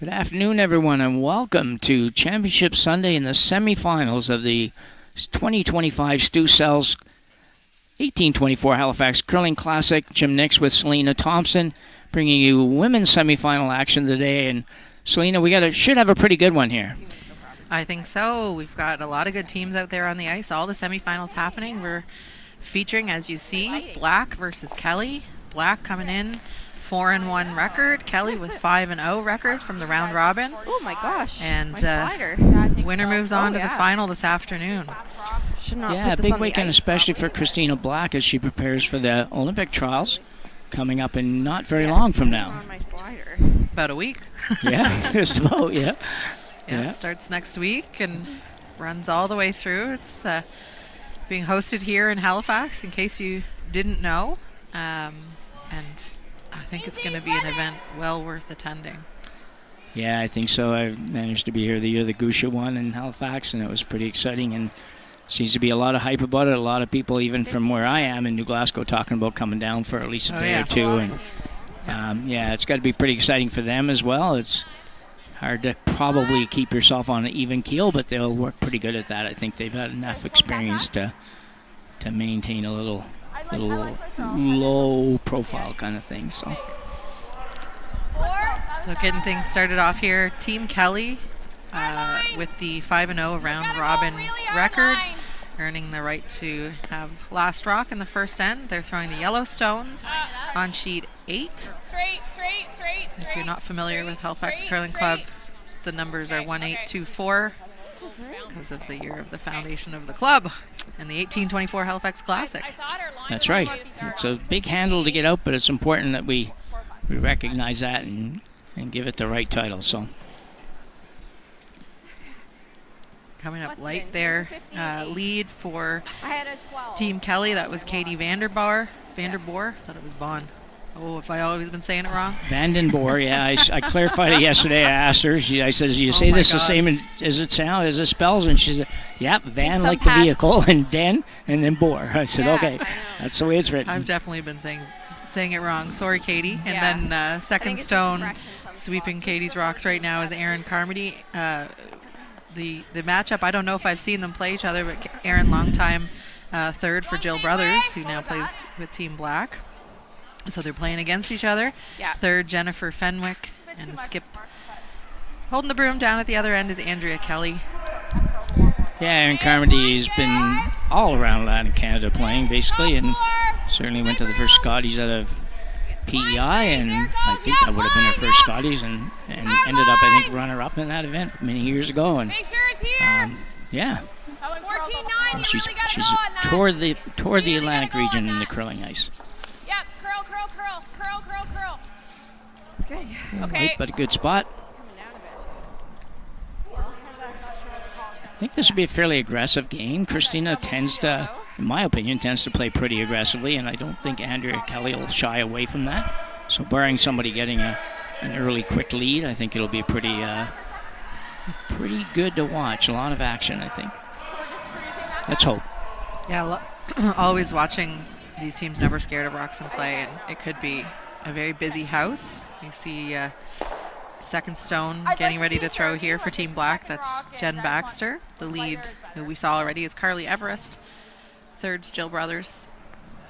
Good afternoon, everyone, and welcome to Championship Sunday in the semifinals of the 2025 Stu Sells 1824 Halifax Curling Classic. Jim Nix with Selena Thompson, bringing you women's semifinal action today. And Selena, we should have a pretty good one here. I think so. We've got a lot of good teams out there on the ice. All the semifinals happening. We're featuring, as you see, Black versus Kelly. Black coming in 4-1 record. Kelly with 5-0 record from the round robin. Oh my gosh! And my slider. Winner moves on to the final this afternoon. Yeah, big weekend, especially for Christina Black as she prepares for the Olympic trials coming up in not very long from now. On my slider. About a week. Yeah, just about. Yeah. It starts next week and runs all the way through. It's being hosted here in Halifax, in case you didn't know, and I think it's going to be an event well worth attending. Yeah, I think so. I managed to be here the year the Scotia won in Halifax, and it was pretty exciting, and seems to be a lot of hype about it. A lot of people, even from where I am in New Glasgow, talking about coming down for at least a day or two. And it's got to be pretty exciting for them as well. It's hard to probably keep yourself on an even keel, but they'll work pretty good at that. I think they've had enough experience to maintain a little low profile kind of thing. So getting things started off here, Team Kelly with the 5-0 round robin record, earning the right to have last rock in the first end. They're throwing the Yellowstones on sheet 8. If you're not familiar with Halifax Curling Club, the numbers are 1824 because of the year of the foundation of the club and the 1824 Halifax Classic. That's right. It's a big handle to get out, but it's important that we recognize that and give it the right title. So coming up light there, lead for Team Kelly. That was Katie Vanderboer. Thought it was Bond. Oh, have I always been saying it wrong? Vandenborg, yeah. I clarified it yesterday. I asked her. I said, "You say this the same as it sounds, as it spells?" And she said, "Yep, Van like the vehicle, and Den, and then Boer." I said, "Okay, that's the way it's written." I've definitely been saying it wrong. Sorry, Katie. And then second stone sweeping Katie's rocks right now is Aaron Carmody. The matchup, I don't know if I've seen them play each other, but Aaron, longtime third for Jill Brothers, who now plays with Team Black. So they're playing against each other. Yeah. Third, Jennifer Fenwick, and Skip. Holding the broom down at the other end is Andrea Kelly. Yeah, Aaron Carmody's been all around Latin Canada playing, basically, and certainly went to the first Scotties out of PEI, and I think that would have been her first Scotties, and ended up, I think, runner-up in that event many years ago. And she's toured the Atlantic region in the curling ice. Good. Okay. Late, but a good spot. I think this would be a fairly aggressive game. Christina tends to, in my opinion, play pretty aggressively, and I don't think Andrea Kelly will shy away from that. So barring somebody getting an early quick lead, I think it'll be pretty good to watch. A lot of action, I think. Let's hope. Yeah, always watching these teams, never scared of rocks and play, and it could be a very busy house. You see second stone getting ready to throw here for Team Black. That's Jen Baxter. The lead, who we saw already, is Carly Everest. Third's Jill Brothers.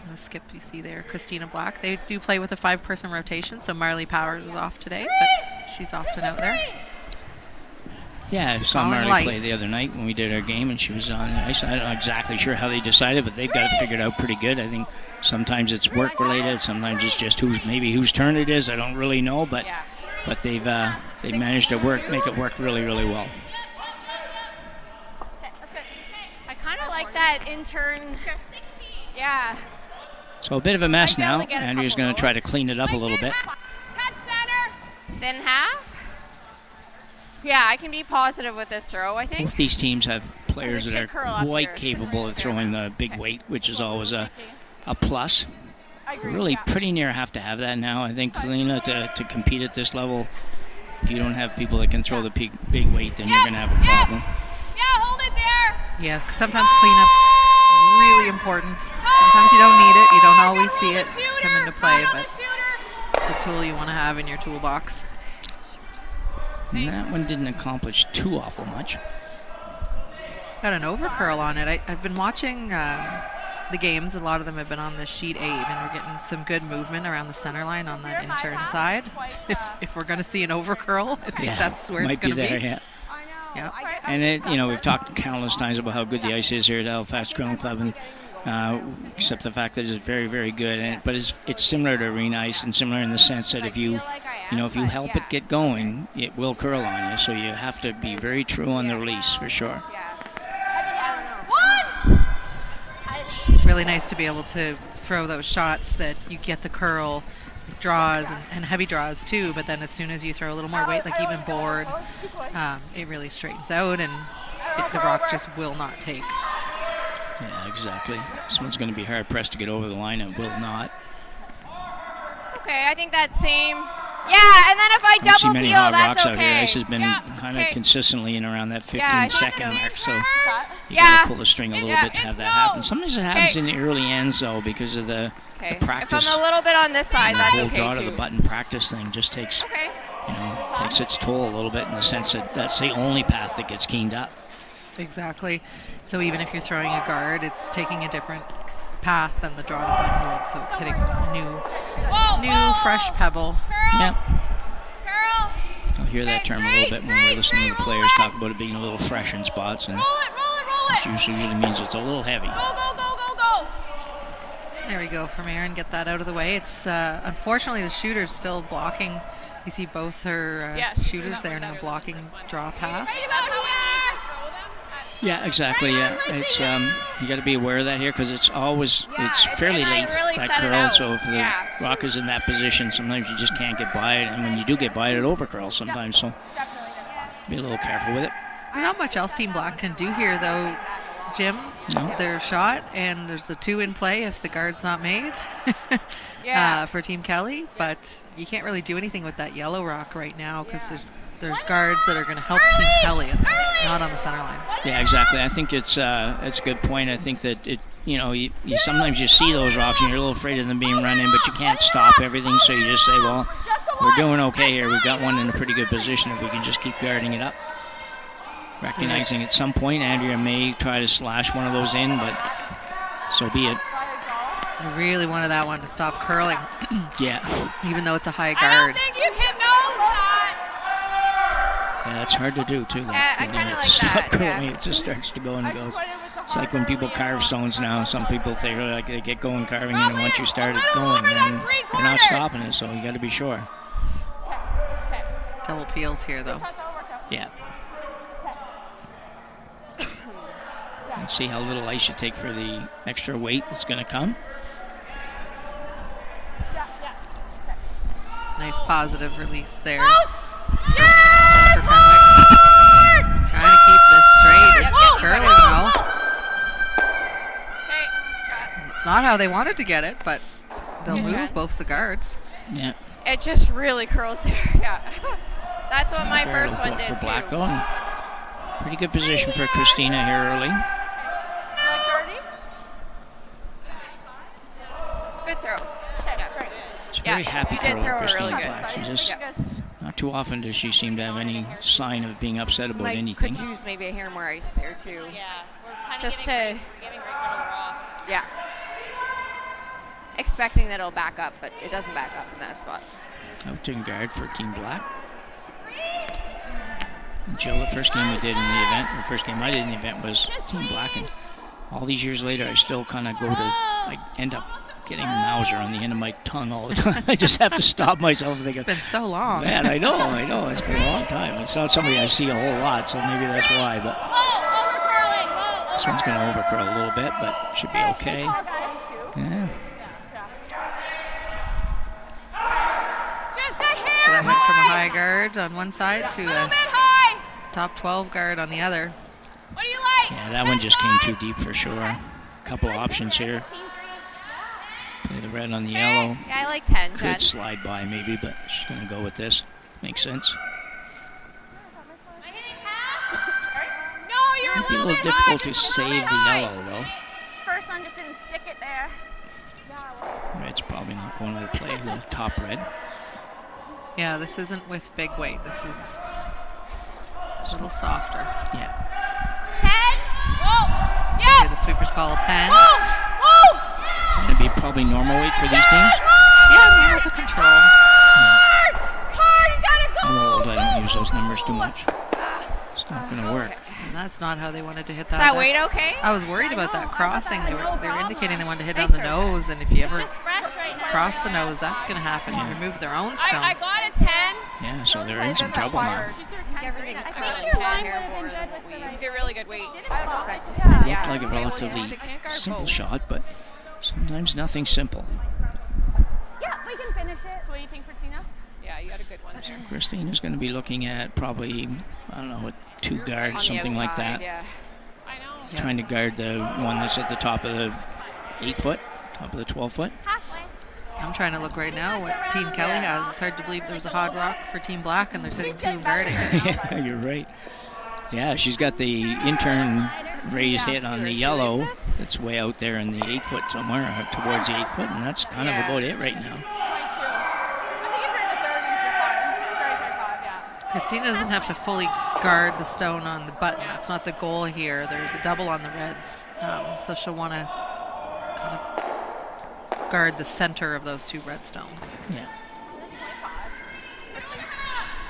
And the skip you see there, Christina Black. They do play with a 5-person rotation, so Marley Powers is off today, but she's often out there. Yeah, I saw Marley play the other night when we did our game, and she was on the ice. I'm not exactly sure how they decided, but they've got it figured out pretty good. I think sometimes it's work-related, sometimes it's just whose turn it is. I don't really know, but they've managed to make it work really, really well. I kind of like that in turn. Yeah. So a bit of a mess now. Andrea's going to try to clean it up a little bit. Touch center. Then half. Yeah, I can be positive with this throw, I think. Both these teams have players that are quite capable of throwing the big weight, which is always a plus. Really pretty near have to have that now. I think, Selena, to compete at this level, if you don't have people that can throw the big weight, then you're going to have a problem. Yeah, hold it there. Yeah, sometimes cleanup's really important. Sometimes you don't need it. You don't always see it come into play, but it's a tool you want to have in your toolbox. And that one didn't accomplish too awful much. Got an overcurl on it. I've been watching the games. A lot of them have been on the sheet 8, and we're getting some good movement around the center line on that intern side. If we're going to see an overcurl, I think that's where it's going to be. Yeah. Yeah. And it, we've talked countless times about how good the ice is here at Halifax Curling Club, and except the fact that it's very, very good. But it's similar to arena ice, and similar in the sense that if you help it get going, it will curl on you. So you have to be very true on the release for sure. It's really nice to be able to throw those shots that you get the curl draws and heavy draws too, but then as soon as you throw a little more weight, like even board, it really straightens out, and the rock just will not take. Yeah, exactly. This one's going to be hard pressed to get over the line. It will not. Okay, I think that same. Yeah, and then if I don't see double many peel, hot that's rocks okay. out here. Ice has been kind of consistently in around that 15-second mark, so you got to pull the string a little bit to have that happen. Sometimes it happens in the early ends, though, because of the practice. If I'm a little bit on this side, that's the okay whole draw too. to the button practice thing just takes, takes its toll a little bit in the sense that that's the only path that gets keened up. Exactly. So even if you're throwing a guard, it's taking a different path than the draw to button would, so it's hitting a new fresh pebble. Yep. I'll hear that term a little bit when we're listening to the players talk about it being a little fresh in spots, and it usually means it's a little heavy. There we go from Erin. Get that out of the way. It's unfortunately the shooter's still blocking. You see both her shooters there now blocking draw pass. Yeah, exactly. Yeah, it's you got to be aware of that here because it's fairly late that curl. So if the rock is in that position, sometimes you just can't get by it, and when you do get by it, it overcurls sometimes. So be a little careful with it. Not much else Team Black can do here, though, Jim. No. Their shot, and there's a 2 in play if the guard's not made for Team Kelly. But you can't really do anything with that yellow rock right now because there's guards that are going to help Team Kelly, not on the center line. Yeah, exactly. I think it's a good point. I think that you sometimes you see those rocks and you're a little afraid of them being run in, but you can't stop everything. So you just say, well, we're doing okay here. We've got one in a pretty good position if we can just keep guarding it up. Recognizing at some point Andrea may try to slash one of those in, but so be it. I really wanted that one to stop curling. Yeah. Even though it's a high I guard. don't think you can nose that. Yeah, that's hard to do too. Yeah, I kind of like stop that. curling, Yeah. it just starts to go and it goes. It's like when people carve stones now. Some people think like they get going carving, and once you start it going, then you're not stopping it. So you got to be sure. Double peels here, though. Yeah. Let's see how little ice you take for the extra weight that's going to come. Nice positive release there. Yes! Trying to keep this straight. It's curling though. Okay, shot. It's not how they wanted to get it, but they'll move both the guards. Yeah. It just really curls there. Yeah. That's what my first one did for too. Black, though. And pretty good position for Christina here early. Good throw. She's very happy you did curler, throw her Christina really good. Black. She just not too often does she seem to have any sign of being upset about anything. Could use maybe a hair more ice there too. Yeah, we're kind of Just giving to great middle raw. yeah. Expecting that it'll back up, but it doesn't back up in that spot. Out in guard for Team Black. Jill, the first game we did in the event, the first game I did in the event was Team Black, and all these years later I still kind of go to end up getting Mauser on the end of my tongue all the time. I just have to stop myself and think, It's been so long. man, I know, it's been a long time. It's not somebody I see a whole lot, so maybe that's why, but this one's going to overcurl a little bit, but should be okay. Yeah. So that went from a high guard on one side to a top 12 guard on the other. What do you like? Yeah, that one just came too deep for sure. A couple options here. Play the red on the yellow. Yeah, I like 10, Could Jen. slide by maybe, but she's going to go with this. Makes sense. No, you're Might be a little difficult to save the yellow, though. First one just didn't stick it there. Red's probably not going to play the top red. Yeah, this isn't with big weight. This is A little softer. Yeah. 10. Whoa. Okay, Yeah. the sweeper's call 10. Whoa. Whoa. Going to be probably normal weight for these teams. Yeah, normal to control. Hard. Hard. You gotta go. I'm old. I don't use those numbers too much. It's not going to work. And that's not how they wanted to hit Is that. that weight okay? I was worried about that crossing. They were indicating they wanted to hit Nice down the throw, nose, and if you ever Fresh right now. cross the nose, that's going to happen. You remove their own stone. I got a 10. Yeah, so they're in some trouble now. Everything's I kind think of your line 10 would hair have been more good than with what we the used. right. Get really good weight. Looked like a relatively simple shot, but sometimes nothing simple. Yeah, we can finish it. So what do you think for Tina? Yeah, you got a good one there. Christina's going to be looking at probably, I don't know, a 2 guard, On the something like outside, that. Yeah. I know. Trying to guard the one that's at the top of the 8-foot, top of the 12-foot. Halfway. I'm trying to look right now what Team Kelly has. It's hard to believe there was a hard rock for Team Black, and they're sitting 2 and guarding it. Yeah, you're right. Yeah, she's got the intern raised hit on the yellow that's way out there in the 8-foot somewhere, towards the 8-foot, and that's kind of about it right now. 22. I think if you're in the 30s, you're fine. 30, 35, yeah. Christina doesn't have to fully guard the stone on the button. That's not the goal here. There's a double on the reds, so she'll want to kind of guard the center of those 2 red stones. Yeah,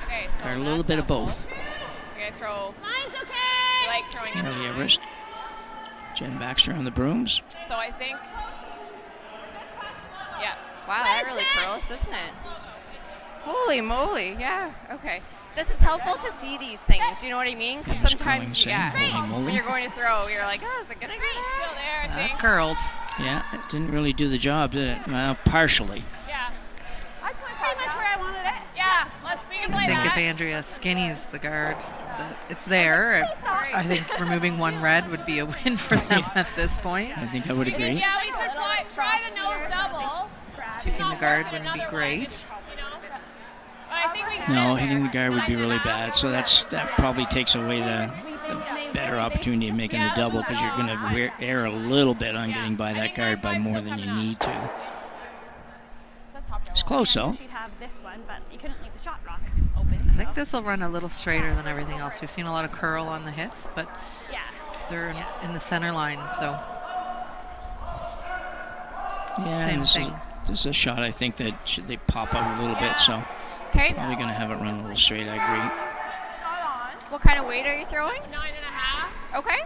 Okay, so got a little bit of both. okay, throw. Line's okay. I like throwing in the Early line. Everest. Jen Baxter on the brooms. So I think. Yeah. Wow, that really curls, isn't it? Holy moly! Yeah. Okay. This is helpful to see these things. You know what I mean? Because Hands sometimes, going, saying, yeah, holy moly. when you're going to throw, you're like, oh, is it gonna be still there? I That think. curled. Yeah, it didn't really do the job, did it? Well, partially. Yeah. I Pretty much where I wanted it. Yeah. Let's we can play I think that. if Andrea skinnies the guards, it's there. I think removing 1 red would be a win for them at this point. I think I would agree. Yeah, we should try the nose double. Hitting the guard wouldn't be great. You know. But I think we can No, get hitting the there. guard would be really bad. So that probably takes away the better opportunity of making the double because you're going to err a little bit on getting by that guard by more than you need to. It's close though. She'd have this one, but you couldn't leave the shot rock open. I think this will run a little straighter than everything else. We've seen a lot of curl on the hits, but Yeah. they're in the center line, so Yeah, Same and thing. This is a shot I think that they pop out a little bit, so Okay. probably going to have it run a little straight. I agree. What kind of weight are you throwing? 9.5. Okay.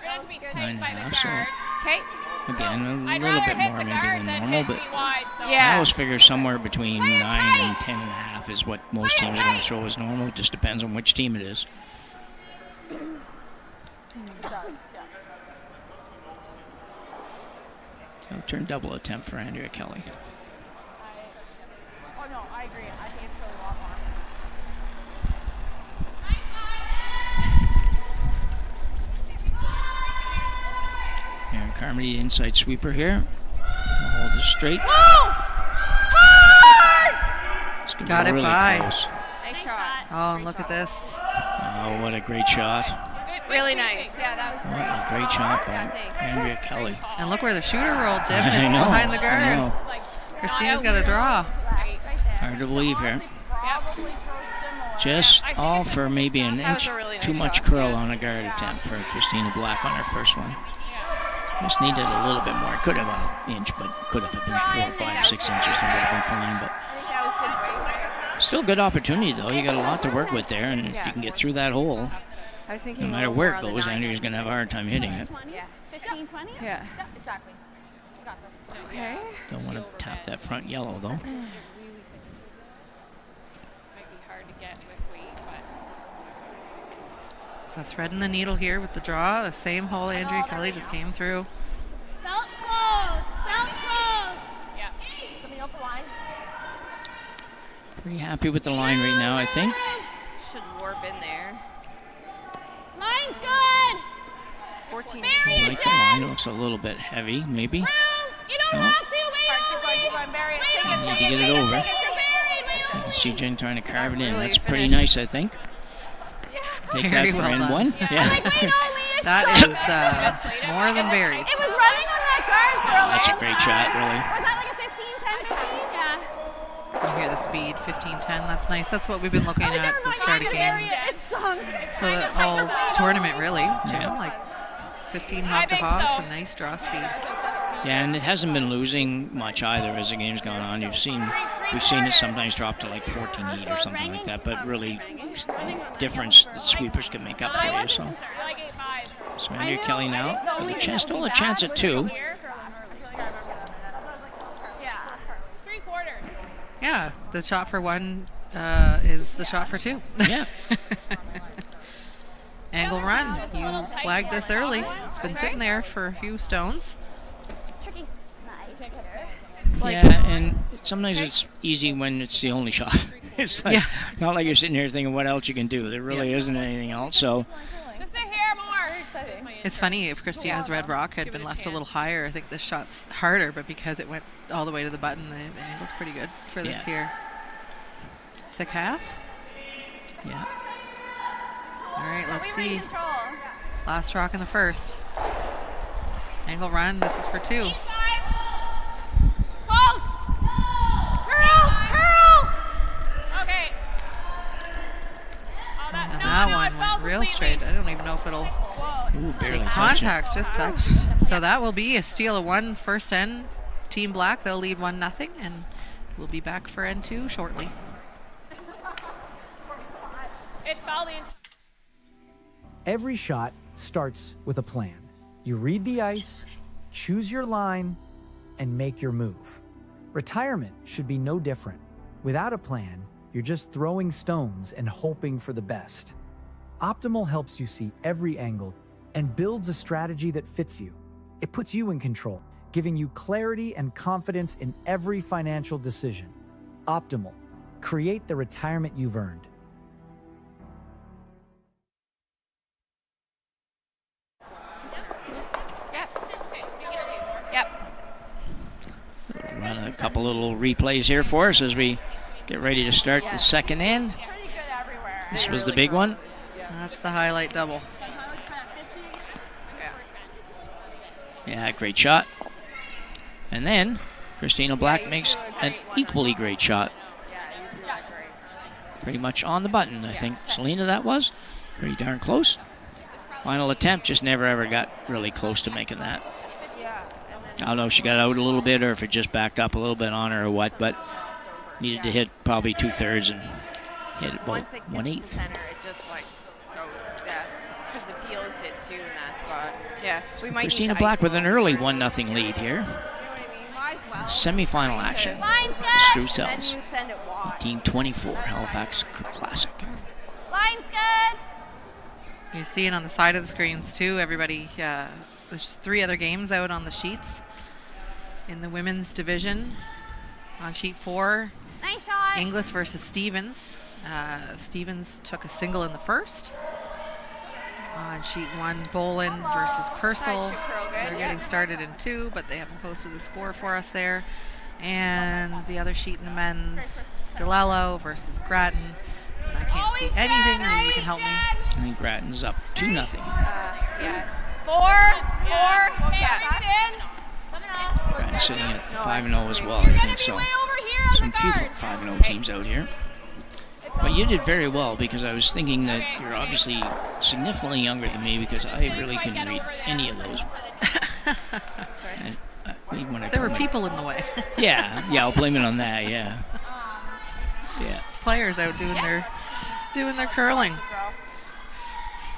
You're going to be tight by the 9.5, so guard. Okay. again, a I'd little rather bit hit more the maybe guard than than normal, hit but me wide. So I yeah. always figure somewhere between 9 Play it and tight. 10.5 is what most teams are going to throw as normal. It just depends on which team it is. Turn double attempt for Andrea Kelly. Oh no, I agree. I think it's really a lot more. Aaron Carmody, inside sweeper here. Hold it straight. It's gonna Got be it really by. close. Nice shot. oh, and look at this. Oh, what a great shot. Good. Really nice. Yeah, that was What a great shot by thanks. Andrea Kelly. And look where the shooter rolled, Jim. I It's know, behind the I guards. know. like Christina's got a draw. Hard to believe here. yeah. Just I think all it's for maybe an that was inch a really too nice much shot, curl yeah. on a guard attempt for Christina Black on her first one. Just needed a little bit more. Could have an inch, but could have been 4, 5, 6 inches and would have been fine. But I think that was good weight. still good opportunity though. You got a lot to work with there, and if you can get through that hole, I was thinking no a matter little where more it on the goes, 9 Andrea's going to have a hard time hitting it. 20? Yeah. 15, 20? Yeah. Exactly. You got this. Okay. Don't want to tap that front yellow though. Might be hard to get with weight, but So threading the needle here with the draw. The same hole Andrea Kelly just came through. Felt close. Felt close. yeah. Something else line. Pretty happy with the line right now, I think. Should warp in there. Line's good. 14. I like the line. It looks a little bit heavy, maybe. You don't No. have to. Wait. Keep on, bury it. Take I it, need take to it, get it take over. take it. You can see Jen trying to carve it in. Really That's pretty finished. nice, I think. Take Very that for well end done. one. Yeah. That is more than buried. It was running on that guard for a That's a long great time. shot, really. Was that like a 15, 10, 15? Yeah. You hear the speed, 15-10. That's nice. That's what we've been looking at the start of games for the whole tournament, really. Yeah. Like 15 hop-to-hops and nice draw speed. Yeah, and it hasn't been losing much either as the game's gone on. We've seen it sometimes drop to like 14-8 or something like that, but really difference that sweepers can make up for you. So Andrea Kelly now with a chance, still a chance at 2. Yeah, the shot for 1 is the shot for 2. Yeah. Angle run. You flagged this early. It's been sitting there for a few stones. Yeah, and sometimes it's easy when it's the only shot. It's like, not like you're sitting here thinking what else you can do. There really isn't anything else. So Just a hair more. It's funny, if Christina's red rock had been left a little higher, I think this shot's harder, but because it went all the way to the button, the angle's pretty good for this here. Thick half. Yeah. All right, let's see. Last rock in the first. Angle run, this is for 2. Close. Curl. Okay. And that one went real straight. I don't even know if it'll barely make touched contact, just touched. So that will be a steal of 1 first end. Team Black, they'll lead 1-0, and we'll be back for N2 shortly. It fell the entire. Every shot starts with a plan. You read the ice, choose your line, and make your move. Retirement should be no different. Without a plan, you're just throwing stones and hoping for the best. Optimal helps you see every angle and builds a strategy that fits you. It puts you in control, giving you clarity and confidence in every financial decision. Optimal. Create the retirement you've earned. Run a couple little replays here for us as we get ready to start the second end. This was the big one. That's the highlight double. Yeah, great shot. And then Christina Black makes an equally great shot. Pretty much on the button, I think. Selena, that was. Pretty darn close. Final attempt, just never ever got really close to making that. I don't know if she got out a little bit or if it just backed up a little bit on her or what, but needed to hit probably 2/3 and hit about Once it gets 1/8. to center, it just like goes, because the Peels did too in that spot. Yeah, we might Christina need to Black ice with a an little early bit. 1-0 lead here. You know what I mean? Might as well. Semi-final action. Line's good. Stu And Cells. you send it wide. 1824 Halifax Classic. Line's good. You see it on the side of the screens too. Everybody, there's 3 other games out on the sheets in the women's division. On sheet 4, Nice shot. Inglis versus Stevens. Stevens took a single in the first. On sheet 1, Bolin versus Purcell. They're getting started in 2, but they haven't posted the score for us there. And the other sheet in the men's, DeLello versus Grattan. And I can't see anything. Maybe you can help me. I think Grattan's up 2-0. Yeah. 4. Yeah. Grattan's sitting at 5-0 as well, I think so. Some few 5-0 teams out here. But you did very well because I was thinking that you're obviously significantly younger than me because I really couldn't read any of those. And, even when I There told were people in the way. Yeah, I'll blame it on that, yeah. Players out doing their curling.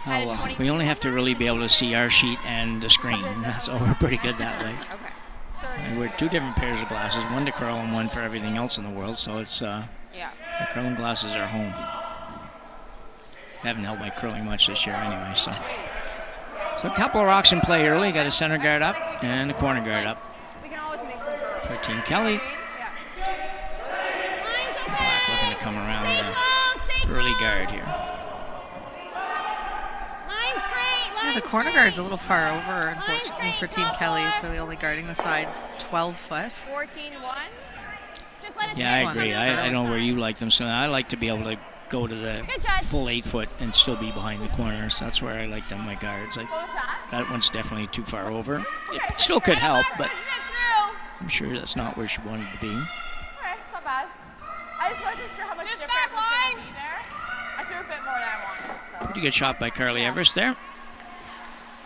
Oh, well, we only have to really be able to see our sheet and the screen, so we're pretty good that way. And we're 2 different pairs of glasses, one to curl and one for everything else in the world, so it's, the curling glasses are home. Haven't held my curling much this year anyway, so. So a couple of rocks in play early, got a center guard up and a corner guard up. For Team Kelly. Black looking to come around the early guard here. Line's great. Yeah, the corner guard's a little far over, unfortunately, for Team Kelly. It's really only guarding the side 12 foot. 14-1. Just let it Yeah, I one agree. is I curling. know where you like them, so I like to be able to go to the Good judge. full 8 foot and still be behind the corners. That's where I like them, my guards. Like, that one's definitely too far over. It still could help, but Pushing it through. I'm sure that's not where she wanted to be. Alright, it's not bad. I just much Just different back was going line. to be there. I threw a bit more than I wanted. So. Pretty good shot by Carly Everest there.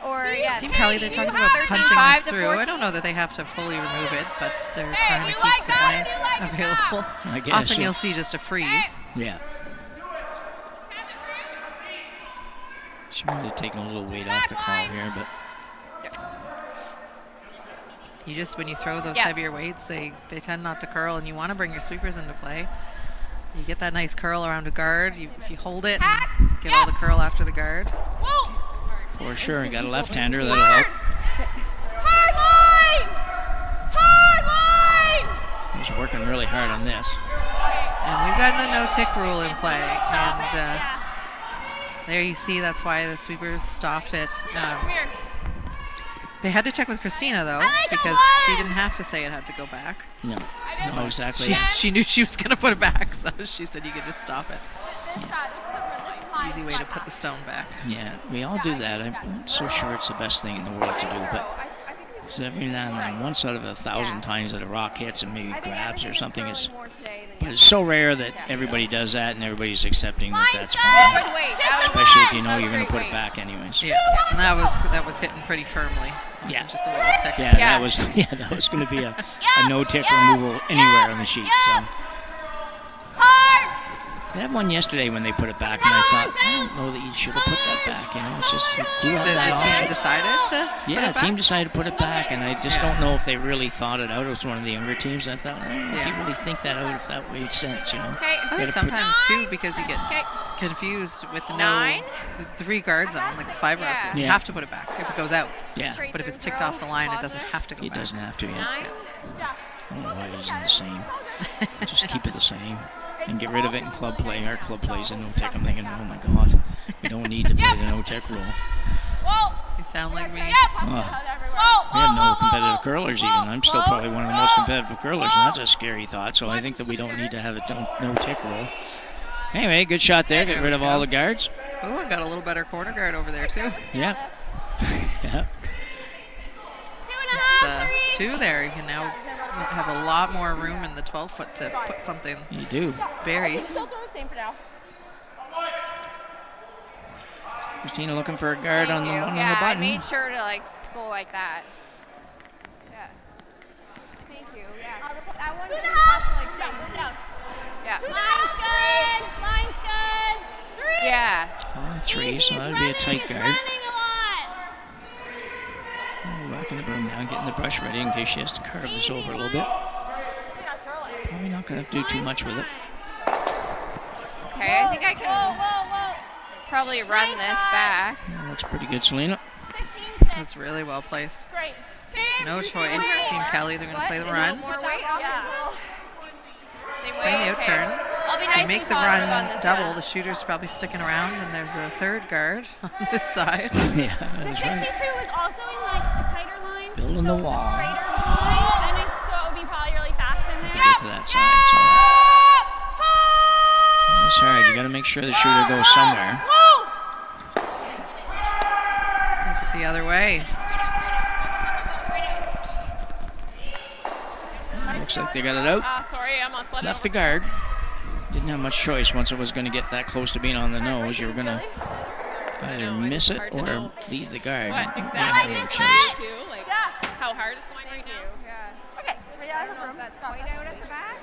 Or, yeah. Team Kelly, they're talking about punching this through. I don't know that they have to fully remove it, but they're trying to keep the blank available. I guess. Often you'll see just a freeze. Yeah. She might have taken a little weight off the call here, but You just, when you throw those Yeah. heavier weights, they tend not to curl, and you want to bring your sweepers into play. You get that nice curl around a guard. If you hold it and get all the curl after the guard. for sure. You got a left-hander, that'll help. Hard line! Hard line! He's working really hard on this. And we've got the no-tick rule in play. And there you see that's why the sweepers stopped it. Come here. They had to check with Christina, though, because she didn't have to say it had to go back. No, no, exactly. She knew she was going to put it back, so she said you could just stop it. This is mine. Easy way to put the stone back. Yeah, we all do that. I'm not so sure it's the best thing in the world to do, but so every now and then, once out of 1,000 times that a rock hits and maybe grabs or something, but it's so rare that everybody does that and everybody's accepting that that's fine. Good weight. That was Especially if you know that was you're going to great put it weight. back anyways. Yeah, and that was hitting pretty firmly. It Yeah. wasn't just a little tick. Yeah, Yeah. that was going to be a no-tick removal anywhere on the sheet. So Hard. they had one yesterday when they put it back, and I thought, I don't know that you should have put that back. You know, it's just you do have that The team option. decided to put Yeah, it the team back? decided to put it back, and I just Yeah. don't know if they really thought it out. It was one of the younger teams, and I thought, I don't know if you Yeah. really think that out, if that made sense, you know. Okay. I Gotta think put- sometimes too, because you get Okay. confused with the Nine. the 3 guards on, like the 5 guard. Yeah. You Yeah. have to put it back if it goes out. Yeah, Straight But if through it's ticked throw, off the line, it doesn't positive. have to go it back. doesn't have to. Yeah. 9. I don't know why it isn't the same. Just keep it the same and get rid of it in club play. Our club plays in no-tech. I'm thinking, oh my God, we don't need to play the no-tech rule. Whoa. You sound like me. Oh. Whoa. We have no competitive curlers even. I'm still probably one of the most competitive curlers, and that's a scary thought. So I think that we don't need to have a no-tick rule. Anyway, good shot there. Get rid of all the guards. Oh, and got a little better corner guard over there too. Yeah. Yeah. 2.5. 2 there. You can now have a lot more room in the 12-foot to put something You do. buried. Still doing the same for now. Christina looking for a guard on the one on the Yeah, I button. made sure to go like that. Yeah. Thank you. Yeah. That one didn't cost Yeah. Line's good. Line's good. Yeah. 3, so that would be a tight It's guard. running a lot. Rocking the broom down, getting the brush ready in case she has to carve this over a little bit. Probably not going to have to do too much with it. Okay, I think I Whoa, can whoa, whoa. probably run this back. That looks pretty good, Selena. 15-6. That's really well placed. Great. No choice. Team Kelly, they're going to play the A run. little more weight on this roll. Same way. Play the out okay. turn. I'll be You nice make and the positive run on this double. one. The shooter's probably sticking around, and there's a 3rd guard on this side. Yeah, The that's 62 right. was also in a tighter line. Building the wall. Straighter line, and so it would be probably really fast in there. Get to that side. So that's all right. You got to make sure the shooter goes somewhere. Take it the other way. Looks like they got it out. Sorry, I almost let Left the guard. Didn't have much choice once it was going to get that close to being on the nose. You were going to either miss it or leave the guard. What You didn't exactly have is a that choice. too? Like how hard it's going right now? Yeah. Okay. Yeah, I have room. That's quite out at the back.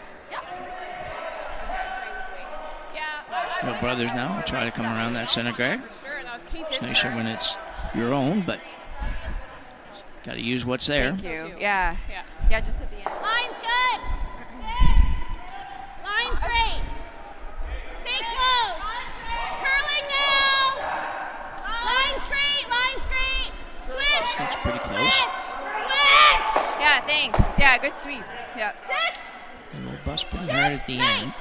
Yeah. No brothers now. We'll try to come around that center guard. Sure, that was Kate's It's nicer when it's your own, but got to use what's there. Thank you. Yeah. Yeah. Yeah, just at the end. Line's good. Line's great. Stay close. Curling now. Line's great. Line's great. Switch. That's pretty close. Switch. Yeah, thanks. Yeah, good sweep. Yeah. 6. And we'll bust pretty hard at the end. Go.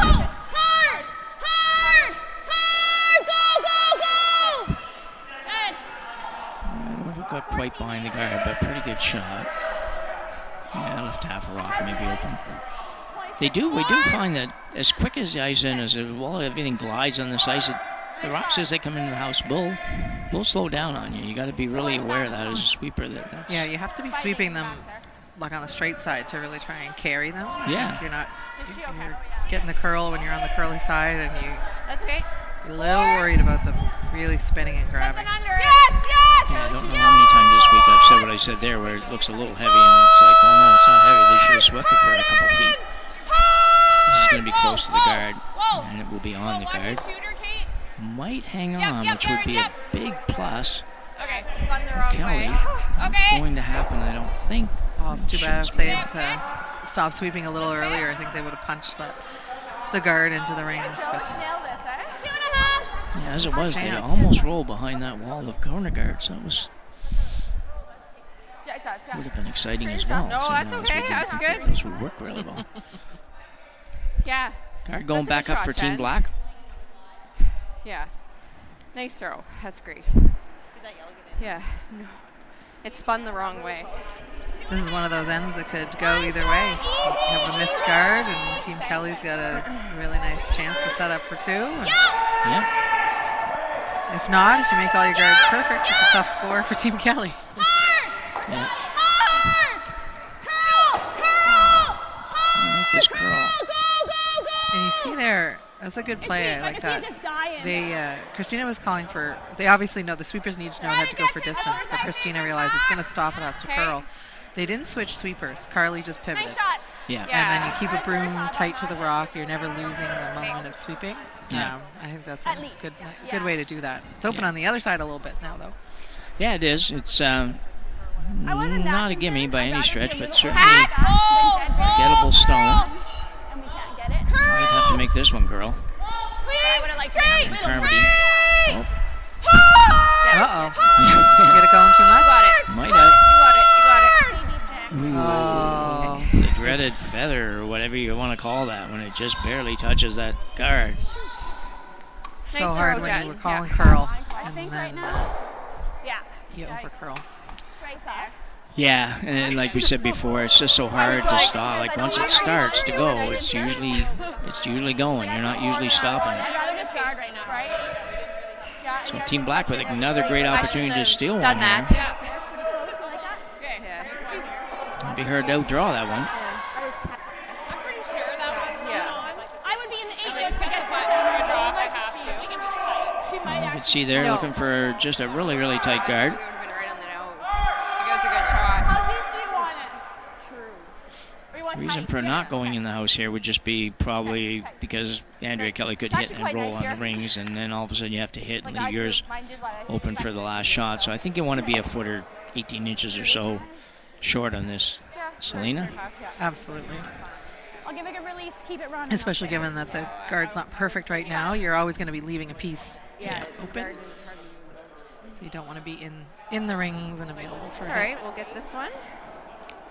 Hard. Hard. Hard. Go, go, go. Good. I don't know if it got quite behind the guard, but pretty good shot. Yeah, left half a rock maybe open. We do find that as quick as the ice in, as well everything glides on this ice, the rocks as they come into the house will slow down on you. You got to be really aware of that as a sweeper. That's Yeah, you have to be sweeping them like on the straight side to really try and carry them. Yeah. Like you're not. Is she okay? You're getting the curl when you're on the curly side, and That's okay. you're a little worried about them really spinning and grabbing. Something under it. Yes, yes. Yeah, I don't know how many times this week I've said what I said there, where it looks a little heavy, and it's like, oh no, it's not heavy. They should have swept it for a couple feet. This is going to be close to the guard, and it will be on the guard. Shooter, Kate. Might hang on, which would be a big plus. Okay. Spun the wrong Kelly, way. it's going to happen, I don't think. Oh, it's too bad if they had stopped sweeping a little earlier. I think they would have punched the guard into the rings. But Nail this, eh? 2.5. Yeah, as it was, they Chance. almost rolled behind that wall of corner guards. That was Yeah, it does. Yeah. would have been exciting as well. No, that's okay. That's good. Those would work really well. Yeah. Guard going That's a back good up shot, for Team Jen. Black. Yeah. Nice throw. That's great. Yeah. No. It spun the wrong way. this is one of those ends that could go either way. You have a missed guard, and Team Kelly's got a really nice chance to set up for 2. And Yeah. if not, if you make all your guards perfect, it's a tough score for Team Kelly. Yeah. Make this curl. And you see there, that's a good play. I like that. They Christina was calling for. They obviously know the sweepers need to know how to go for distance, but Christina realized it's going to stop. It has to curl. They didn't switch sweepers. Carly just pivoted. Yeah. And then you keep a broom tight to the rock. You're never losing a moment of sweeping. Yeah. I think that's a good way to do that. It's open on the other side a little bit now, though. Yeah, it is. It's not a gimme by any stretch, but certainly gettable stone. Might have to make this one, girl. And Carmody. Oh, Uh-oh. Did you get it going too much? might have. You got it. Oh. The dreaded feather, or whatever you want to call that, when it just barely touches that guard. So Nice hard throw, when Jen. you were calling Yeah. curl. I And think right then now. Yeah. you over curl. Straight there. Yeah, and like we said before, it's just so hard to stop. Like once it starts to go, it's usually going. You're not usually stopping it. I'd rather just guard right now. So Team Black with another great opportunity to steal one Done here. that. Be her to outdraw that one. I'm pretty sure that one's going on. I would be in the At 8th least to get get the button for a draw if I have to. You can see there looking for just a really, really tight guard. It would have been right on the nose. It goes a good shot. How deep do you want it? True. The reason for not going in the house here would just be probably because Andrea Kelly could hit and roll on the rings, and then all of a sudden you have to hit and leave yours open for the last shot. So I think you want to be a foot or 18 inches or so short on this. Selena? Absolutely. I'll give it a release, keep it running. Especially given that the guard's not perfect right now, you're always going to be leaving a piece open. So you don't want to be in the rings and available for It's a all hit. right. We'll get this one.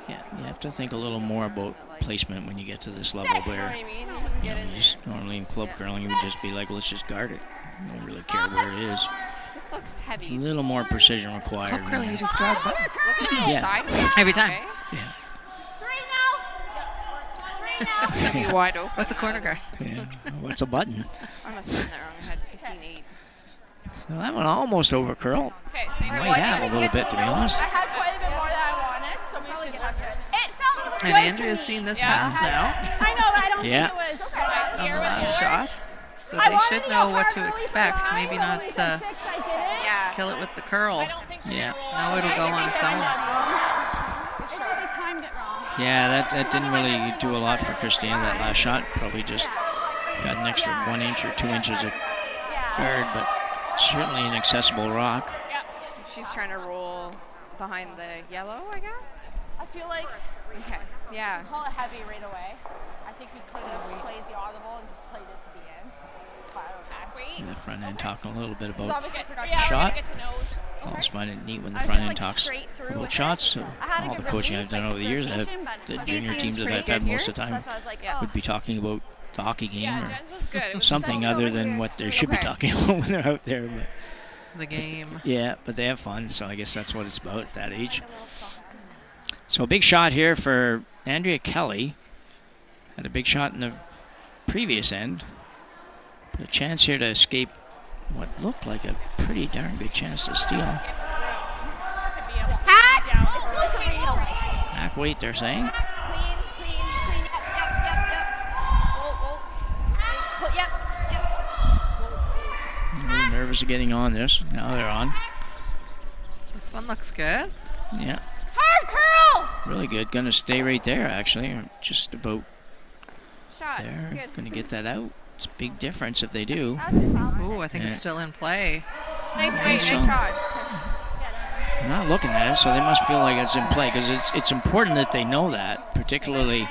Yeah, you have to think a little more about placement when you get to this level You know what where I mean? you know, just normally in club curling you would just be like, let's just guard it. You don't really care where it is. This looks A heavy. little more precision required. Club curling, you really. just drag the button. Look at the Yeah. sideways. Every time. Okay. Yeah. It's gonna be wide open. What's a corner guard? Yeah. What's a button? I must have done that wrong. I had 15-8. So that one almost over curl. Okay, same Might have a little bit, to be honest. I had quite a bit more than I wanted, so we should touch it. It felt good And Andrea's seen this path now. I know, but I don't Yeah. think it was On the last shot. So I they wanted should to know go what hard to really expect. fast. Maybe When not we said 6, I did it. Yeah. kill it with the curl. I don't think Yeah. No, it'll go on its own. It's like they timed it wrong. Yeah, that didn't really do a lot for Christina, that last shot. Probably just got an extra 1 inch or 2 inches of guard, but certainly an accessible rock. She's trying to roll behind the yellow, I guess. I feel like Okay. Yeah. call it heavy right away. I think we could have played the audible and just played it to the end. Back weight. In the front end talking a little bit So about obviously I forgot the to shot. get to nose. I always find it neat when the I was front just, end like, talks straight through about with shots. So I had a all the good coaching release, I've done like, over the years, rotation, but the just- junior Speed teams seems that I've pretty had good most of the So time that's why I was like, Yeah. oh. would be talking about the hockey game Yeah, or Jen's was good. It was something other than what they should be Okay. talking about when they're out there. But The game. yeah, but they have fun, so I guess that's what it's about at that age. So a big shot here for Andrea Kelly. Had a big shot in the previous end. But a chance here to escape what looked like a pretty darn good chance to steal. Back weight, they're saying. Clean. Yep. little nervous of getting on this. Now they're on. This one looks good. Yeah. Hard curl! Really good. Going to stay right there, actually. Or just about Shot. It's there. good. Going to get that out. It's a big difference if they do. Ooh, I think Yeah. it's still in play. Nice think straight, nice so. shot. They're not looking at it, so they must feel like it's in play because it's important that they know that, particularly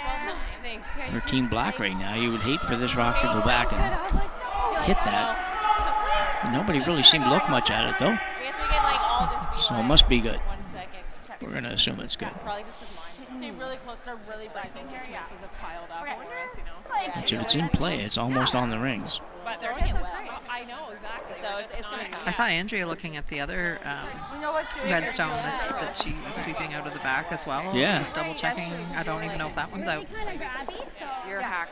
Thanks. for Team Black right now. You would hate for this rock to go back and I was like, no. hit that. Nobody really seemed to look much at it, though. I guess we get like all this. So it must be good. 1 second. We're going to assume it's good. Probably just because mine. Stay really close to really bright. I think just misses have piled up Okay. for us, you know. Which if it's in play, it's almost on the rings. But they're hitting well. I know exactly. So it's gonna come. I saw Andrea looking at the other red stone that she was sweeping out of the back as well. Yeah. Just double checking. I don't even know if that one's out. You're a hack.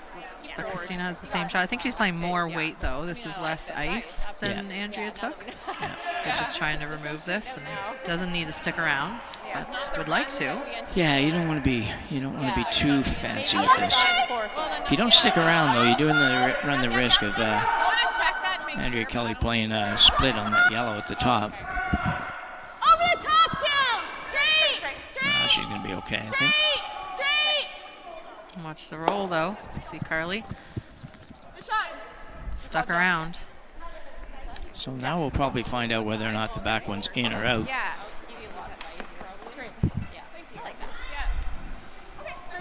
So Christina has the same shot. I think she's playing more weight though. This is less ice than Yeah. Andrea took. So just trying to remove this and doesn't need to stick around, but would like to. Yeah, you don't want to be too fancy with this. If you don't stick around though, you're run the risk of Andrea Kelly playing a split on that yellow at the top. Over the top, Jill! Straight! She's going to be okay, I think. Straight! Watch the roll though. See Carly stuck around. So now we'll probably find out whether or not the back one's in or out. Yeah.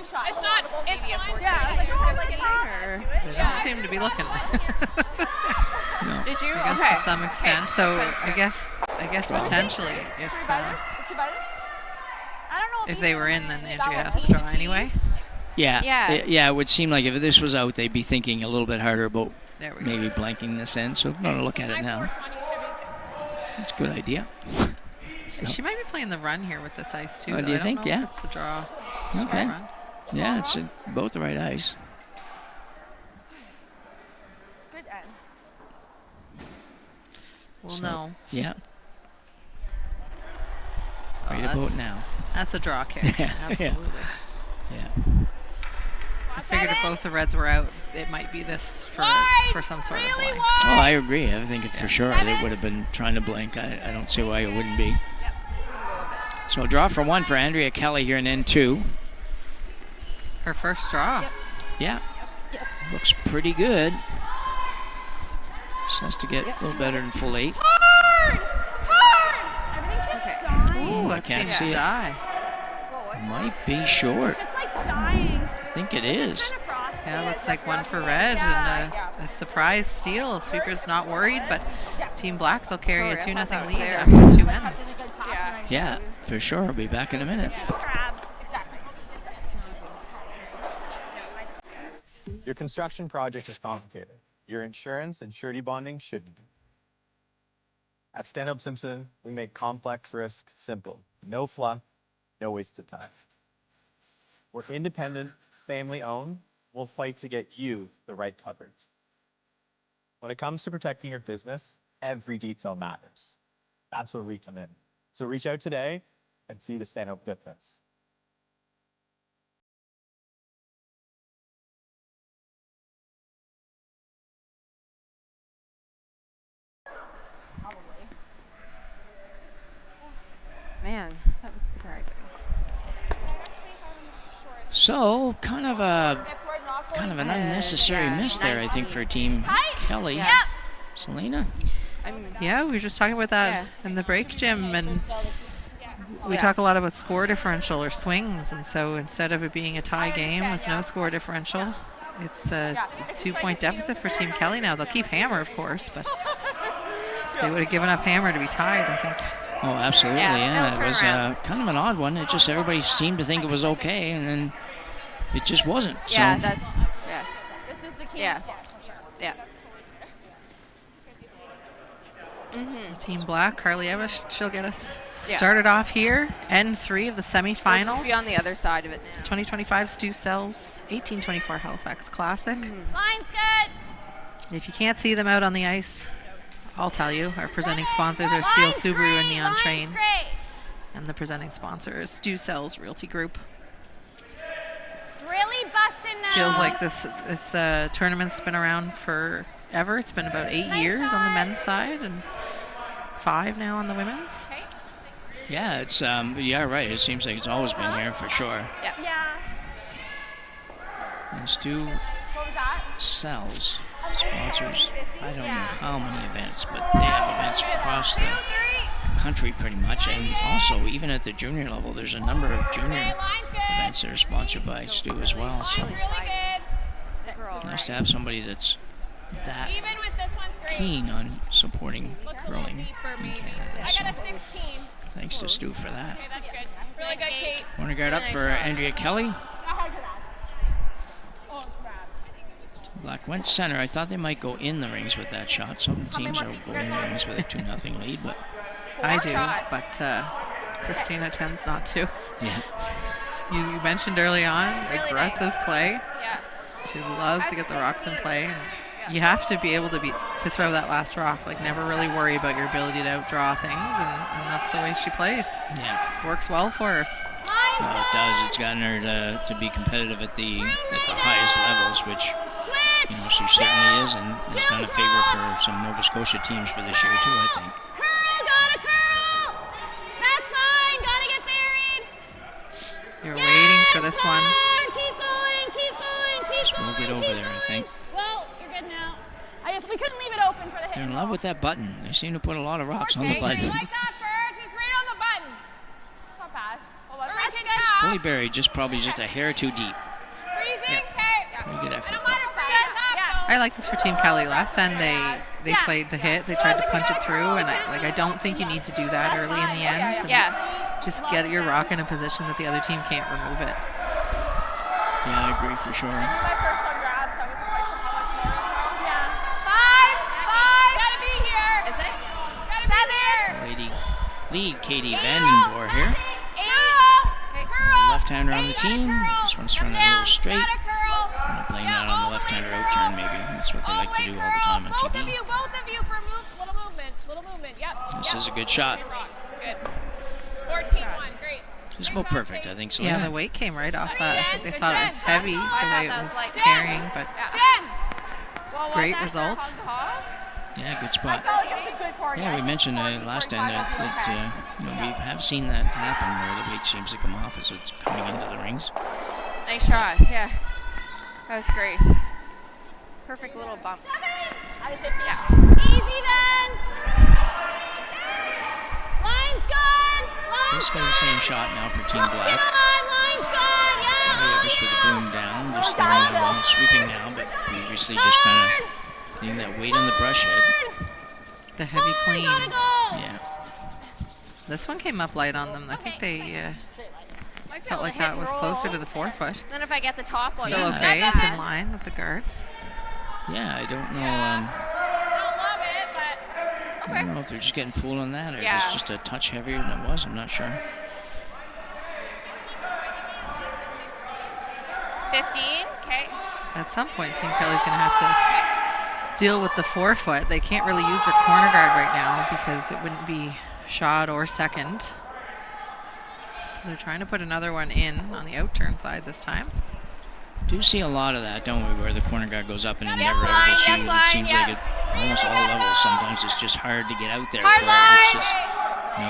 It's not. It's fine. Yeah, it's like, over the top. They don't seem to be looking. No. Did you? I guess Okay. to some extent. So I guess potentially if What's your buttons? I don't know if they were in, then Andrea has to draw anyway. Yeah, Yeah. it would seem like if this was out, they'd be thinking a little bit harder about There we go. maybe blanking this in. So I'm going to look at it now. It's a good idea. She might be playing the run here with this ice too. Oh, though. do you I don't think? know Yeah. if it's the draw. Okay. Run. Yeah, it's both the right ice. Good end. Well, So, no. Yeah, Oh, right about now. That's a draw kick. Yeah. Absolutely. Yeah. I figured if both the reds were out, it might be this for some sort of blank. Oh, I agree. I think for sure they would have been trying to blank. I don't see why it wouldn't be. So draw for one for Andrea Kelly here in N2. Her first draw. Yeah. Looks pretty good. Just has to get a little better than full 8. Everything's just dying. Ooh, I it can't seems see to it. die. Might be short. It's just like dying. I think it is. Kind of frosted. Yeah, looks like one for red and a surprise steal. Sweeper's not worried, but Team Black, they'll carry a 2-0 lead after 2 ends. Yeah. Yeah, for sure. I'll be back in a minute. Crabs. Your construction project is complicated. Your insurance and surety bonding shouldn't be. At Stanhope Simpson, we make complex risk simple. No fluff, no wasted time. We're independent, family owned. We'll fight to get you the right coverage. When it comes to protecting your business, every detail matters. That's where we come in. So reach out today and see the Stanhope difference. Man, that was surprising. So kind of an unnecessary miss there, I think, for Team Kelly. Yeah. Selena? Yeah, we were just talking about that in the break, Jim, and we talk a lot about score differential or swings, and so instead of it being a tie game with no score differential, it's a 2-point deficit for Team Kelly now. They'll keep Hammer, of course, but they would have given up Hammer to be tied, I think. Oh, absolutely, Yeah, yeah. they'll It was turn around. kind of an odd one. It just everybody seemed to think it was okay, and then it just wasn't. Yeah, So that's This is the key Yeah. spot for sure. yeah. Team Black, Carly Evish, she'll get us started off here. N3 of the We'll just semifinal. be on the other side of it now. 2025 Stu Sells 1824 Halifax Classic. Line's good. If you can't see them out on the ice, I'll tell you. Our presenting sponsors are Steel Line's Subaru great. and Neon Line's Train. great. And the presenting sponsor is Stu Sells Realty Group. It's really busting now. Feels like this tournament's been around for ever. It's been about 8 years on the men's side and 5 now on the women's. Yeah, it's yeah, right. It seems like it's always been here for sure. Yeah. And Stu sells, sponsors, I don't know how many events, but they have events across the country pretty much. And also, even at the junior level, there's a number of junior events that are sponsored by Stu as well. So nice to have somebody that's that keen on supporting curling in Canada. So thanks to Stu for that. Okay, that's good. Really good, Kate. Corner guard up for Andrea Kelly. Black went center. I thought they might go in the rings with that shot. Some teams are going in the rings with a 2-0 lead, but I do, but Christina tends not to. yeah. You mentioned early on, Really aggressive play. Yeah. She loves to get the rocks in play. And you have to be able to throw that last rock. Like, never really worry about your ability to outdraw things, and that's the way she plays. Yeah. Works well for her. Well, it does. It's gotten her to be competitive at the highest levels, which she certainly is, and it's done a favor for some Nova Scotia teams for this year too, I think. Curl, gotta curl! That's fine, gotta get buried! You're waiting for this one. Keep going, keep going, keep Just moved it over there, I think. Well, you're good now. We couldn't leave it open for the hit. They're in love with that button. They seem to put a lot of rocks on the button. Like that first. It's right on the button. It's not bad. Fully buried, probably just a hair too deep. Freezing. Okay. Pretty good effort. I like this for Team Kelly. Last time they played the hit, they tried to punch it through, and I don't think you need to do that early in the end. And just get your rock in a position that the other team can't remove it. Yeah, I agree for sure. My first one grabs, so I wasn't quite sure how much more to throw. Five. Gotta be here. Is it? Gotta be here. Lead Katie Vandenborg here. Left-hander on the team. This one's thrown a little straight. I'm playing that on the left-hander out turn, maybe. That's what they like to do all the time on TV. Both of you for little movement. Yep. This is a good shot. Good. 14-1. Great. It's about perfect, I think so. Yeah, the weight came right off that. I think they thought it was heavy the way it was carrying, but great result. Yeah, good spot. Yeah, we mentioned last time that we have seen that happen where the weight seems to come off as it's coming into the rings. Nice shot. Yeah. That was great. Perfect little bump. Yeah. Easy then. Line's gone. This got the same shot now for Team Black. Line's gone. Yeah. Just with the boom down, just throwing it along, sweeping now, but previously just kind of putting that weight on the brush head. The heavy clean. Yeah. This one came up light on them. I think they felt like that was closer to the forefoot. Then if I get the top one, Still okay. It's in line with the guards. Yeah, I don't know. Don't love it, but I don't know if they're just getting fooled on that or if it's just a touch heavier than it was. I'm not sure. 15. Okay. At some point, Team Kelly's going to have to deal with the forefoot. They can't really use their corner guard right now because it wouldn't be shot or second. So they're trying to put another one in on the out turn side this time. Do see a lot of that, don't we, where the corner guard goes up and it never ever gets used. It seems like it almost all levels. Sometimes it's just hard to get out there. It's just,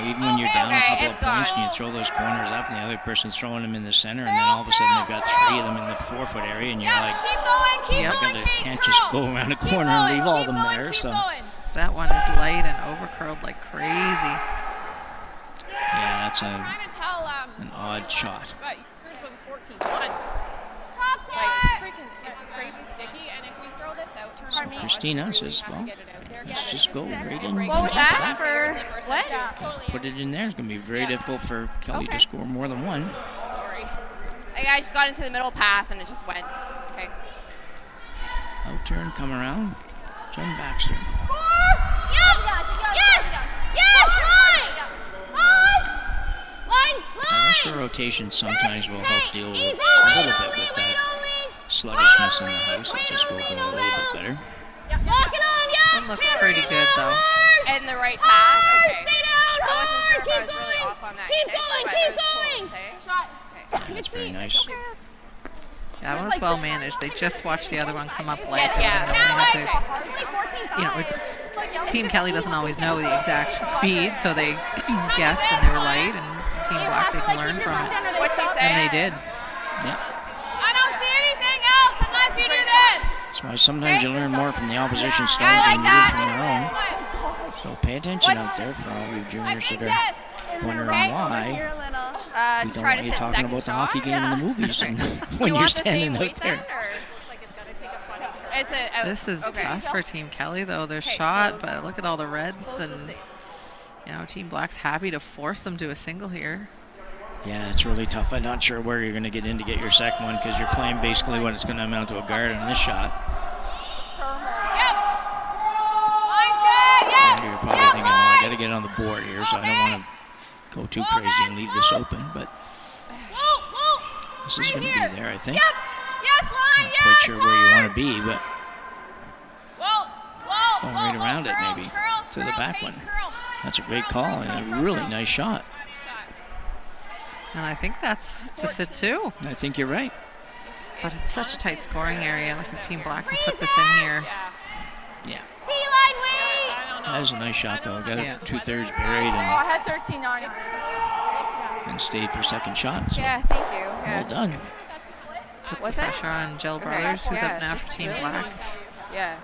even when you're down a couple of points and you throw those corners up and the other person's throwing them in the center and then all of a sudden they've got 3 of them in the forefoot area and you're like, can't just go around a corner and leave all of them there. So that one is light and overcurled like crazy. Yeah, that's an odd shot. But yours was a 14-1. It's crazy sticky, and if we throw this out, turn Christina says, well, let's just go right in. What was that for? What? Put it in there. It's going to be very difficult for Kelly to score more than one. Sorry. I just got into the middle path, and it just went. Okay. Out turn, come around. Jen Baxter. I guess the rotation sometimes will help deal with a little bit with that sluggishness in the house. It just will go a little bit better. This one looks pretty good, though. In the right path? Okay. I wasn't sure if I was really off on that kick, but it was close, eh? Yeah, that's very nice. That one was well managed. They just watched the other one come up late. Yeah. And they had to, you know, it's Team Kelly doesn't always know the exact speed, so they guessed and they were light. And Team Black, they can learn from it. What'd she say? And they did. Yeah. I don't see anything else unless you do this. That's why sometimes you learn more from the opposition stones than you do from your own. So pay attention out there for all you juniors that are wondering why we don't want you talking about the hockey game in the movies and when you're standing out there. This is tough for Team Kelly, though. Their shot, but look at all the reds, and you know, Team Black's happy to force them to a single here. Yeah, it's really tough. I'm not sure where you're going to get in to get your second one because you're playing basically what it's going to amount to a guard on this shot. Yep. Line's good. Yep. And you're probably thinking, well, I got to get on the board here, so I don't want to go too crazy and leave this open. But this is going to be there, I think. Yep. Yes, line. Not quite sure where you want to be, but going right around it maybe to the back one. That's a great call and a really nice shot. And I think that's to sit too. I think you're right. But it's such a tight scoring area. Look at Team Black can put this in here. Yeah. T-line, wait. That is a nice shot, though. Got it 2/3 buried I had 13 on it. and stayed for second shot. So Yeah, thank you. Yeah. well done. Puts What's the that? pressure on Jill Brothers, who's up now for Team Black. Yeah.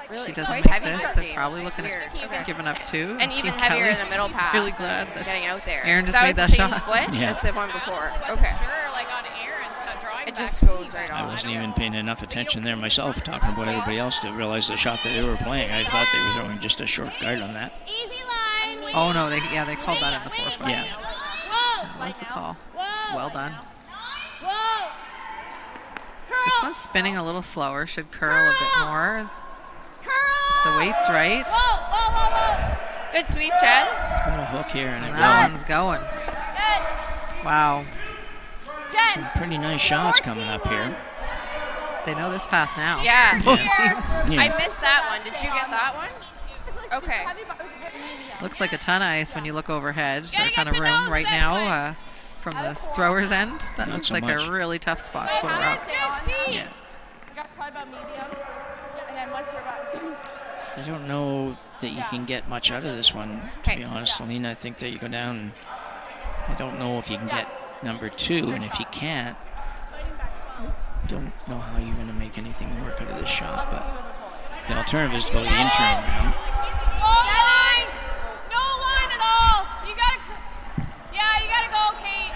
Really, She doesn't quite make heavy this. for They're team. probably looking Weird. at giving up two. And Team even heavier Kelly in the middle is pass. really glad that Getting out there. Aaron just that made was that the same shot. split Yeah. as the one before. Wasn't Okay. sure, like on Aaron's drawing It back just to goes me. right I on. wasn't even paying enough attention there myself, talking about everybody else, to realize the shot that they were playing. I thought they were throwing just a short guard on that. Easy line. Wait. Oh no, they called that in the fourth one. Yeah. Whoa. That was the call. Whoa. Well done. Whoa. This Curl. one's spinning a little slower. Should curl a bit more. Curl. The weight's right. Whoa. Good sweep, Jen. It's got a hook here and And it's that going. one's going. Jen. Wow. Some Jen. pretty nice shots coming up here. They know this path now. Yeah. Both teams. Yeah. I missed that one. Did you get that one? Okay. Looks like a ton of ice when you look overhead. There's a Gotta ton get of to room nose right this now way. from the thrower's end. That Not looks so like much. a really tough spot to put her up. Just see. Yeah. We got to about medium. And then once we're about. I don't know that you can get much out of this one, to be honest, Celine. I think that you go down and I don't know if you can get number 2, and if you can't, don't know how you're going to make anything work out of this shot, but the alternative is to go the interim round. No line. No line at all. You gotta go, Kate.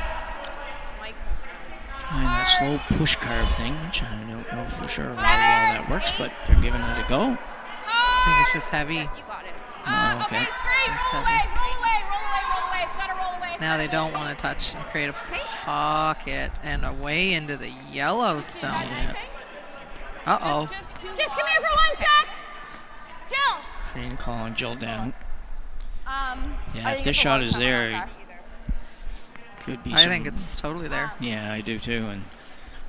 And that slow push carve thing, which I don't know for sure how well that works, but they're giving it a go. I think it's just heavy. You got it. Oh, okay. Okay, straight. Just Roll heavy. away. Gotta roll away. Now they don't want to touch and create a pocket and away into the Yellowstone. Yeah. Uh-oh. Just come here for 1 sec. Jill. Fredericton calling Jill down. Yeah, I if think this it's a shot long is time there, back. could be I some, think it's totally there. Yeah, I do too, and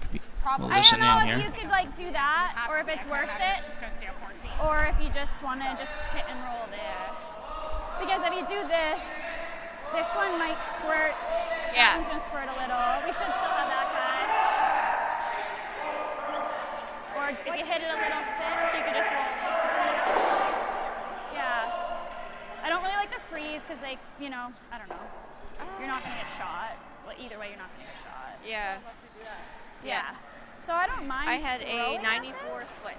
could be, we'll I listen don't know in if here. you could do that, or if it's worth it, or if you just want to just hit and roll there. Because if you do this one might squirt. Yeah. That one's gonna squirt a little. We should still have that guy. Or if you hit it a little thick, you could just roll. Yeah. I don't really like the freeze because they, I don't know. You're not gonna get shot. Well, either way, you're not gonna get shot. Yeah. Yeah. So I don't mind. I had a throwing 94 this. split.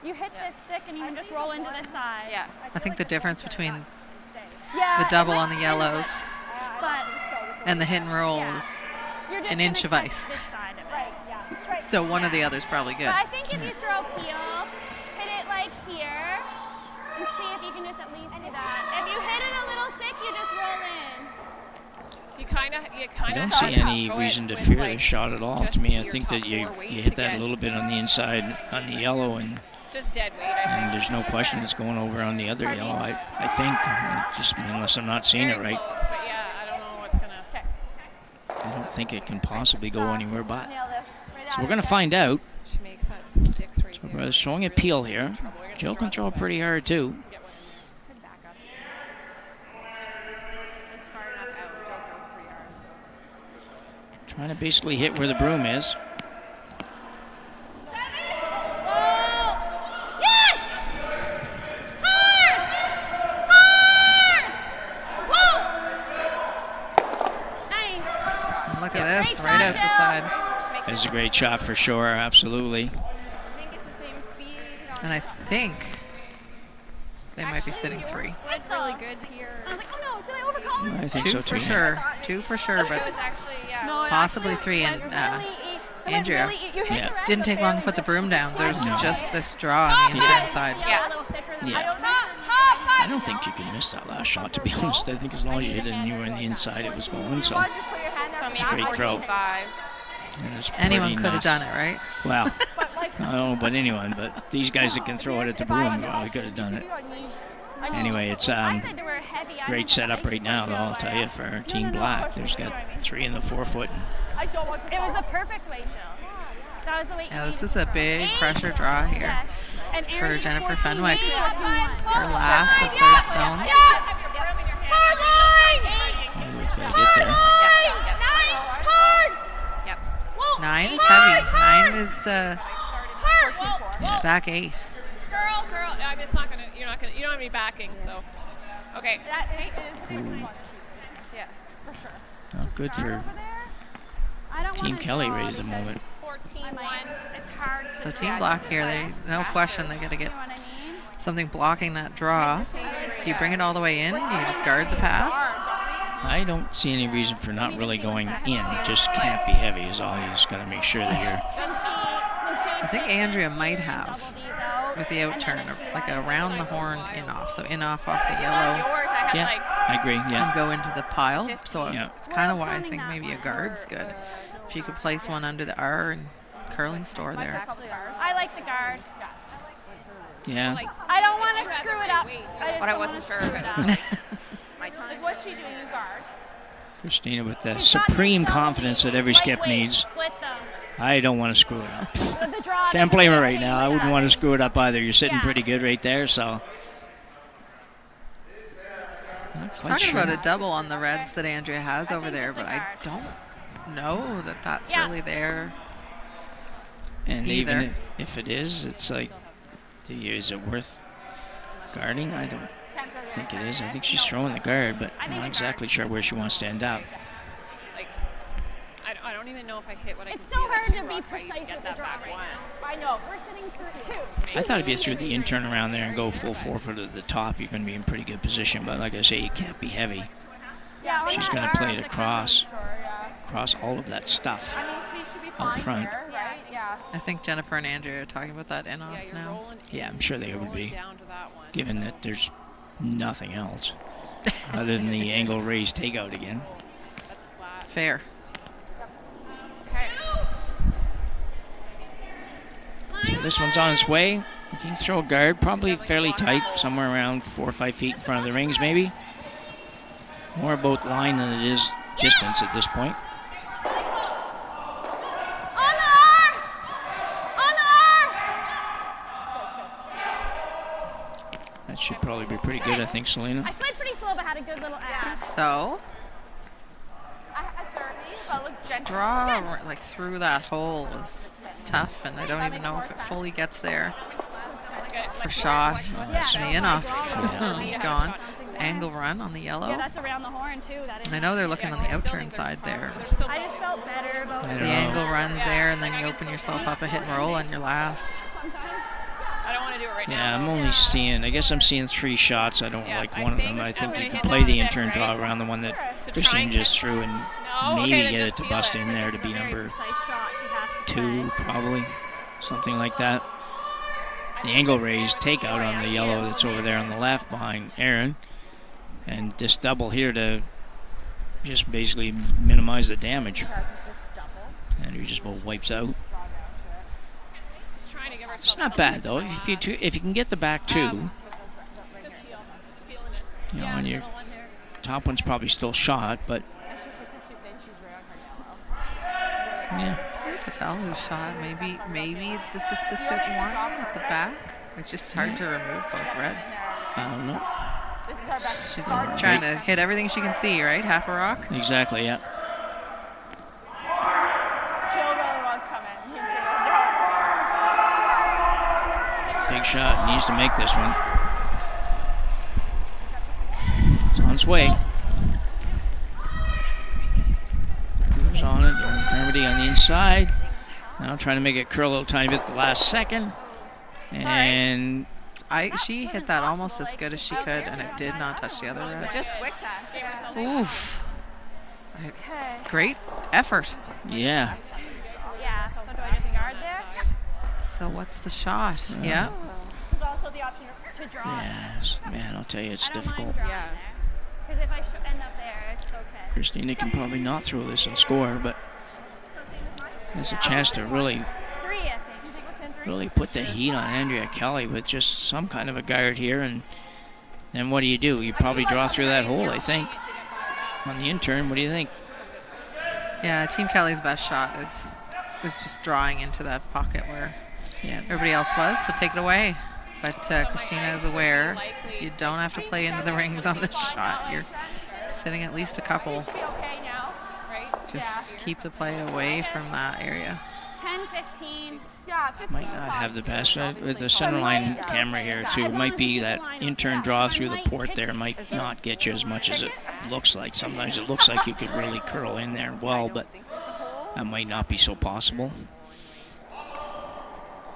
You hit this stick and you can just roll into this side. Yeah. I think the difference between Yeah. the double it on the might yellows spin, but and the hit and roll Yeah. is you're just an inch gonna of touch ice. this side of it. Right. So one or the other's probably good. But I think if you throw peel, hit it here, and see if you can just at least do that. If you hit it a little thick, you just roll in. I don't see any reason to fear this shot at all. To me, I think that you hit that a little bit on the inside on the yellow, and Just dead weight, and there's no question it's going over on the other yellow. I think, just unless I'm not seeing it right, Close, but yeah, I don't know what's gonna. I don't think it can possibly go anywhere but. Nail this. So we're going to find out. She makes that sticks right there. We're showing a peel here. Jill can throw it pretty hard too. Get one in. Just could back up. It's far enough out. Jill throws pretty hard. So. Trying to basically hit where the broom is. out the side. That's a great shot for sure, absolutely. I think it's the same speed. And I think they might be sitting 3. Slid really good here. I was like, oh no, did I overcome? I think 2 so for too. sure. 2 for sure, It but was actually, yeah. No, it possibly actually 3. And went really Andrea you hit Yeah. the red, didn't but take long to barely put the just broom down. There's No. just this draw on the inside side. Yeah, Yes. a little thicker than Yeah. I don't think you can miss that last shot, to be honest. I think as long as you hit it and you were in the inside, it was going. So Just put your hand It's a up. great throw. 14-5. and it's Anyone pretty could have nice. done it, right? Well, I don't know about anyone, but these guys that can throw it at the broom probably could have done it. Anyway, it's I said they were heavy. I great didn't setup like right now, though, I'll tell you, for Team Black. There's got 3 in the 4-foot. It was a perfect weight, Jill. That was the weight. Yeah, this is a big pressure draw here Yes. And for Aaron Jennifer 14, Fenwick. you got 2 Her last of third stones. We've got to get there. Yep. 9 is heavy. 9 is back 8. Girl, I'm just not gonna. You're not gonna. You don't have any backing, so. Okay. That is Yeah. For sure. Oh, good for I don't Team wanna Kelly draw right at the because moment. 14-1. It's hard to So Team drag Black this here, way. no question, they got to get You know what I mean? something blocking that draw. Do you bring it all the way in? Do you just guard the path? I don't see any reason for not really going in. Just can't be heavy is all. You just got to make sure that you're... I think Andrea might have with the out turn, like around the horn, in off. So in off the yellow Yours, I had Yeah, like. I agree, and yeah. go into the pile. So Yeah. it's kind of why I think maybe a guard's good. If you could place one under the R and curling store there. I like the guard. Yeah. I don't want to screw it up. But I wasn't sure if it was like my time. What's she doing? You guard. Christina with the supreme confidence that every skip needs. Split them. I don't want to screw it up. The draw Can't doesn't blame her do right anything now. I with wouldn't that. want to screw it up either. You're sitting Yeah. pretty good right there, so... Not quite Talking sure. about a double on the reds that Andrea has over there, but I don't know that that's Yeah. really there. And either. even if it is, it's like, is it worth guarding? I don't think it is. I think she's throwing the guard, but I'm not exactly sure where she wants to end up. Like, I don't even know if I hit what I can It's see. so of that hard to 2 be rock, how you precise get with the that draw back right one. now. I know. We're sitting for 2. I thought if you threw the intern around there and go full 4-foot at the top, you're going to be in pretty good position. But like I say, you can't be heavy. Yeah, we're She's not going to play it the across Yeah. all of that stuff. I mean, speed should be Out fine front. here, right? Yeah. I think Jennifer and Andrea are talking about that in off Yeah, you're now. rolling. Yeah, I'm sure they you're would rolling be, down to that one. given that there's nothing else other than the angle raised takeout again. That's flat. Fair. Okay. So this one's on its way. You can throw a guard, probably fairly tight, somewhere around 4 or 5 feet in front of the rings, maybe. More about line than it is distance at this point. On the R! On the R! That should probably be pretty good, I think, Selena. I slid pretty slow, but had a good little add. So I had 30, but look gentle. draw like through that hole is tough, and I don't even know if it fully gets there. For shot, the in-off's gone. Angle run on the Yeah, yellow. that's around the horn, too. That I know they're looking on the out-turn side there. I just felt better about I it. don't The know. angle runs there, and then you open yourself up a hit and roll on your last. I don't want to do it right now. Yeah, I'm only seeing, I guess I'm seeing 3 shots. I don't Yeah, like I one of them. think I I'm think gonna you can hit play this the step, intern draw right? around the one that To try Christine and just catch threw and No, maybe okay, then get just it to peel bust it. in there to It's be a very number precise shot she has to 2, play. probably. Something like that. The angle raised takeout on the yellow that's over there on the left behind Aaron. And this double here to just basically minimize the damage. And he just about wipes out. Just trying to give herself It's not bad though. If you can get the back 2, Just peel. Just peeling it. you know, Yeah, and your middle one there. top one's probably still shot, but yeah. It's hard to tell who shot. Maybe this is to sit one at the back. It's just hard to remove both reds. I don't know. This is our best. She's trying to hit everything she can see, right? Half a rock. Exactly, yeah. Jill really wants to come in. You can see her. Big shot. Needs to make this one. It's on its way. Moves on it. Remember the inside. Now trying to make it curl a little tiny bit at the last second. And She hit that almost as good as she could, and it did not touch the other red. Just wick that. Oof. Great effort. yeah, Yeah, so do I just guard there? So what's the shot? Yeah. There's also the option to draw. yes, man, I'll tell you, it's difficult. Yeah. Because if I end up there, it's okay. Christina can probably not throw this and score, but has a chance to really 3, I think. really put the heat on Andrea Kelly with just some kind of a guard here. And then what do? You probably draw through that hole, I think. On the in-turn, what do you think? Yeah, Team Kelly's best shot is just drawing into that pocket where Yeah. everybody else was, so take it away. But Christina is aware you don't have to play into the rings on this shot. You're sitting at least a couple. Okay now, right? Just keep the play away from that area. 10, 15. Yeah, 15. Might not have the best with the center line camera here too. It might be that in-turn draw through the port there might not get you as much as it looks like. Sometimes it looks like you could really curl in there well, but that might not be so possible.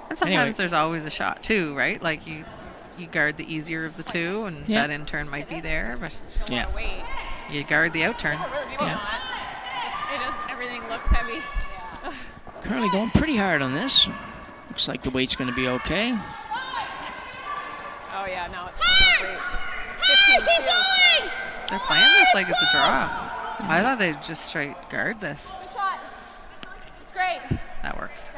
And sometimes Anyway. there's always a shot too, right? Like you guard the easier of the two, and Yeah. that in turn might be there, but Yeah. you guard the out turn. Yeah. Everything looks heavy. Currently going pretty hard on this. Looks like the weight's going to be okay. Oh yeah, now it's great. 15 too. They're playing this like it's a draw. I thought they'd just straight guard this. Good shot. It's great. That works.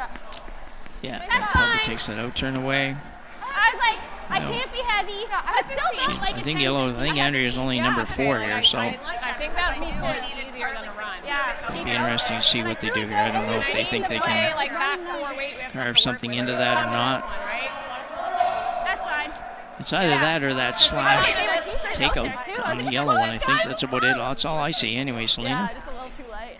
Yeah, that probably takes that out turn away. I was like, I No. can't be heavy. But still not like I a think 10, yellow. I 15. think Andrea's only number 4 here, so I think that hole is easier than a run. Yeah. it'll be interesting to see what they do here. I don't know if they think they Play can like back 4 weight. We have carve to something work into with that or on not. this one, right? That's fine. It's either that or that slash Takeout takeout on the yellow one. I think that's about it. That's all I see anyway, Selena. Just a little too light.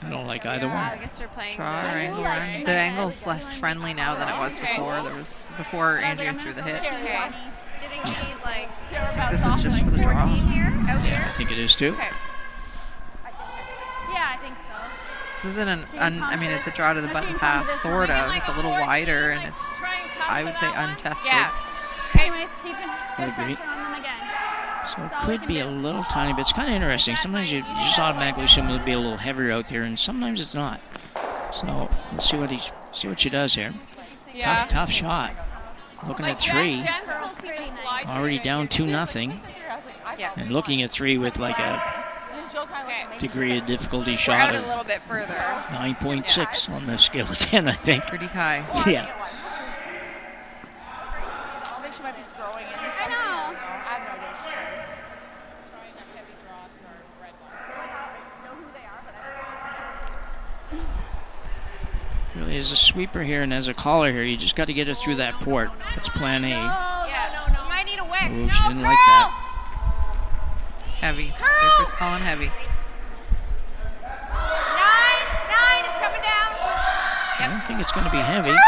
I don't like either I one. guess they're playing. Draw or angle run. The angle's less friendly now than it was before. There was before Andrea threw the hit. Okay. Do you think we need like This is just for the 14 draw. here? Out Yeah, I here? think it is too. Okay. Yeah, I think so. This isn't I mean, it's a draw to the button path, sort of. It's a little wider, and it's, I would say, untested. Yeah. Anyways, keeping I good agree. pressure on them again. So it could be a little tiny bit. It's kind of interesting. Sometimes you just automatically assume it'll be a little heavier out there, and sometimes it's not. So let's see what she does here. Yeah. Tough shot. Looking at 3, Jen still seemed to slide already down 2-0, Yeah. and looking at 3 with like a degree of difficulty We're shot out a of little bit further. 9.6 on the scale of 10, I think. Pretty high. Yeah. I think she might be throwing in. I know. I have no idea what she's trying. Really is a sweeper here and as a caller here. You just got to get it through that port. That's plan A. Yeah. You might need a wick. Oh, she didn't like that. Heavy. Sweeper's calling heavy. 9, it's coming down. I don't think it's going to be heavy. Curl!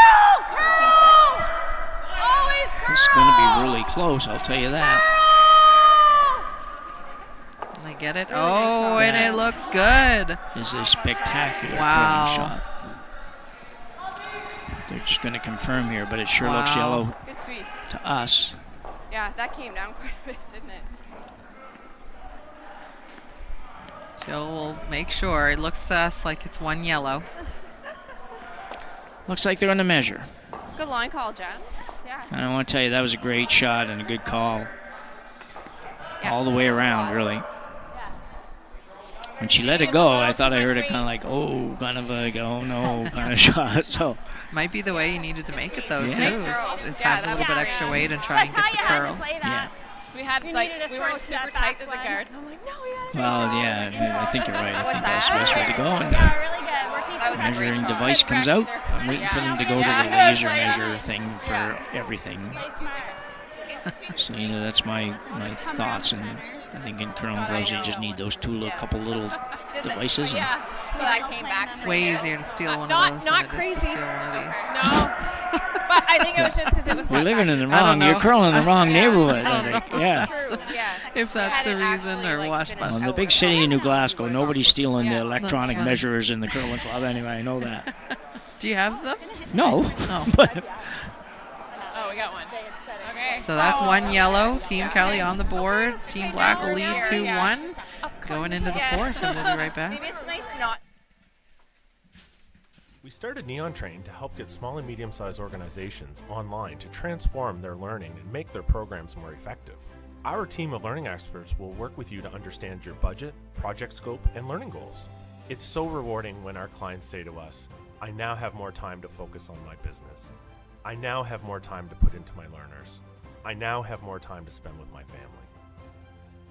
Always curl! It's going to be really close, I'll tell you that. They get it. Oh, and it looks good. This is a spectacular Wow. curling shot. They're just going to confirm here, but it sure looks Wow. yellow Good sweep. to us. Yeah, that came down quite a bit, didn't it? Jill will make sure. It looks to us like it's one yellow. Looks like they're going to measure. Good line call, Jen. Yeah. And I want to tell you, that was a great shot and a good call. Yeah. All the way around, really. When she let it go, I thought I heard it kind of like, oh, kind of like, oh no, kind of shot. So, Might be the way you needed to make it, though, Yeah. too. Nice Is Yeah, have a that little bit was extra great. weight and try and That's get the how you had curl. to play yeah. that. We had You like needed to we throw weren't super that tight to back the one. guards. I'm like, no, yeah. well, yeah, I think you're right. I think What's that's the best way to go. And Yeah, really good. We're keeping That was a great measuring shot. device comes out. I'm waiting for them to go to the laser measure thing for everything. play smart. Selena, that's my thoughts. And I think in curling gloves, you just need those couple little devices. And So that came back through Way here. easier to steal one Not- of those not than it is to crazy. steal one of these. No. But I think it was just because it was You're wet living back in the I don't wrong. You're know. curling in the wrong neighborhood. I I don't think. know. Yeah. True, yeah. If that's the Hadn't reason, actually, or like, washed finished by Well, in the out big with city it. in New Glasgow, nobody's stealing the Yeah. electronic right. measurers in the curling club anyway. I know that. Do you have them? No. Oh. But Oh, we got one. Okay. So that's one yellow. Team Kelly on the board. Team Black will lead 2-1. Going into the fourth, and we'll be right back. Maybe it's nice not. We started Neon Train to help get small and medium-sized organizations online to transform their learning and make their programs more effective. Our team of learning experts will work with you to understand your budget, project scope, and learning goals. It's so rewarding when our clients say to us, I now have more time to focus on my business. I now have more time to put into my learners. I now have more time to spend with my family.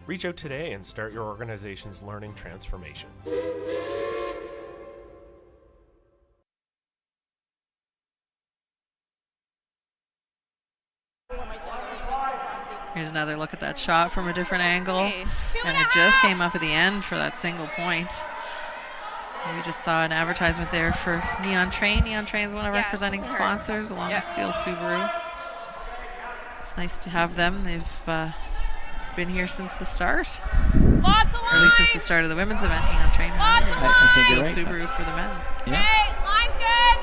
Reach out today and start your organization's learning transformation. Here's another look at that shot from a different angle. Hey, And it just came up at the end for that single point. We just saw an advertisement there for Neon Train. Neon Train is one of our Yeah, presenting doesn't hurt. sponsors, along Yep. with Steel Subaru. It's nice to have them. They've been here since the start, Lots of or at least since the lines. start of the women's event. Neon Train had Lots of it. I think Steel you're right. Subaru for the men's. Yeah. Hey, line's good.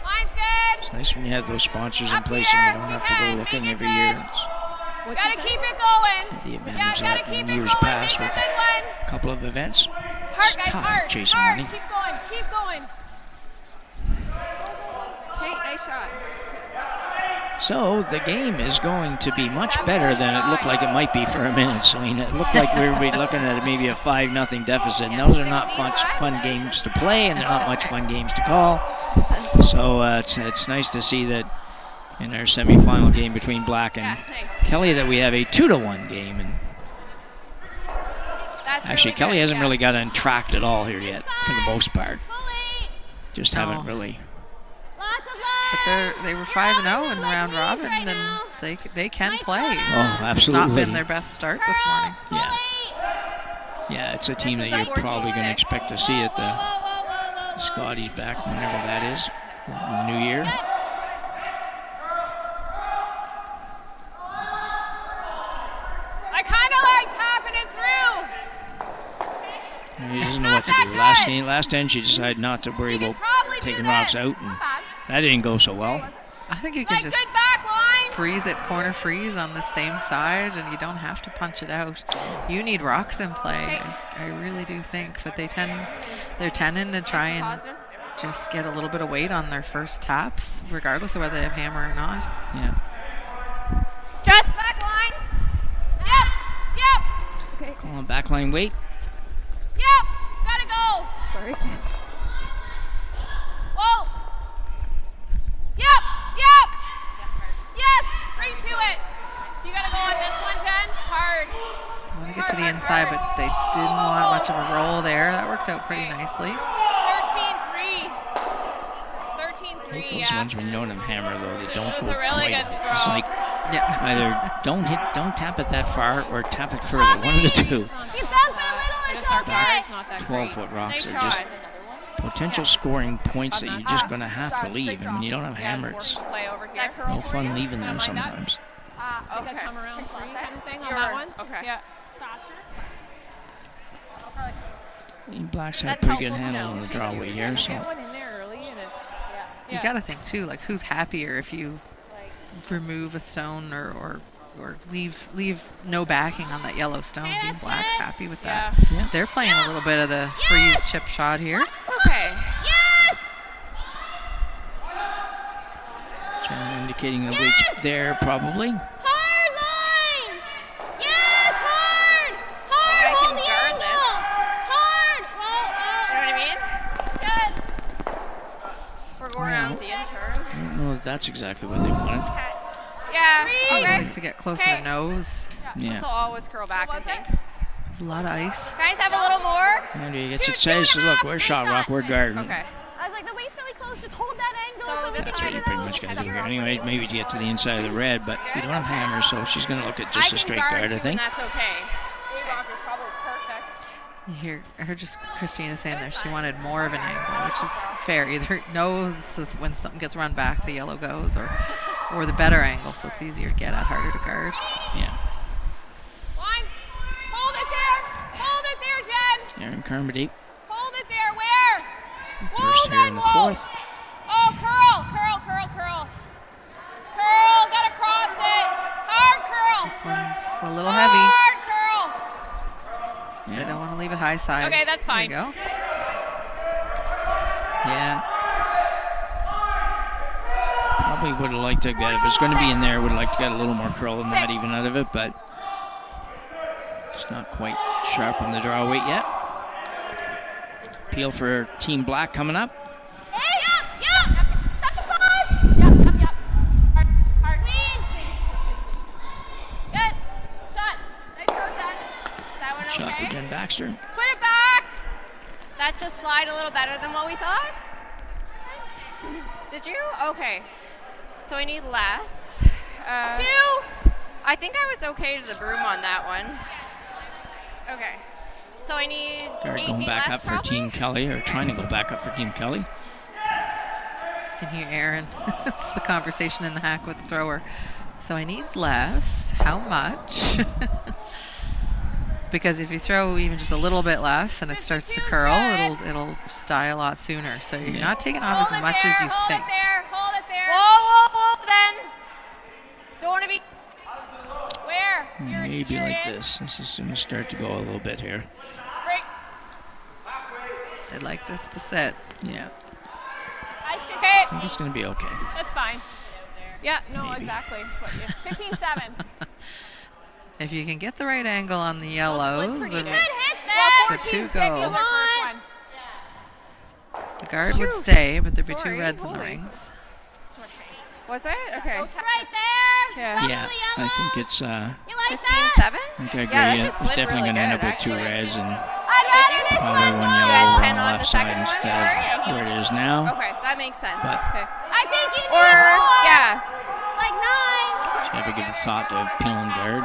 Line's good. It's nice when you have those sponsors in Up place here, and you don't have to go behind, looking make it every good. year. It's Gotta keep it going. the Yeah, advantage of gotta that keep in it years going. past Make with a good one. a couple of events. Hard, It's guys, tough hard. chasing Hard. money. Keep going. Keep going. Hey, nice shot. So the game is going to be much better than it looked like it might be for a minute, Selena. It looked like we were looking at maybe a 5-0 deficit. And those are not much fun games to play, and they're not much fun games to call. So it's nice to see that in our semifinal game between Black and Nice. Kelly that we have a 2-1 game. And That's actually, really Kelly good, hasn't yeah. really got untracked at all here yet, for the most part. Fully. Just No. haven't really. Lots of But love. they were 5-0 in Like round leads robin, right and now. they can Nice play. shot. It's Oh, just absolutely. It's not been their best start this morning. Yeah. Yeah, it's a team that was a you're probably going to 14-6. expect to see at the Scotty's back whenever that is, in the new year. I kind of like tapping it through. And he doesn't know what to not do. that good. Last end, she decided not to worry You about could probably do taking rocks this. out, and Not bad. that didn't go so well. I think you can Like, just good back line. freeze it, corner freeze on the same side, and you don't have to punch it out. You need rocks in play. Okay. I really do think, but they're tending to try and Positive. just get a little bit of weight on their first taps, regardless of whether they have hammer or not. Yeah. Just back line. Yep. Call on backline weight. Yep. Gotta go. Sorry. Whoa. Yep. Yes. Right to it. You gotta go on this one, Jen. Hard. I want to get to the inside, but they didn't want much of a roll there. That worked out pretty nicely. 13-3. I 13-3. hate those ones when you don't have hammer, though. They don't was go a really quite. good It's throw. like Yeah. either don't tap it that far or tap it further. One of the two. You bump it a little, it's Our okay. bar's not that great. 12-foot rocks Nice are just shot. potential scoring points that you're just going to have to leave. And when you don't have hammer, it's Play over here. no fun leaving them sometimes. Okay. Come around three kind of thing on You're- that one. Okay. Yeah. It's faster. Blacks have a That's pretty good helpful to handle know. on the draw weight here. So Get one in there early, and it's. You got to think too, like who's happier if you remove a stone or leave no backing on that yellow stone. Team Black's happy with that. Yeah. They're playing a little bit of the freeze chip shot here. Okay. Yes! Jen indicating the weights there probably. Hard line! Yes, hard! Hard, I hold can the guard angle! this. Hard! You know what I mean? Good. We're going around with the intern. I don't know if that's exactly what they wanted. Yeah. They Okay. like to get closer Okay. to nose. Yeah. This will always curl back, I think. There's a lot of ice. Guys, have a little more. Andrea gets Two excited. She says, and a look, half. we're Nice shot rock, shot. we're guarding. Okay. I was like, the weight's really close. Just hold that angle. So this That's side what you is pretty much got to do here. Anyway, maybe to get to the inside of the red, but you don't have hammer, so she's going to look at just a straight guard, I And think. that's okay. A rocker probably is perfect. I heard just Christina saying there she wanted more of an angle, which is fair. Either it knows so when something gets run back, the yellow goes, or the better angle, so it's easier to get at, harder to guard. Yeah. Lines. Hold it there. Hold it there, Jen. Aaron Carmody. Hold it there. Where? First Whoa, here in the fourth. Oh, curl. Curl. Gotta cross it. Hard curl. This one's a little heavy. Hard curl. They don't want to leave it high side. Okay, that's fine. There you go. Yeah. Probably would have liked to get, if it's going to be in there, would have liked to get a little more curl than that even out of it, but just not quite sharp on the draw weight yet. Appeal for Team Black coming up. Shot for Jen Baxter. Put it back. That just slide a little better than what we thought. Did you? Okay. So I need less. 2. I think I was okay to the broom on that one. Okay. So I need They're 8 going feet back less up for probably? Team Kelly, or trying to go back up for Team Kelly. You can hear Aaron. It's the conversation in the hack with the thrower. So I need less. How much? Because if you throw even just a little bit less and it starts to curl, it'll just die a lot sooner. So you're not taking off as much as you think. Hold it there. Whoa, then. Don't want to be. Where? Maybe like this. This is going to start to go a little bit here. Break. I'd like this to sit. Yeah. Okay. I think it's going to be okay. That's fine. Yeah, no, Maybe. exactly. It's what you 15-7. If you can get the right angle on the yellows, Pretty the, good. the 2 14-6 go. was our first one. The guard would stay, but there'd be 2 Sorry, reds in the holy. rings. Was it? Okay. It's right there. Yeah. Yeah, I think it's You like 15-7? that? I think I agree. Yeah, that Yeah, just it's slid definitely really going to end up good, with 2 actually. reds and I'd Did rather you? this probably one 1 more. yellow had on 10 the on the left side second one, instead sorry? of where it is now. Okay, that makes sense. But- Okay. I think you need Or, more. yeah. Like 9. So you have to give a thought to peeling guard.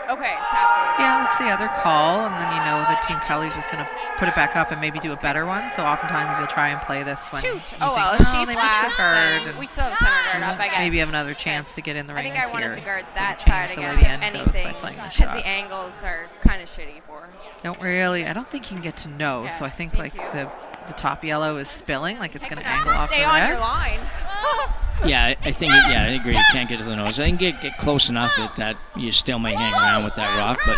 Okay, tap it. Yeah, that's the other call, and then you know that Team Kelly's just going to put it back up and maybe do a better one. So oftentimes you'll try and play this one. Shoot. You Oh, think, well, if "Oh, she they missed their blasts, guard," then and we still have center guard up, I guess. maybe have another chance to get in the I rings think I wanted here. to guard So that change side, the I way guess, the if end goes by anything, playing the because shot. the angles are kind of shitty for. I don't think you can get to know. Yeah, so I think thank like you. the top yellow is spilling, like it's going to Heck, angle off the Stay on your red. line. Yeah, I think, I agree. You can't get to the nose. I think get close enough that you still may hang around with that rock, but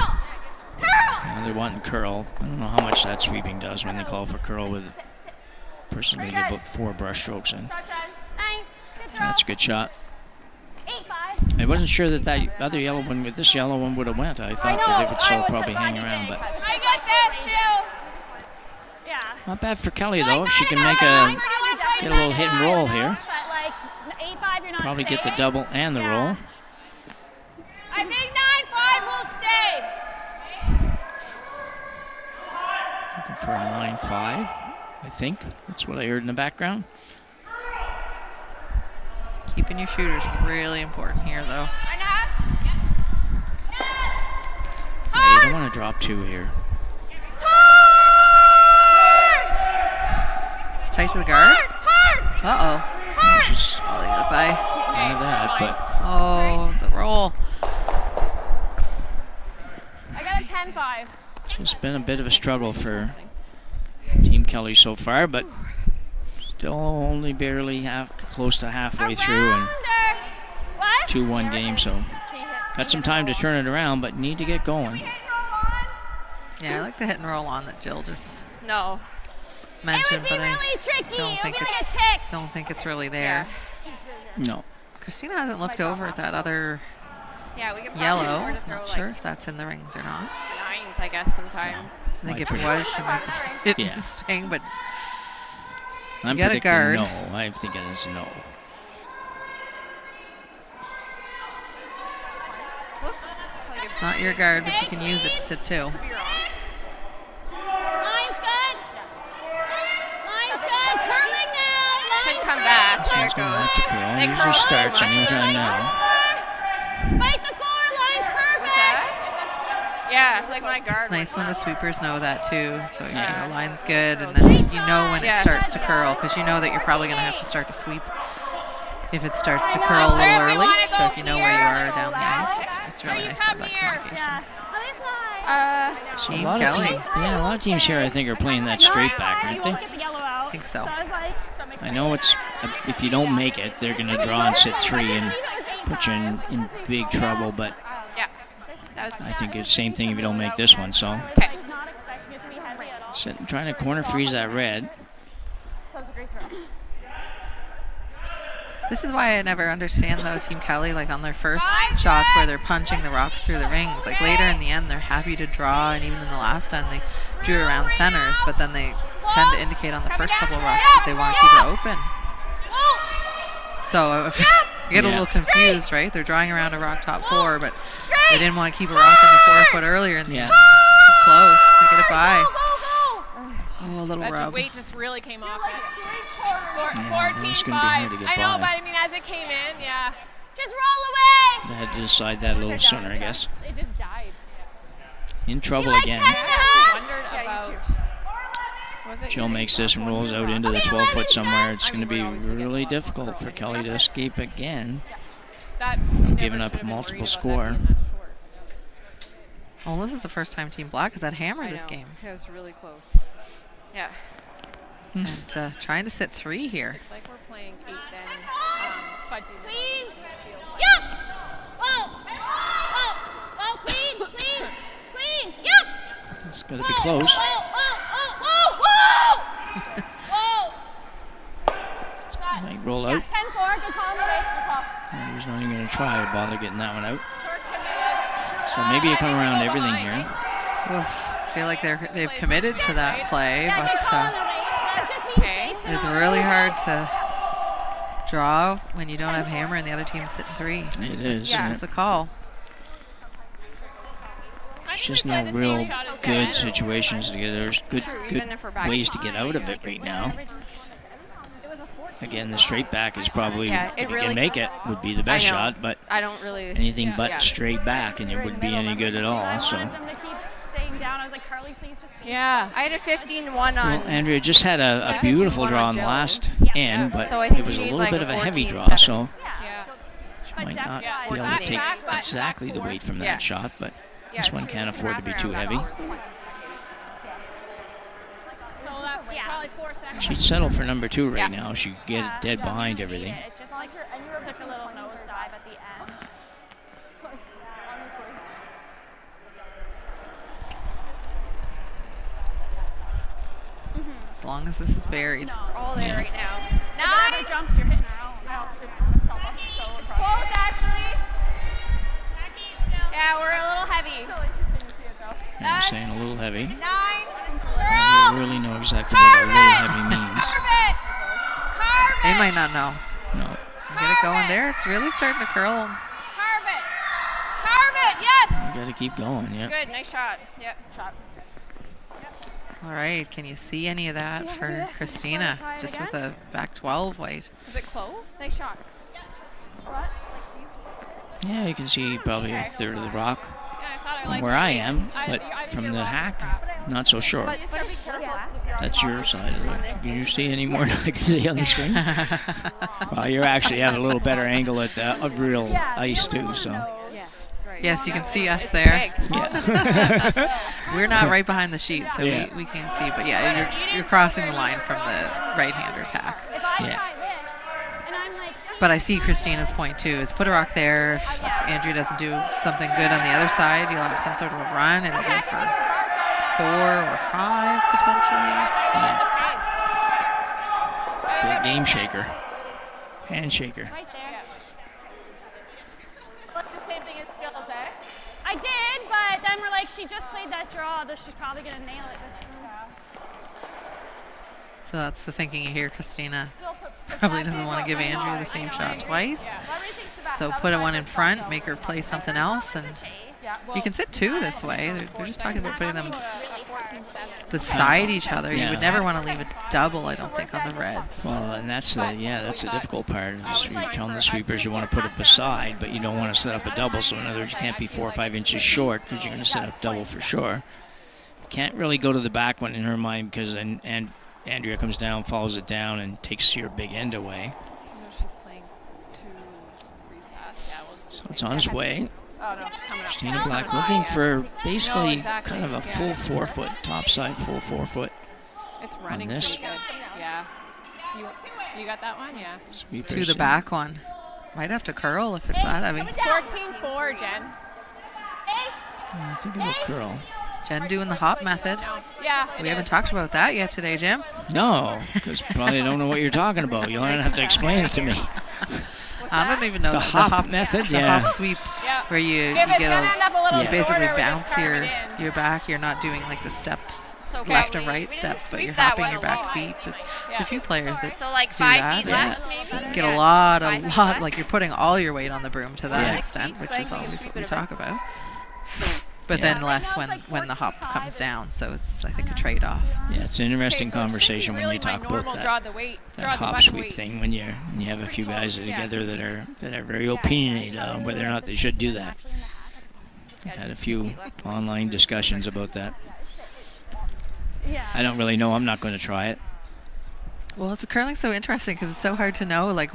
they're wanting curl. I don't know how much that sweeping does when they call for curl with personally get about 4 brush strokes in. Nice. Good throw. That's a good shot. 8-5. I wasn't sure that other yellow one with this yellow one would have went. I thought that it would still probably hang around, but I got this too. Yeah. not bad for Kelly though. If she can make get a little hit and roll here, But like 8-5, you're not probably get the staying. double and the roll. I think 9-5 will stay. Looking for a 9-5, I think. That's what I heard in the background. Keeping your shooters really important here, though. Yeah, you don't want to drop 2 here. It's tight to the guard. Uh-oh. Just Oh, they got to buy. none of that, but Oh, the roll. I got a 10-5. it's been a bit of a struggle for Team Kelly so far, but still only barely close to halfway through and What? 2-1 game, so got some time to turn it around, but need to get going. Yeah, I like the hit and roll on that Jill just No. mentioned, but I really tricky. don't think It would be a it's tick. really there. No. Christina hasn't looked over at that other Yeah, we could probably yellow. afford to throw Not like sure if that's in the rings or not. 9s, I guess, sometimes. I think Might if it be. was, she might be hitting Yeah. and staying, but I'm You got a predicting guard. no. I'm thinking it's no. This looks like it's it's not your guard, but you can use it to sit too. Line's good. Line's good. Curling now. should come back. There He's it going to goes. have to curl. They Usually curl so starts much. anytime now. Fight the floor. Line's perfect. What's that? Yeah, like my guard. It's nice when the sweepers know that too. So Yeah. your line's good, and then you know when it starts to curl, because you know that you're probably going to have to start to sweep if it starts to curl a little early. So if you know where you are down the ice, it's really nice to have that communication. So Team a lot Kelly. a lot of teams here, I think, are playing that straight back, aren't they? I think so. I know it's if you don't make it, they're going to draw and sit 3 and put you in big trouble. But Yeah. That was I think it's the same thing if you don't make this one. So okay. trying to corner freeze that red. So it was a great throw. This is why I never understand, though, Team Kelly, like on their first shots where they're punching the rocks through the rings. Like later in the end, they're happy to draw, and even in the last end, they drew around centers, but then they tend to indicate on the first couple of rocks that they want to keep it open. So you get a little confused, right? They're drawing around a rock top 4, but they didn't want to keep a rock in the 4-foot earlier, and this is close. They get it by. Oh, a little That rub. weight just really came off it. Yeah, it's gonna be hard to get I know, by. but I mean, as it came in, yeah. Just roll away. I had to decide that a little sooner, I guess. It just died. In trouble again. I wondered about. Was it Jill makes this and rolls out into the 12-foot somewhere. It's going to be really difficult for Kelly to escape again. that Giving up a multiple score. Well, this is the first time Team Black has had hammer this game. It was really close. Yeah. And trying to sit 3 here. It's like we're playing 8 then fudging. Clean. Feels like. Yep. Oh. Oh. Oh. Clean. Clean. Clean. Yep. It's going to be close. Might roll out. 10-4. Good call. He's not even going to try to bother getting that one out. So maybe you come around everything here. Oof. I feel like they've committed to that play, but it's really hard to draw when you don't have hammer and the other team's sitting 3. It is. This is the call. It's just no real good situations to get. There's good ways to get out of it right now. Again, the straight back is probably, if you can make it, would be the best shot, but I don't really anything but straight back and it wouldn't be any good at all. So. Yeah. I had a 15-1 on. Well, Andrea just had a beautiful draw on the last end, but So I think it was a you need little like bit a of a heavy 14-7. draw, so Yeah. she might not be able to 14 take back, but exactly back the 4. weight from Yeah. that shot, but Yeah, this one can't afford to be too heavy. So that probably 4 seconds. She'd settle for number 2 right Yeah. now. She'd get it dead behind everything. It just like took a little nosedive at the end. As long as this is buried. All there right now. Whatever 9. jumps, you're hitting her out. It's close, actually. Yeah, we're a little heavy. Yeah, I'm saying a little heavy. 9. I don't really know exactly what a little heavy means. Carve They might not know. No. Get it going there. It's really starting to curl. Carve it. Carve it. Yes. You got to keep going, yeah. Good. Nice shot. Yep. Shot. All right. Can you see any of that for Christina? Just with a back 12 weight. Is it close? Nice shot. Yeah, you can see probably a third of the rock Yeah, I thought I from liked where it. I am, I but just from did the lots of hack, crap. not so sure. But be careful. That's your side of it. Do you see any more than I can see on the screen? Well, you actually have a little better angle at the of real ice too, so. Yes. Right. Yes, you can see us there. Big. Yeah. We're not right behind the sheet, so Yeah. we can't see. But yeah, you're crossing the line from the right-hander's hack. If I Yeah. try this, and I'm like, But I see Christina's point too, is put a rock there. If Andrea doesn't do something good on the other side, you'll have some sort of a run. It'll go for 4 or 5 potentially. Big game shaker. Handshaker. right there. Look, the same thing as Gil's, eh? I did, but then we're like, she just played that draw, though she's probably gonna nail it. So that's the thinking you hear, Christina. Probably doesn't want to give Andrea the same shot twice. So put a one in front, make her play something else, and you can sit 2 this way. They're just talking about putting them beside each other. Yeah. You would never want to leave a double, I don't think, on the reds. Well, and that's the difficult part. Is you're telling the sweepers you want to put it beside, but you don't want to set up a double. So in other words, you can't be 4 or 5 inches short because you're going to set up double for sure. Can't really go to the back one in her mind because and Andrea comes down, follows it down, and takes your big end away. She's playing 2 free sass. Yeah, we'll just do So it's on its way. Oh, no, she's coming up. Christina Black looking for basically kind of a full 4 foot, top side full 4 foot. It's running this. pretty good. Yeah. You got that one? Yeah. Sweepers To the in. back one. Might have to curl if it's that heavy. 14-4, Jen. I think it'll curl. Jen doing the hop method. Yeah, We haven't talked about that yet today, Jim. No, because probably don't know what you're talking about. You'll have to explain it to me. I don't even know The hop method, the yeah. hop sweep Yeah. where you If it's get gonna end up a little you basically shorter, we just bounce carve it in. your back. You're not doing like the steps, okay. left and We right didn't steps, but sweep you're that hopping one your back along. feet. It's a few players that So like do 5 that, feet yeah. less, maybe? get a Yeah. lot 5 feet of less? like you're putting all your weight on the broom to that Yeah. 6 extent, feet, which so is you can always sweep what we it a talk about. But Yeah. then less when the hop comes down, so it's I think a trade-off. Yeah, it's an interesting Okay, so it's conversation when really you talk my about normal that. draw the weight, That draw the hop butt sweep weight. thing when you have a few guys together that are very opinionated on whether or not they should do that. I've had a few online discussions about that. I don't really know. I'm not going to try it. Well, it's curling's so interesting because it's so hard to know. Like,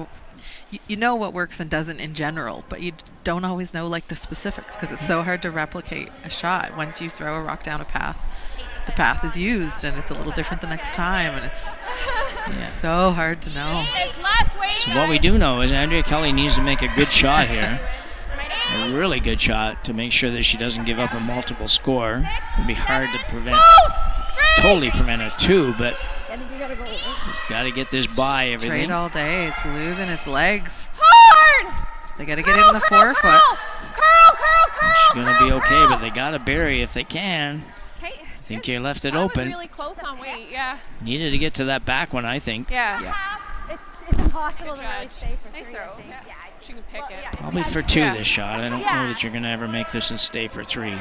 you know what works and doesn't in general, but you don't always know like the specifics because it's so hard to replicate a shot. Once you throw a rock down a path, the path is used and it's a little different the next time, and it's so hard to know. It's less weight, So what we do know is Andrea Kelly needs to make a good shot here. A really good shot to make sure that she doesn't give up a multiple score. It'd be hard to prevent, totally prevent a 2, but she's got to get this by everything. Trade all day. It's losing its legs. Hard! They got to get it in the 4 foot. She's going to be okay, but they got to bury if they can. Okay. I think you left it I was open. really close on weight, yeah. Needed to get to that back one, I think. Yeah. It's impossible Good to really judge. stay for Nice 3, I throw. think. Yeah. She can pick it. Probably for 2 Yeah. this shot. I don't know that you're going to ever make this and stay for 3.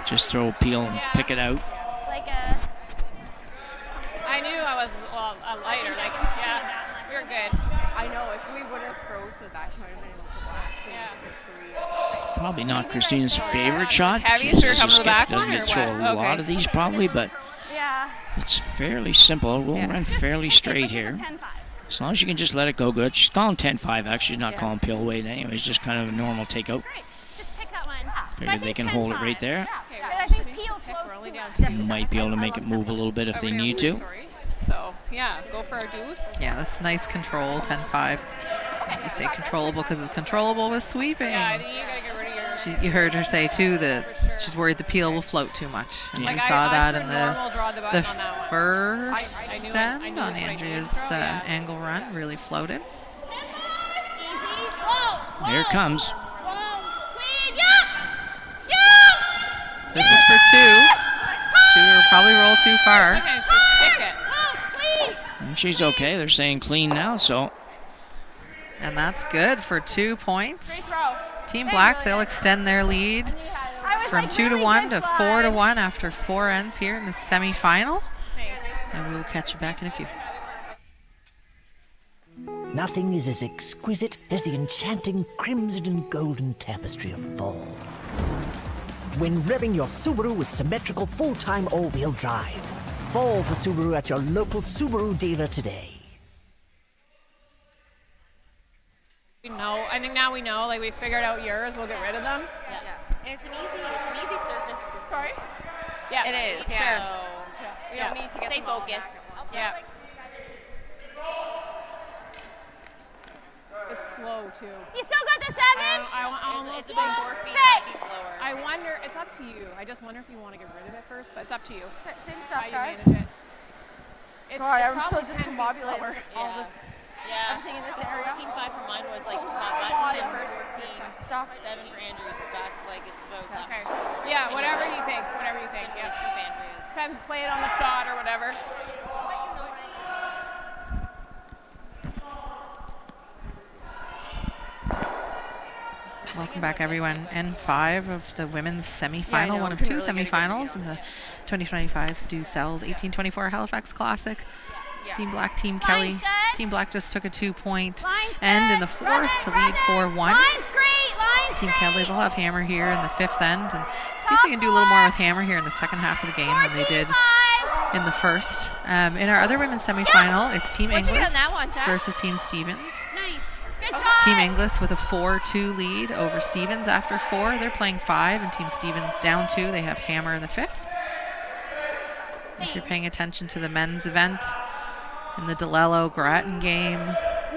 Just throw a peel and pick it out. Like I knew I was, a lighter. Like, yeah, we were good. I know. If we would have froze to the back, might have been able to blast. Yeah. Probably not Christina's favorite shot. Heavy, She so you're doesn't coming to the back doesn't one, get or throw what? a lot Okay. of these probably, but yeah. it's fairly simple. We'll run fairly straight here. 10-5. As long as you can just let it go good. She's calling 10-5, actually. She's not calling peel weight anyways, just kind of a normal takeout. Just pick that one. Figured they can hold it right there. Okay, But I just think makes peel the pick. floats We're only too down much. 2. Might be able to make it move a little bit if they need to. Sorry. So, yeah, go for a deuce. Yeah, that's nice control. 10-5. You say controllable because it's controllable with sweeping. Yeah, I think you gotta get rid of your. You heard her say too that For sure. she's worried the peel will float too much. And Like, we saw I that for in normal draw the the button on that one. first I knew end it on was when I Andrea's came through, yeah. angle run. Really floated. Here it comes. This is for 2. She will probably roll too far. Sometimes just stick it. And she's okay. They're saying clean now, so And that's good for 2 points. Team Black, they'll extend their lead from 2-1 to 4-1 after 4 ends here in the semifinal. And we will catch you back in a few. Nothing is as exquisite as the enchanting crimson and golden tapestry of fall. When revving your Subaru with symmetrical full-time all-wheel drive. Fall for Subaru at your local Subaru dealer today. No, I think now we know. Like, we figured out yours. We'll get rid of them. And it's an easy surface to Sorry. Yeah, It is, Sure. yeah. We Yeah. don't need to get Stay them all focused. back. Yeah. It's slow too. You still got the 7? I almost It's think. about 4 feet, 5 feet slower. I wonder. It's up to you. I just wonder if you want to get rid of it first, but it's up to you. Same How stuff, you guys. manage it. It's, God, it's I'm so probably 10 feet discombobulated. slower. Yeah. Everything in this area. 14.5 for mine was like top God, button and first 14.7 for Andrews is back. Like it's about that. Okay. Yeah, whatever you think. Whatever you think. Yeah. Yeah. Sweep Andrews. Kind of play it on the shot or whatever. Welcome back, everyone. N5 of the women's semifinal, Yeah, I know, one of we're 2 really getting semifinals in the 2025 Stu Sells 1824 Halifax Classic. Team Black, Team Kelly. Line's good. Team Black just took a 2-point Line's end in good. the fourth to lead 4-1. Line's great. Line's Team Kelly, they'll have Hammer here in the 5th end, and see if they can do a little more with Hammer here in the second half of the game than they did in the first. In our other women's semifinal, it's Team What'd you get Inglis on that one, Jack? versus Team Stevens. Nice. Good job. Team Inglis with a 4-2 lead over Stevens after 4. They're playing 5, and Team Stevens down 2. They have Hammer in the 5th. If you're paying attention to the men's event in the DeLello Grattan game,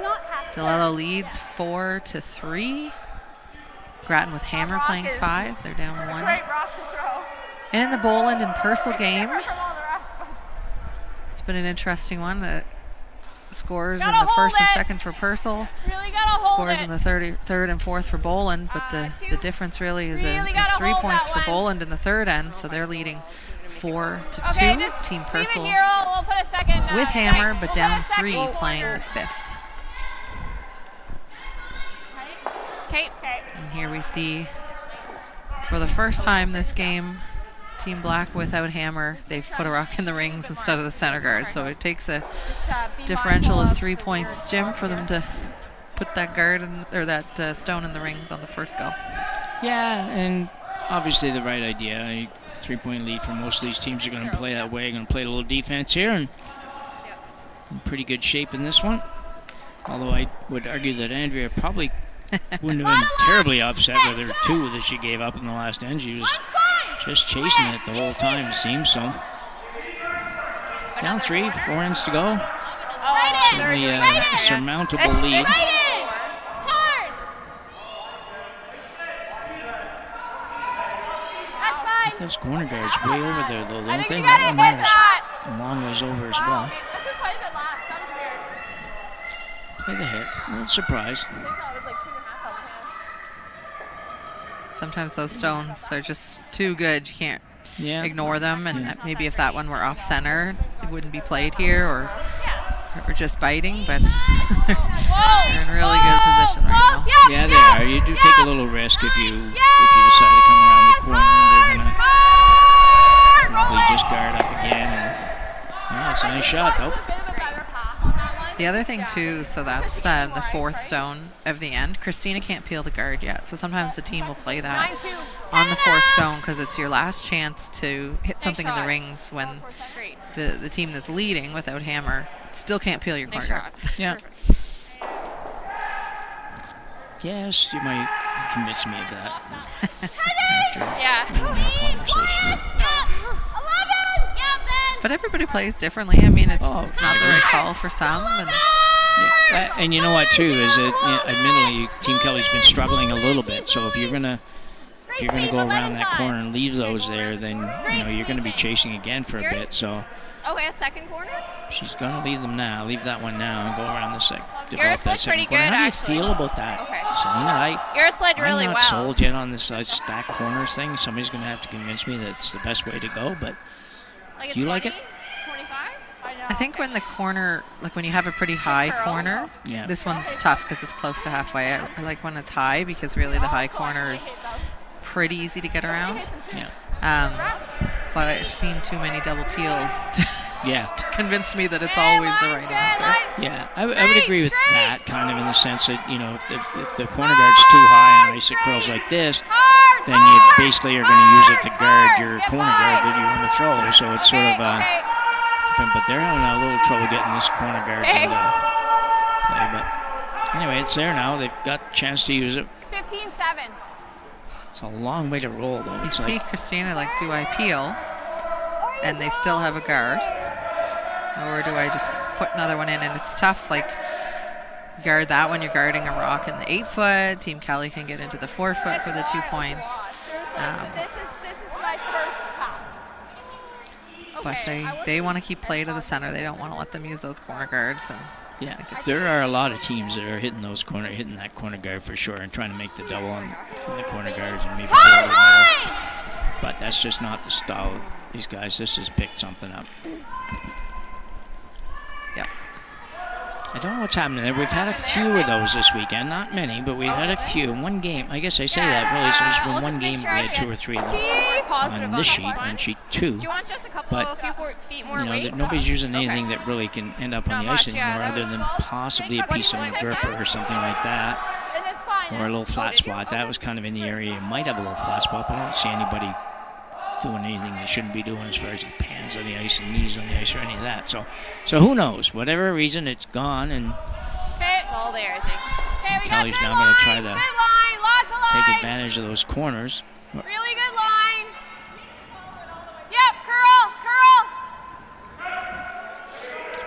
Not half DeLello leads 4-3. Grattan with Hammer playing 5. They're down 1. Great rock to throw. And in the Boland and Purcell game, Different from all the rest, but it's been an interesting one. The scores in Gotta the first and hold it. second for Purcell. really gotta hold Scores it. in the third and fourth for Boland, but the difference really is, Really is gotta 3 hold points that for one. Boland in the third end, so they're leading 4-2. Okay, just Team leave it Purcell here. We'll put a second. with Hammer, second. but We'll down put a 3 second playing quarter. the 5th. Okay. And here we see, for the first time this game, Team Black without Hammer, they've put a rock in the rings instead of the center guard. So it takes a Just, be differential mindful of 3 points, Jim, for them to put that guard in, or that stone in the rings on the first go. Yeah, and obviously the right idea. A 3-point lead for most of these teams are going to play that way. Going to play a little defense here, and in pretty good shape in this one. Although I would argue that Andrea probably wouldn't have been terribly upset with her 2 that she gave up in the last end. She was just chasing it the whole time, it seems. So down 3, 4 ends to go. Certainly a surmountable lead. Hard. That's fine. Those corner guards way over there, though, I don't think they? you gotta That hit one there's that. a long ways over as well. Wow, I threw quite a bit last. That was weird. Play the hit. A little surprised. I think that was like 2.5 on my hand. Sometimes those stones are just too good. You can't Yeah. ignore them. And maybe if that one were off center, it wouldn't be played here, or just biting. But they're in really good position right now. Yeah, they are. You do take a little risk if you decide to come around the corner, and they're gonna probably just guard up again. And yeah, it's a nice shot though. A bit of a better path on that one. The other thing too, so that's the 4th stone of the end. Christina can't peel the guard yet, so sometimes the team will play that 9-2. on the 4th stone because it's your last chance to hit something in the shot. rings when That's great. the team that's leading without Hammer still can't peel your Nice corner shot. guard. Yeah. Perfect. Yes, you might convince me of that after Yeah. our conversation. But everybody plays differently. I mean, it's Oh, not the I right agree. call for some. And Yeah. And you know what too is that admittedly Team Kelly's been struggling a little bit. So if you're gonna go around that corner and leave those there, then you're gonna be chasing again for a bit. So Okay, a second corner? she's gonna leave them now. Leave that one now and go around the develop Yours that looked second pretty corner. good, How do you actually. feel about that, Okay. Selena? Yours slid really I'm not well. sold yet on this stack corners thing. Somebody's gonna have to convince me that it's the best way to go. But Like a do you like it? 25? I think when the corner, like when you have a pretty high curl. corner, Yeah. this one's tough because it's close to halfway. I like when it's high because really the high corner is pretty easy to get around. Yeah. But I've seen too many double peels to Yeah. convince me that it's always the right answer. Yeah, I would agree with that kind of in the sense that, if the corner guard's too high and ice it curls like this, then you basically are going to use it to guard your corner guard that you want to throw. So it's sort of different, but they're having a little trouble getting this corner guard into play. But anyway, it's there now. They've got a chance to use it. 15-7. It's a long way to roll, though. You It's see like, Christina, like, do I peel and they still have a guard? Or do I just put another one in? And it's tough, like, guard that when you're guarding a rock in the 8-foot. Team Kelly can get into the 4-foot for the 2 points. This is my first pass. But they want to keep play to the center. They don't want to let them use those corner guards. And yeah, there are a lot of teams that are hitting that corner guard for sure, and trying to make the double on the corner guards and maybe go over the middle. But that's just not the style of these guys. This has picked something up. yeah. I don't know what's happening there. We've had a few of those this weekend. Not many, but we've had a few. One game. I guess I say that really. So there's been one game we had 2 or 3 of them on this sheet, on sheet 2. Do you want just a couple, few feet more weight? Nobody's using anything that really can end up on the ice anymore, other than possibly a piece of McGurper or something like that, or a little flat spot. That was kind of in the area. You might have a little flat spot, but I don't see anybody doing anything they shouldn't be doing as far as hands on the ice and knees on the ice or any of that. So who knows? Whatever reason, it's gone, and it's all there, I think. Kelly's now going to try to take advantage of those corners. Really good line. Yep, curl.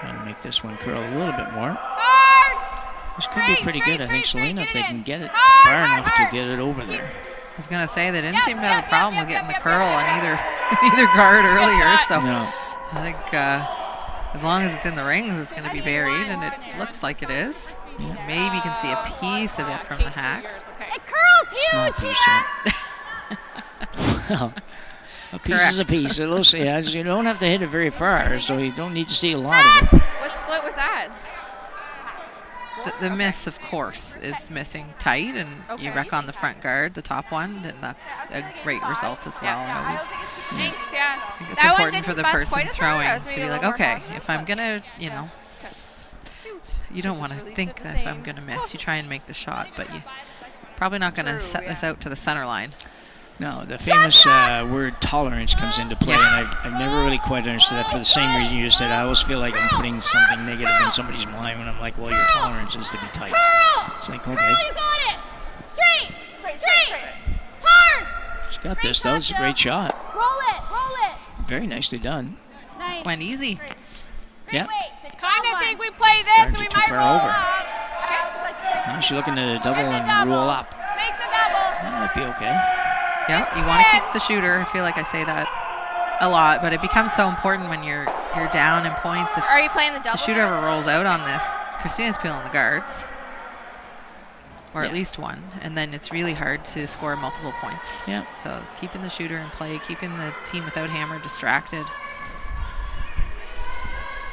Trying to make this one curl a little bit more. Hard. This could be pretty good, I think, Selena, if they can get it far enough to get it over there. I was going to say they didn't seem to have a problem with getting the curl on either guard earlier, so No. I think as long as it's in the rings, it's going to be buried, and it looks like it is. Maybe you can see a piece of it from the hack. It curls Small huge piece, here. Well, a piece is a piece. You don't have to hit it very far, so you don't need to see a lot of it. What split was that? The miss, of course, is missing tight, and you wreck on the front guard, the top one, and that's a great result as well. I always think it's important for the person throwing to be like, okay, if I'm gonna, you don't want to think that if I'm gonna miss, you try and make the shot, but you probably not gonna set this out to the center line. No, the famous word tolerance comes into play, and I've never really quite understood that for the same reason you just said. I always feel like I'm putting something negative in somebody's mind when I'm like, well, your tolerance is to be tight. It's like, okay. Curl, you got it. Straight. Hard. She's got this, though. It's a great shot. Roll it. Very nicely done. Nice. Went easy. Yeah. Kind of think we play this, and we Too might far roll over. up. Now she's looking to double and roll up. Make the double. That might be okay. Yeah, you want to keep the shooter. I feel like I say that a lot, but it becomes so important when you're down in points. If Are you playing the double? the shooter ever rolls out on this, Christina's peeling the guards, or at least one, and then it's really hard to score multiple points. Yeah. So keeping the shooter in play, keeping the team without hammer distracted.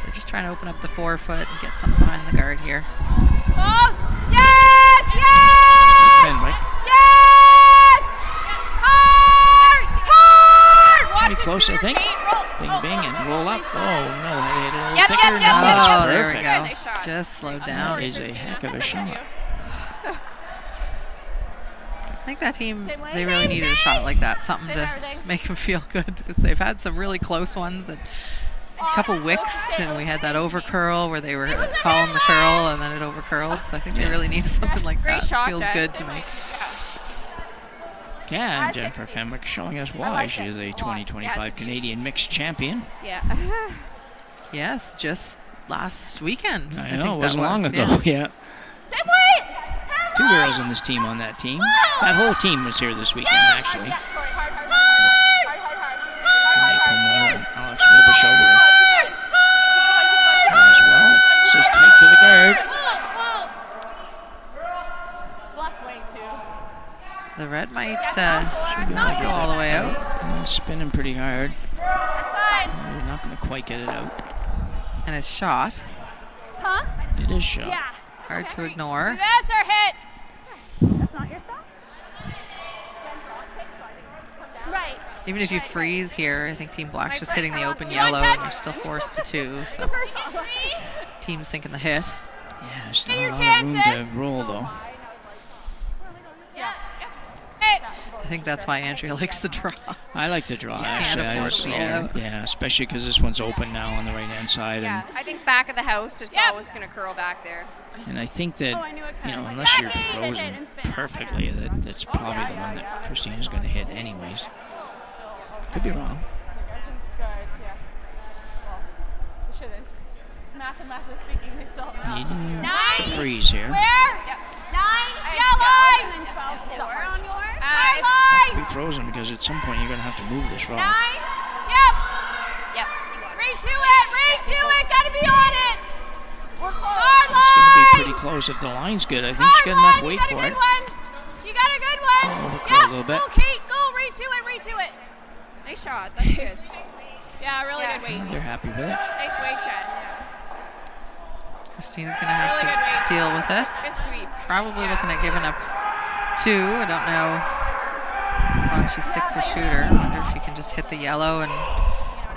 They're just trying to open up the 4-foot and get something behind the guard here. Close. Yes. Fenwick. Yes. Hard. Watch Pretty the close, I shooter, think. Kate. Roll. Bing, bing, and roll up. Oh, no. They hit it a little Yep, thicker. yep, Now yep, it's Oh, there we perfect. go. Nice shot. Just slowed That down. is a heck of a shot. I think that team, they really needed a shot like that, something to make them feel good, because they've had some really close ones, and a couple wicks, and we had that over curl where they were calling the curl and then it over curled. So I think they really needed something like Great that. shot, Feels Jen. good to make. Yeah, and Jennifer Fenwick showing us why she is a 2025 Canadian mixed champion. Yeah. Yes, just last weekend. I think know, it that wasn't long was, ago. Yeah. Same weight. 2 girls on this team on that team. That whole team was here this weekend, actually. Hard. And Alex Robichaud as well. Just tight to the guard. Less weight too. The red might not go all the way out. Spinning pretty hard. Outside. We're not going to quite get it out. And it's shot. Huh? It is shot. Yeah. Hard to ignore. That's our hit. That's not your stuff? Right. Even if you freeze here, I think Team Black's just hitting the open yellow, and you're still forced to 2. So team's thinking the hit. Yeah, there's not a lot of room to roll, though. I think that's why Andrea likes the draw. I like the draw, Can't actually. afford to roll out. Yeah, especially because this one's open now on the right-hand side. Yeah, I think back of the house, it's always going to curl back there. And I think that, I knew it kinda went unless you're back. frozen And spin perfectly, that's probably the one that Christina's going to hit anyways. Could be wrong. Guards, yeah. Well, they shouldn't. Mathematically speaking, they still have Needing Nine. to freeze here. Where? Yep. 9. Yeah, line. And then 12 4 on yours. Be frozen because at some point you're going to have to move this rock. 9. Yep. Reach to it. Gotta be on it. Hard It's going to be line. pretty close if the line's good. I think she's got enough weight for it. You got a good one. Overcut a little bit. Go, Kate. Go. Reach to it. Nice shot. That's good. Yeah, really good weight. They're happy with it. Nice weight, Jen. Christina's going to have to deal with it. Good sweep. Probably looking at giving up 2. I don't know. As long as she sticks her shooter. I wonder if she can just hit the yellow and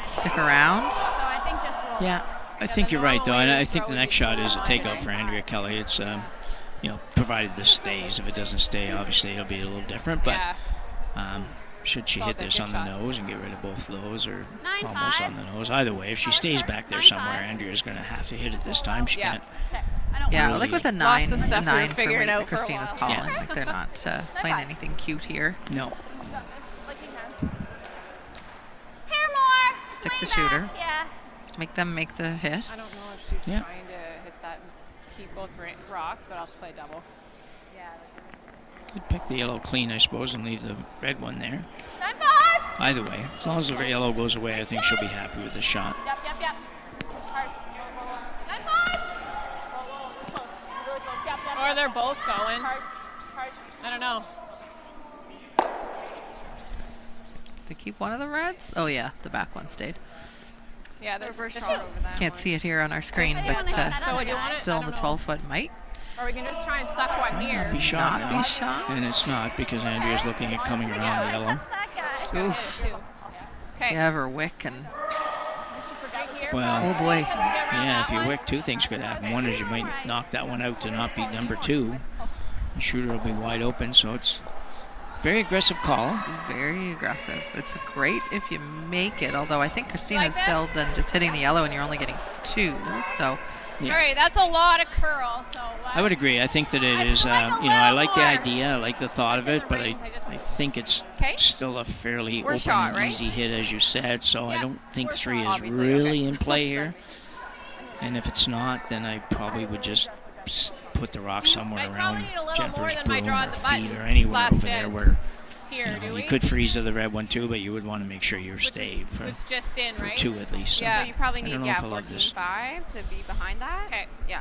stick around. So I think just roll. Yeah, I think you're right, though. And I think the next shot is a takeout for Andrea Kelly. It's, provided this stays. If it doesn't stay, obviously it'll be a little different. But should she hit this on the nose and get rid of both those or almost on the nose? Either way, if she stays back there somewhere, Andrea's going to have to hit it this time. She can't. Yeah, really like with a 9, Lots of stuff a 9 we're figuring for out what for a Christina's while. calling. Like they're not playing anything cute here. No. Here more. Stick the Lean shooter. back, Yeah. Make them make the hit. I don't know if she's Yeah. trying to hit that and keep both rocks, but I'll just play double. Could pick the yellow clean, I suppose, and leave the red one there. 9-5. Either way, as long as the yellow goes away, I think she'll be happy with the shot. Yep. Hard. 9-5. Close. Really close. Yep. Or they're both going. Hard. I don't know. To keep one of the reds? Oh yeah, the back one stayed. Yeah, this is Can't see it here on our screen, but So what do you want it? still I in the don't know. 12-foot might. Or we can just try and suck one here. Be shot Not now. be shot. And it's not because Andrea's looking at coming around the yellow. That guy. Oof. Okay. You have her wick and Well, oh boy. yeah, if you wick, 2 things could happen. One is you might knock that one out to not be number 2. The shooter will be wide open, so it's very aggressive call. This is very aggressive. It's great if you make it, although I think Christina's Like still this? than just hitting the yellow and you're only getting 2. So Yeah. All right, that's a lot of curl. So I would agree. I think that it I is, still like a I like the little idea. I like the thought of It's it, in the but I range, I just- think it's Okay. still a fairly We're open shot, and right? easy hit, as you said, so I Yeah, don't think we're 3 shot, is obviously, really okay. in play here. And if it's not, then I probably would just put the rock somewhere I'd around probably need a little more Jennifer's than my broom draw or at the feet button or anywhere last over there end. where here, do you we? could freeze to the red one too, but you would want to make sure you're Which stayed for was just in, right? 2 at least. Yeah. So you probably I need, don't know if I love this. 14-5 to be behind that. Okay. Yeah.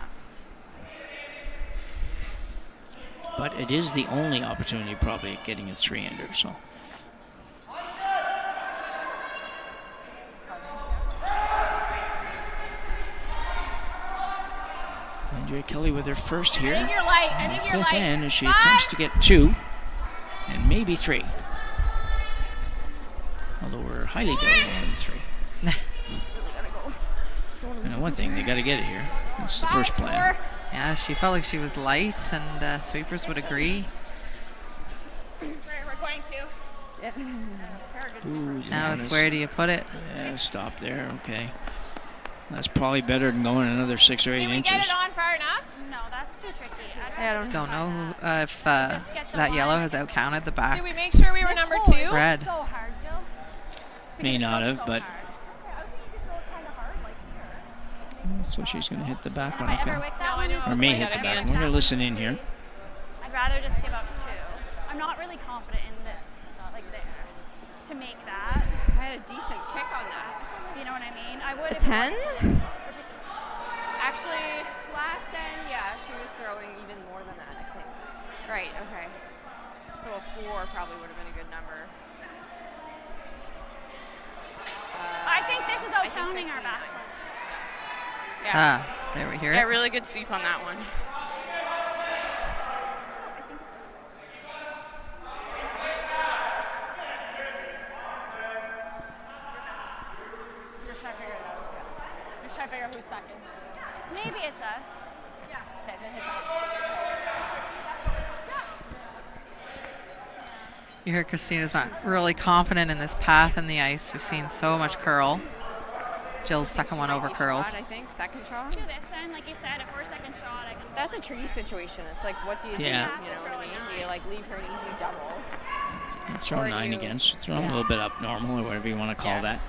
But it is the only opportunity probably at getting a 3-ender, so. Andrea Kelly with her first here. I think you're light. I in think the you're 5th light. end as she 5. attempts to get 2 and maybe 3. Although we're highly doubtful on 3. And one thing, they got to get it here. That's the first plan. yeah, she felt like she was light, and sweepers would agree. We're going to. Ooh, Now it's where do you put it? Yeah, stop there. Okay. That's probably better than going another 6 or 8 Did we inches. get it on far enough? No, that's too tricky. I don't Don't know if that yellow has outcounted the back Did we make sure we were number 2? red. So hard, Jill. May not have, but I was thinking this little kind of hard, like here. so she's going to hit the back one. If I ever Okay. wick No, that I one, know. it's Or may I hit got the a back hand. one. We're going to listen in here. I'd rather just give up 2. I'm not really confident in this, like there, to make that. I had a decent kick on that. You know what I mean? I would. A if it 10? wasn't- Actually, last end, yeah, she was throwing even more than that, I think. Right, okay. So a 4 probably would have been a good number. I think this is I think outcounting our 59. back. Yeah. There we hear Yeah, it. really good sweep on that one. Just trying to figure it out. Just trying to figure out who's second. Maybe it's us. Okay, then hit that. You hear Christina's not really confident in this path in the ice. We've seen so much curl. Jill's second one over curled. Shot, I think, second shot. Do this then, like you said, if we're second shot, I can. That's a tricky situation. It's like, what do you Yeah. do? You know what I mean? Do you like leave her an easy double? Throw Or 9 you- against. Throw them a little bit up normal or whatever you want to call Yeah. that.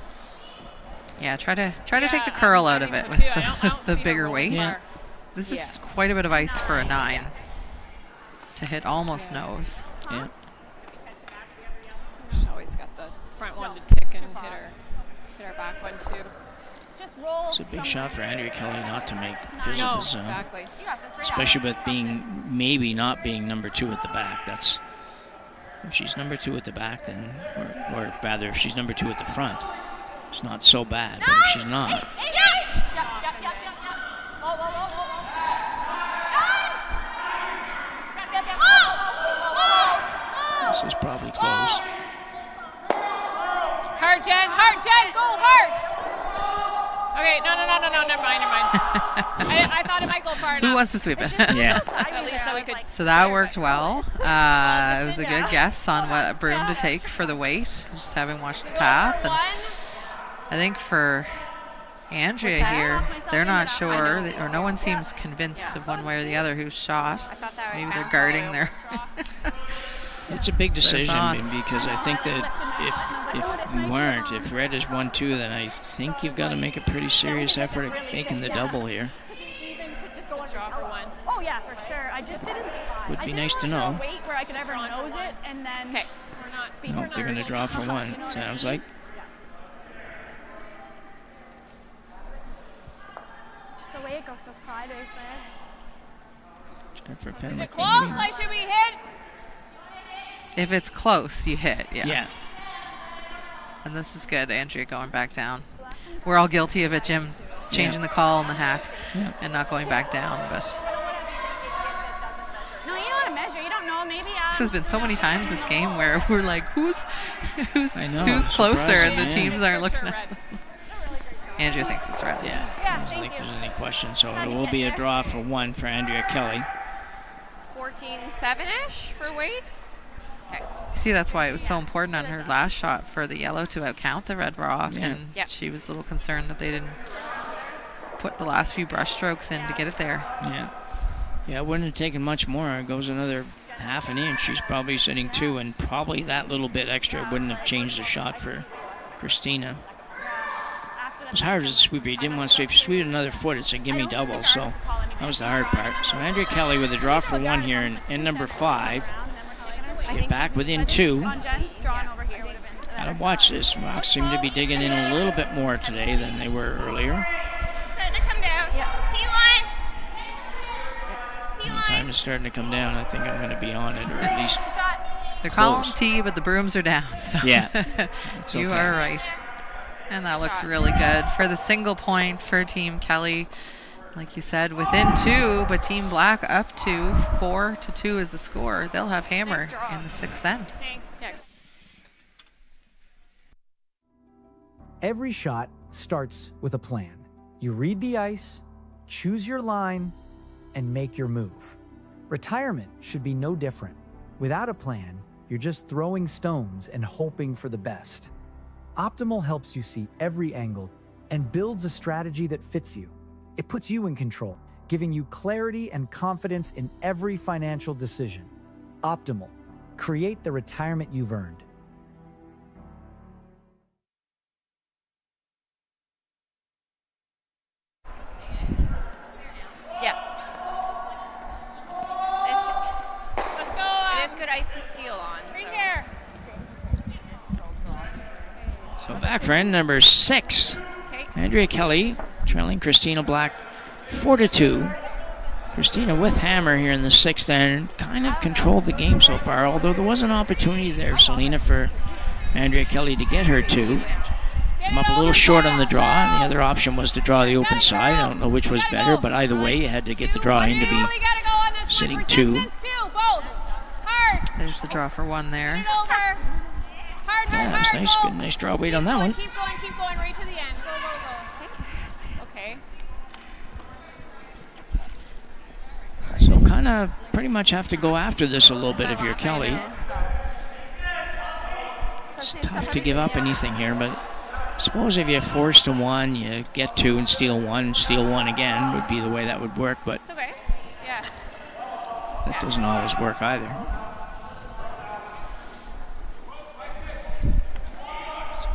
Yeah, try to take the Yeah, curl I out of think it so with too. I don't with the see her bigger rolling weight. far. This Yeah. is quite a bit of ice for a 9 to hit almost nose. Yeah. She's always got the front one to tick and hit her back one too. Just roll. It's a big shot for Andrea Kelly not to make because No, it was, exactly. You got this. especially with being maybe not being number 2 at the back. That's if she's number 2 at the back, then or rather if she's number 2 at the front, it's not so bad. But if she's not, This is probably close. Hard, Jen, go hard. Okay, no, never mind. I thought it might go far enough. Who wants to sweep it? Yeah. At least so we could. So that worked well. It was a good guess on what broom to take for the weight, just having watched the path. And I think for Andrea here, they're not sure, or no one seems convinced of one way or the other who's shot. Maybe they're guarding their. It's a big decision thoughts. because I think that if red is 1-2, then I think you've got to make a pretty serious effort at making the double here. Let's draw for one. Oh yeah, for sure. I just didn't. Would be nice to know. Wait where I could ever nose it and then. Okay, we're not. Nope, they're going to draw for one, sounds like. Just the way it goes so sideways there. Jennifer Is Fenwick it close? Like, should we hit? If it's close, you hit. Yeah. And this is good, Andrea going back down. We're all guilty of it, Jim, changing the call on the hack and not going back down. But No, you want to measure. You don't know. Maybe. this has been so many times this game where we're like, who's I know, closer, surprising, and the yeah. teams aren't looking at them. Andrea thinks it's red. Yeah, I don't think there's any question. So it will be a draw for one for Andrea Kelly. 14-7-ish for weight. Okay. See, that's why it was so important on her last shot for the yellow to outcount the red rock, and she was a little concerned that they didn't put the last few brush strokes in to get it there. Yeah, it wouldn't have taken much more. It goes another half an inch. She's probably sitting 2, and probably that little bit extra wouldn't have changed the shot for Christina. It was hard as a sweeper. You didn't want to sweep. If you sweep another foot, it's a gimme double, so that was the hard part. So Andrea Kelly with a draw for one here in end number 5. Get back within 2. Gotta watch this. Rocks seem to be digging in a little bit more today than they were earlier. Starting to come down. T-line. The time is starting to come down. I think I'm going to be on it, or at least They're calling T, but the brooms are down. So yeah, it's you okay. are right. And that looks really good for the single point for Team Kelly. Like you said, within 2, but Team Black up to 4-2 is the score. They'll have hammer in the 6th end. Thanks. Okay. Every shot starts with a plan. You read the ice, choose your line, and make your move. Retirement should be no different. Without a plan, you're just throwing stones and hoping for the best. Optimal helps you see every angle and builds a strategy that fits you. It puts you in control, giving you clarity and confidence in every financial decision. Optimal. Create the retirement you've earned. Yeah. Let's go. It is good ice to steal on. Right So. here. So back for end number 6. Okay. Andrea Kelly trailing Christina Black 4-2. Christina with hammer here in the 6th end, kind of controlled the game so far, although there was an opportunity there, Selena, for Andrea Kelly to get her 2. Come up a little short on the draw, and the other option was to draw the open side. I don't know which was better, but either way, you had to get the draw in to be sitting 2. There's the draw for 1 there. Yeah, that was nice. Good, nice draw weight on that one. Keep going right to the end. Go. Okay. So kind of pretty much have to go after this a little bit if you're Kelly. It's tough to give up anything here, but I suppose if you're forced to 1, you get 2 and steal 1 again would be the way that would work, but It's okay. Yeah. that doesn't always work either.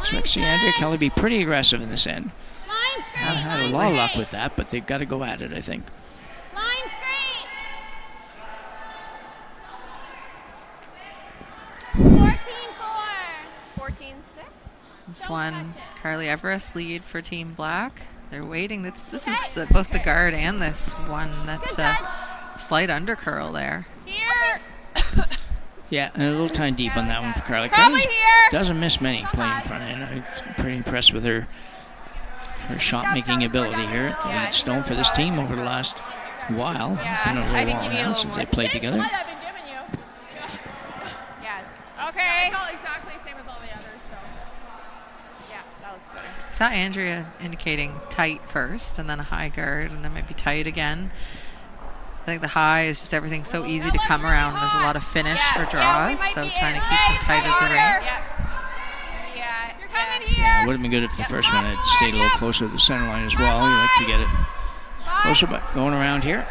Expect to see Andrea Kelly be pretty aggressive in this end. Line's great. Haven't had a lot of luck with that, but they've got to go at it, I think. Line's great. 14-4. 14-6. This one, Carly Everest lead for Team Black. They're waiting. This is both the guard and this one, that slight undercurl there. Here. Yeah, and a little tiny deep on that one for Carly. Probably Kelly here. doesn't miss many playing front end. I'm pretty impressed with her shot-making ability here at the lead stone for this team over the last while. Yeah, Been a I little think while you need a now little since more they played together. What I've been giving you. Yeah. Okay. Exactly same as all the others, so. Yeah, that looks better. Saw Andrea indicating tight first, and then a high guard, and then maybe tight again. I think the high is just everything so easy to come around. There's a lot of finish for draws, so trying to keep them tight at the rings. Yeah. You're coming here. Yeah, it would have been good if the first one had stayed a little closer to the center line as well. You like to get it closer, but going around here.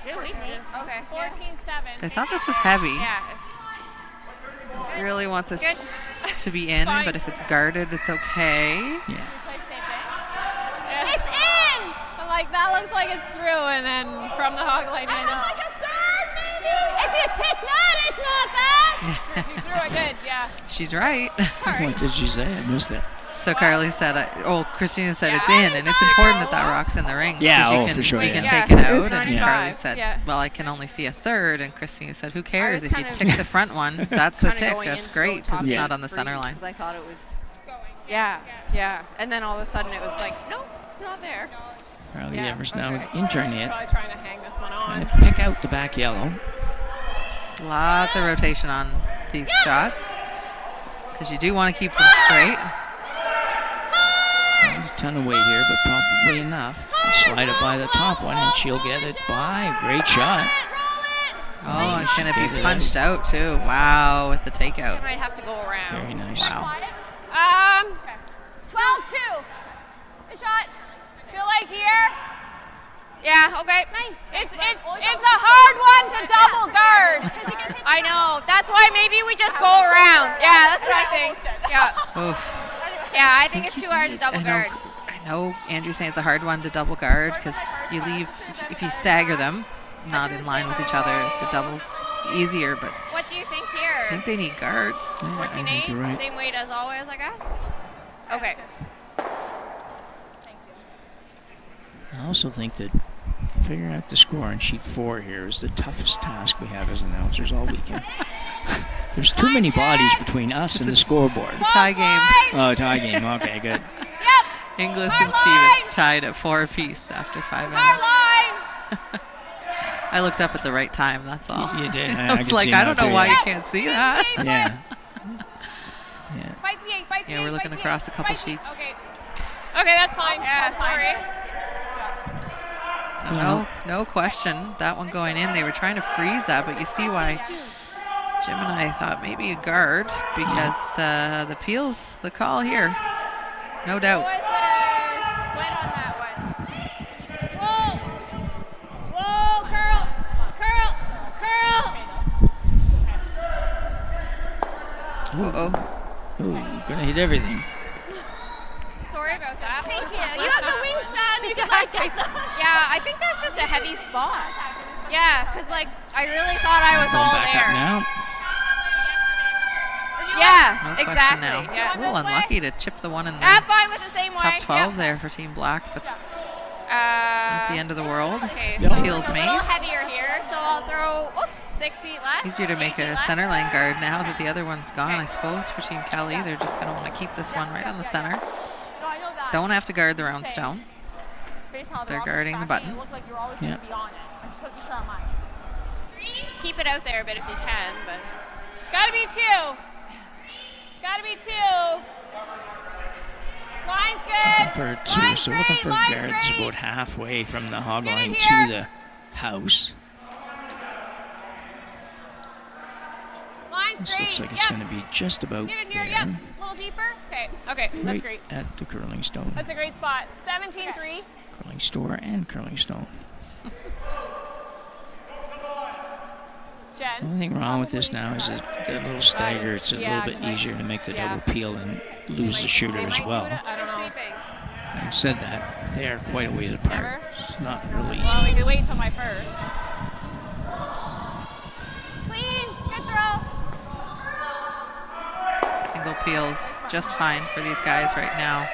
Okay. 14-7. I thought this was heavy. Yeah. I really want this to be in, but if it's guarded, it's okay. Yeah. It's in! I'm like, that looks like it's through, and then from the hog line in. Like a third, maybe! If you take that, it's not that! She threw it good, yeah. She's right. What did she say? I missed it. So Carly said, Christina said it's in, and it's important that that rock's in the ring. Yeah, you can, for sure. You can Yeah. take it It out, was and 95, Carly said, yeah. well, I can only see a third, and Christina said, who cares? was If you kind of tick the front one, that's a Kinda tick. going That's in to great, go because it's Yeah. not on the center line. Because I thought it was. Yeah. And then all of a sudden it was like, no, it's not there. Carly Yeah, Evers now okay. intern She's it. probably trying to hang this one Trying on. to pick out the back yellow. Lots of rotation on these shots, because you do want to keep them straight. Not a ton of weight here, but probably enough. And slide it by the top one, and she'll get it by. Great shot. Oh, it's going to Gave be it punched out, too. Wow, with the I takeout. might have to go around. Very nice. Wow. 12-2. Good shot. Still like here. Yeah, okay. Nice. It's a hard one to double guard. I know. That's why maybe we just go around. Yeah, that's what I think. Yeah. Oof. Yeah, I think it's too hard to double guard. I know Andrew's saying it's a hard one to double guard, because you leave, if you stagger them, not in line with each other, the double's easier, but What do you think I here? think they need guards. Yeah, I 14-8? think you're right. Same weight as always, I guess? Okay. I also think that figuring out the score on sheet 4 here is the toughest task we have as announcers all weekend. There's too many bodies between us and the scoreboard. It's a tie game. Oh, tie game. Okay, good. Inglis and Stevens tied at 4 apiece after 5 minutes. I looked up at the right time, that's all. You did. I was could like, see I now, don't know too, why yeah. you can't see that. Yeah. Fight the 8, fight the 8. Yeah, we're looking across a couple sheets. Okay, that's fine. Yeah, That's fine. sorry. No question. That one going in, they were trying to freeze that, but you see why Jim and I thought maybe a guard, because the Peel's the call here. No What doubt. was the split on that one? Whoa, curl. Uh-oh. Oh, you're going to hit everything. Sorry about that. What was the split You have on the that one? wingspan. You can like it. Yeah, I think that's just a heavy spot. Yeah, because like I really thought I was Going all back there. up now. Yeah, No question exactly. now. Yeah. A little unlucky to chip the one in I'm the fine with the same way. top 12 there for Team Black, but not the end of the world. Okay, Yeah. so Peel's it's a made. little heavier here, so I'll throw, 6 feet less. Easier to 8 make feet a less. center line guard now that the other one's gone, I suppose, for Team Kelly. They're just going to want to keep this one right on the center. No, I know that. Don't have to guard the round stone. Based on how They're rock guarding was the stacking, button. It looked like you're always Yeah. going to be on it. I'm supposed to show how much. Keep it out there a bit if you can, but Gotta be 2. Gotta be 2. Line's good. For 2, Line's so looking great, for line's guards great. about halfway from the hog Get in line here. to the house. Line's This great. looks like it's going to be just about Get in here. there. Yep. A little deeper. Okay. Okay. That's Right great. at the curling stone. That's a great spot. 17-3. Curling store and curling stone. The Jen. only thing wrong with this now is that little stagger. It's a Yeah, little bit 'cause easier to make the yeah. double peel and lose the shooter as well. I don't know. Having said that, they are quite a ways apart. Never? It's not real Well, we easy. could wait till my first. Clean. Good throw. Single peels just fine for these guys right now.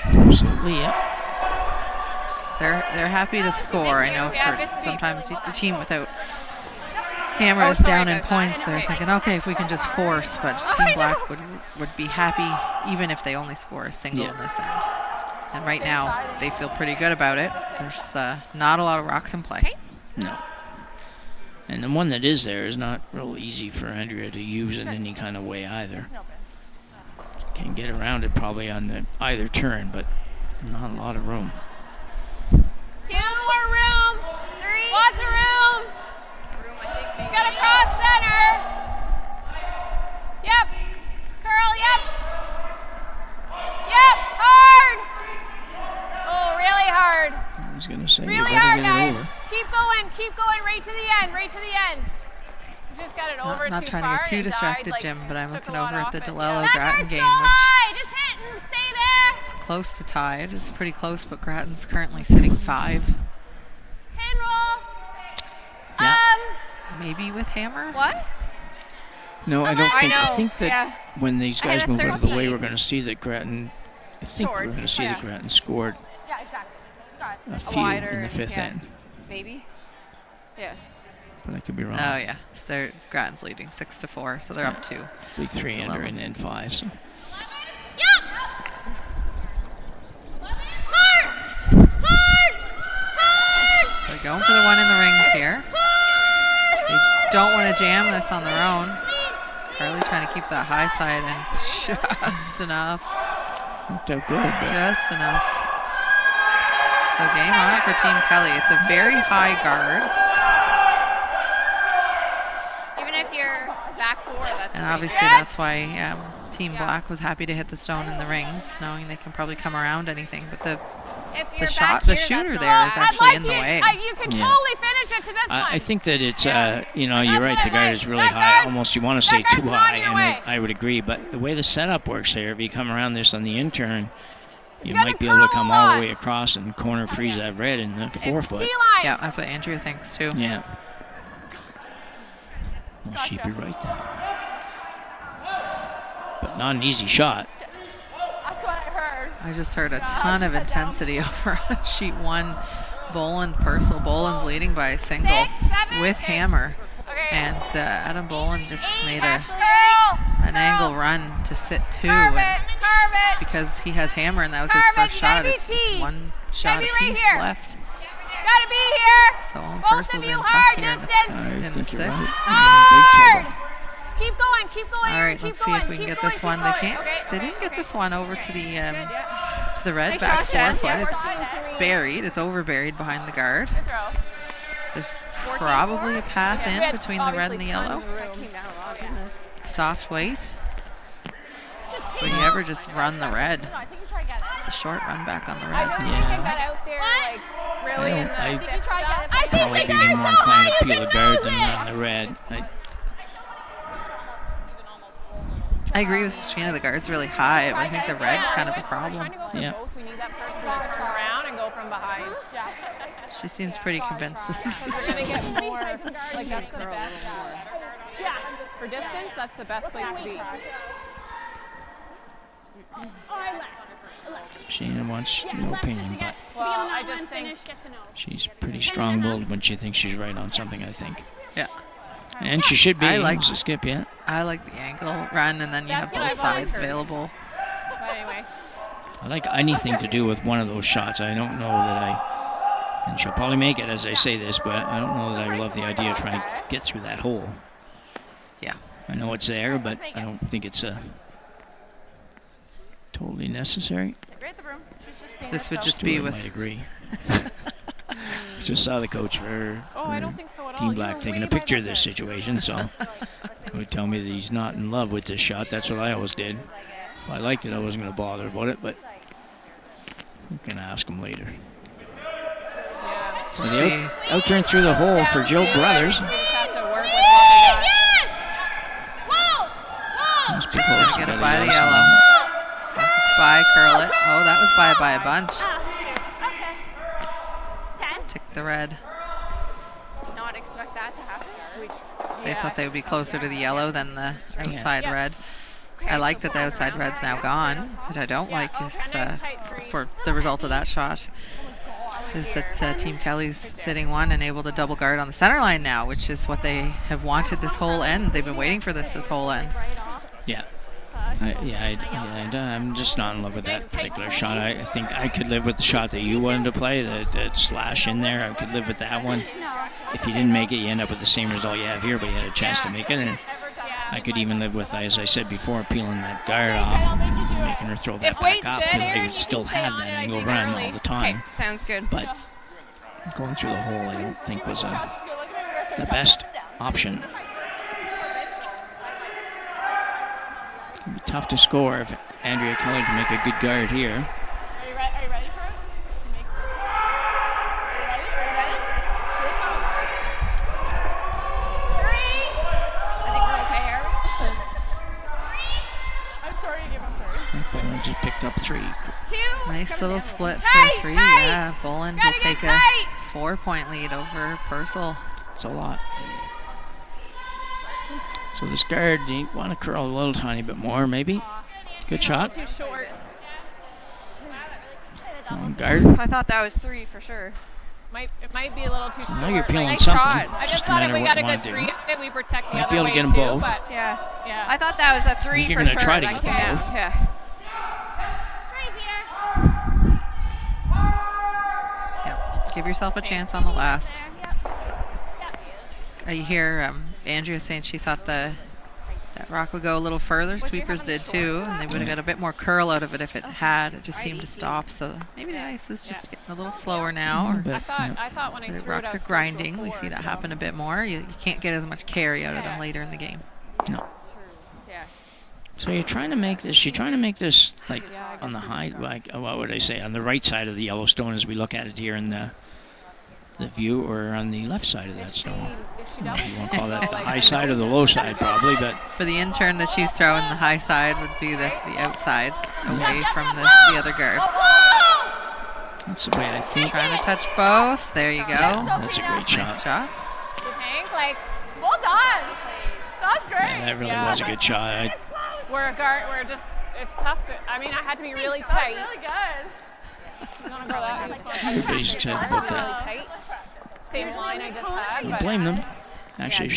Absolutely, yep. They're happy to score. I know Yeah, for good to see. sometimes the team without hammers sorry down in about that. points, they're thinking, okay, if we can just force, but Team Black would be happy even if they only score a single Yeah. in this end. And right now, they feel pretty good about it. There's not a lot of rocks in play. Okay. No. And the one that is there is not real easy for Andrea to use in any kind of way either. Can get around it probably on either turn, but not a lot of room. 2 more room. 3. Lots of room. Just gotta cross center. Yep. Curl, yep. Yep, hard. Oh, really hard. I was going to say, Really you better hard, get it guys. over. Keep going, right to the end, right to the end. Just got it over Not too trying far to get too and distracted, died, Jim, but I'm took a looking lot over at off the it. DeLello That Grattan guard's game, so which high. Just hit and stay there. is close to tied. It's pretty close, but Grattan's currently sitting 5. Hand roll. Yeah. Maybe with hammer? What? No, I don't think. I know, think that yeah. when these I had guys a move out of the way, 13. we're going to see that Grattan. I think we're Short, going to see that yeah. Grattan scored Yeah, exactly. Got it. a few wider in the and- 5th yeah. end, Maybe. Yeah. but I could be wrong. Oh, yeah. So Grattan's leading 6-4, so they're up 2. Big 3 to under level. and then 5. So Yep. Hard. They're going for the one in the rings here. They don't want to jam this on their own. Carly trying to keep that high side and just enough. worked out good. But Just enough. So game on for Team Kelly. It's a very high guard. Even if you're back 4, that's And great. obviously that's why Team Black was happy to hit the stone in the rings, knowing they can probably come around anything. But the If you're shot, back the here, shooter that's there not is bad. actually I'd in the like way. You can Yeah. totally finish it to this one. I think that it's, Yeah. you're That's right. what The I guard like. is really That high. guard's- Almost you want to say that too guard's not high, in your and way. I would agree. But the way the setup works there, if you come around this on the in-turn, you got might a be able to curl come all the shot. way across and corner freeze that red in the 4-foot. T-line. Yeah, that's what Andrea thinks too. Yeah. Well, she'd be right then. But not an easy shot. That's what I heard. I just heard a ton of intensity over on sheet 1. Boland, Purcell. Boland's leading by a single 6, 7. with hammer. Okay. And Adam Boland just made an Curl. angle run to sit 2. Carve And it. Carve it. because he has hammer and that was his Carve it, first you gotta shot, be it's T. one shot be right apiece here. left. Gotta be here. So Both Purcell's of in you tough hard here distance. I in the think you're right. 6th. Hard. Keep going. Keep going. All Aaron, right, keep let's see going, if we can keep get going, this keep one. They going. can't. Okay, They okay, didn't get okay. this one over to the red Nice back shot, Jen. 4 foot. Yeah, It's buried. It's over buried behind the guard. Throw. There's probably a path We in had between the red and the obviously yellow. tons of room. Soft weight. Just Would you ever just run the red? No, I think you try to get it. It's a short run back on the I red. just think Yeah. it got out there like really in the I thick stuff. I think probably the be guard's more so high inclined to you peel the can guard lose than it. run the red. I agree with Christina. The guard's really high, but I think the red's kind of a problem. Trying to go for Yeah. both. We need that person to turn around and go from behind. Yeah. She seems pretty convinced this is. We're gonna get more. Like that's the best. Yeah. For distance, that's the best place to be. Sheena wants no opinion, but Well, I just think she's pretty strong-willed when she thinks she's right on something, I think. Yeah. And she should be. I like- to skip, yeah. I like the angle run, and then you That's have what both I've always sides heard. available. but anyway. I like anything to do with one of those shots. I don't know that I, and she'll probably make it as I say this, but I don't know that I love the idea of trying to get through that hole. Yeah. I know it's there, but I don't think it's totally necessary. This would just be Stuart with. might agree. Just saw the coach for, I don't think so at all. Team You Black were taking way a by picture the of this head. situation, so he would tell me that he's not in love with this shot. That's what I always did. If I liked it, I wasn't going to bother about it, but I'm going to ask him later. So We'll the see. out turn through the hole for Joe Brothers. We just have to work with what we got. Must be close Get to it by the ice. yellow. Once it's by, curl it. Oh, that was by a bunch. Tick the red. Did not expect that to happen. They thought they would be closer to the yellow than the outside red. I like that the outside red's now gone. What I don't like is for the result of that shot is that Team Kelly's sitting 1 and able to double guard on the center line now, which is what they have wanted this whole end. They've been waiting for this whole end. Yeah. I'm just not in love with that particular shot. I think I could live with the shot that you wanted to play, the slash in there. I could live with that one. If you didn't make it, you end up with the same result you have here, but you had a chance to make it. And I could even live with, as I said before, peeling that guard off and making her throw that back up, because I would still have that angle run all the time. Okay, sounds good. But going through the hole, I don't think was the best option. It'd be tough to score if Andrea Kelly can make a good guard here. Are you ready for it? She makes this. Are you ready? Here it comes. 3. I think we're okay here. 3. I'm sorry to give him 3. Boland just picked up 3. 2. Nice little split Tight, for 3. tight. Yeah, Boland will take a 4-point lead over Purcell. It's a lot. So this guard, you want to curl a little tiny bit more, maybe. Good shot. Too short. Guard. I thought that was 3 for sure. It might be a little too short. Now you're peeling Nice something. shot. I Just just a thought if matter we what got a you good want to 3 do. of it, we protect the Might other be able to way get 'em too, both. but Yeah. yeah. I thought that was a 3 You're for gonna sure. try to that get came them out. both. Yeah. Straight here. Yeah. Give yourself a chance on the last. You hear Andrea saying she thought that rock would go a little further. Sweepers did too, and they would have got a bit more curl out of it if it had. It just seemed to stop. So maybe the ice is just getting a little slower now. Or I thought when I the threw it, rocks I are was grinding. We see that happen a bit more. You can't get as much carry out of them later in the game. No. Yeah. So you're trying to make this like on the high, like what would I say, on the right side of the Yellowstone as we look at it here in the view, or on the left side of that stone. You want to call that the high side or the low side, probably, but For the intern that she's throwing, the high side would be the outside, away from the other guard. that's the way I think. Trying to touch both. There you go. That's a great Nice shot. shot. Hank, like, well done. That's great. Yeah, that really was a good shot. We're a guard. It's tough to. I mean, I had to be really tight. That's really good. You want to go that way? Everybody's excited about that. Really tight. Same line I just had. Don't but blame them. Actually,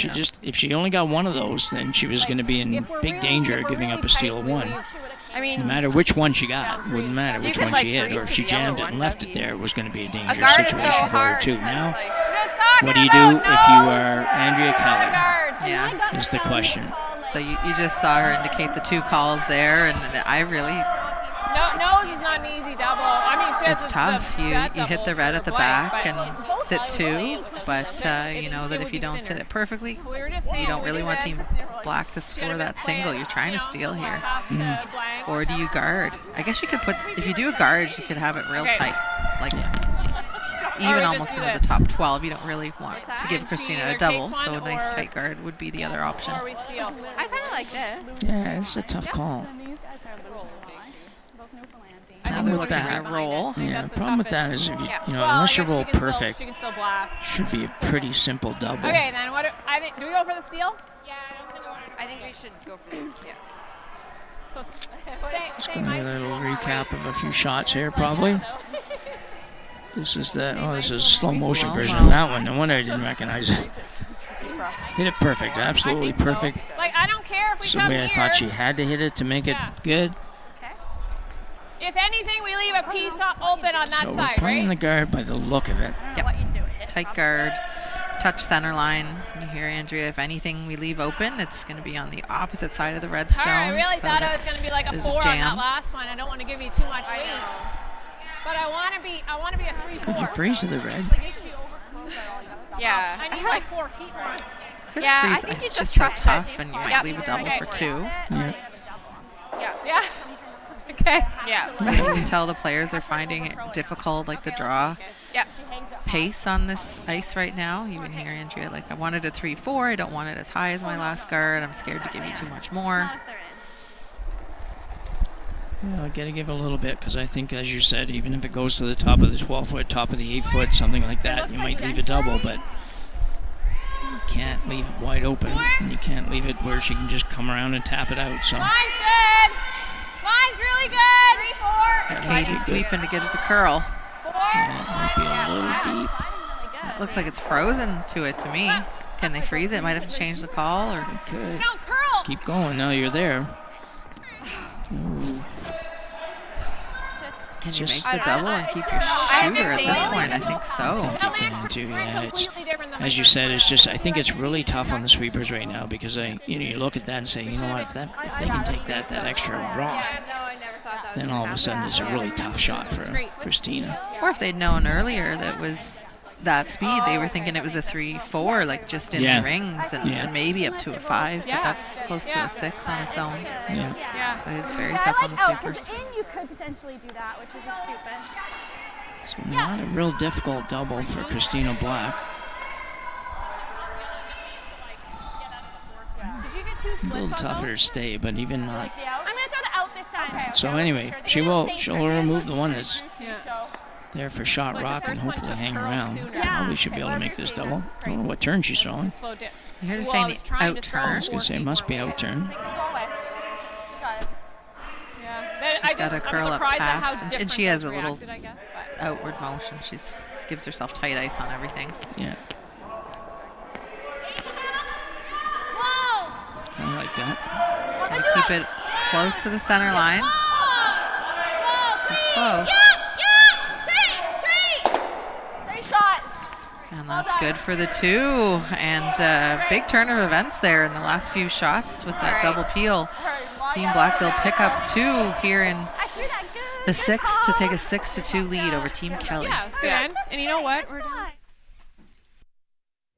if she only got one of those, then she was going to be in big danger of giving up a steal of one. I mean, No matter which one she got, wouldn't matter which could, one like, she hit, or freeze if to she the yellow jammed it one, and left that'd it be- there, it was going to be a a dangerous guard is so situation for her hard. too. That's Now, like- what do you do if you are Andrea Kelly? Yeah. Is the question. So you just saw her indicate the 2 calls there, and I really, Nose is not an easy double. I mean, she has it's the- tough. the- You that hit double the red for at the blank, back but and sit 2, but you know that it if would you be don't thinner. sit it perfectly, We were just you saying don't we really do want Team this. Black to score that single. You're trying to steal here. Tough to blank. Or do you guard? I guess you could put, if you do a guard, you could have it real Okay. tight. Like Or even we almost just do into the this. top 12. You don't really want to give And Christina she a either double, takes so a one nice or- tight guard would be the other option. Or we steal. I kind of like this. Yeah, it's a tough call. And these guys are losing a lot. Both Newfoundland. I Now think they're we're looking looking at right roll. behind it. I think Yeah, that's the the problem with that toughest. is if you, Yeah. you know, Well, unless I you guess roll she can perfect, Still, she can still blast. should be a pretty simple double. Okay, then what? Do we go for the steal? Yeah, I think we should go for this. Yeah. So Let's go into a little recap of a few shots here, probably. This is a slow motion version of that one. No wonder I didn't recognize it. Hit it perfect, absolutely perfect. Like, I don't care if we It's the come way here. I thought she had to hit it to make it good. If anything, we leave a piece open on that So we're side, playing right? the guard by the look of it. Yep. Tight guard, touch center line. You hear Andrea, if anything we leave open, it's going to be on the opposite side of the red stone. All right, I really so thought that it was going to be like a there's 4 on that jam. last one. I don't want to give you too much weight. But I want to be a 3-4. Could you freeze to the red? Yeah. I need like 4 feet more. Could Yeah, I freeze. think you It's just so trust it. tough, and you Yep. leave a double for 2. Yeah. Yeah. Yeah. Okay. Yeah. You can tell the players are finding it difficult, like the draw Yeah. pace on this ice right now. You can hear Andrea like, I wanted a 3-4. I don't want it as high as my last guard. I'm scared to give you too much more. Yeah, I got to give a little bit because I think, as you said, even if it goes to the top of the 12-foot, top of the 8-foot, something like that, you might leave a double, but you can't leave it wide open, and you can't leave it where she can just come around and tap it out. So Line's good. Line's really good. 3-4. Katie sweeping to get it to curl. 4. yeah, it might be a little deep. It looks like it's frozen to it to me. Can they freeze it? Might have to change the call or. Good. No, curl. Keep going. Now you're there. Can you just- make the double and keep your shooter at this point? I think I so. think you can too. Yeah, it's, Completely different than my as you first said, one. it's just I think it's really tough on the sweepers right now because you look at that and say, you know what, if they can take that extra rock, No, I never thought that was then gonna all of a sudden it's a really tough shot for Christina. Or if they'd known earlier that was that speed, they were thinking it was a 3-4, like just in Yeah. the rings, and maybe up to a 5, but that's close to a 6 on its own. Yeah. Yeah. But it's very Yeah, tough I on the like, because sweepers. in you could potentially do that, which is just stupid. So not a real difficult double for Christina Black. Did you get 2 A splits little on tougher to those? stay, but even not. I'm gonna throw the out this time. So anyway, she'll remove the one that's Yeah. there for shot Like the rock and first one hopefully took hang curls around. sooner. Probably should be able to make this double. I don't know what turn she's throwing. Slow dip. You heard her Well, I saying was the trying to out throw I turn. was gonna say it must be out turn. Yeah. She's got a I'm curl up surprised at how past, and different she has those a little reacted, I guess, but outward motion. She gives herself tight ice on everything. Yeah, kind of like that. Gotta keep it close to the center line. This is close. Great shot. And that's good for the 2. And big turn of events there in the last few shots with that double peel. Team Blackville pick up 2 here in I threw that good. the 6th to take a 6-2 lead over Team Kelly. yeah, it's good. And you know what? We're done.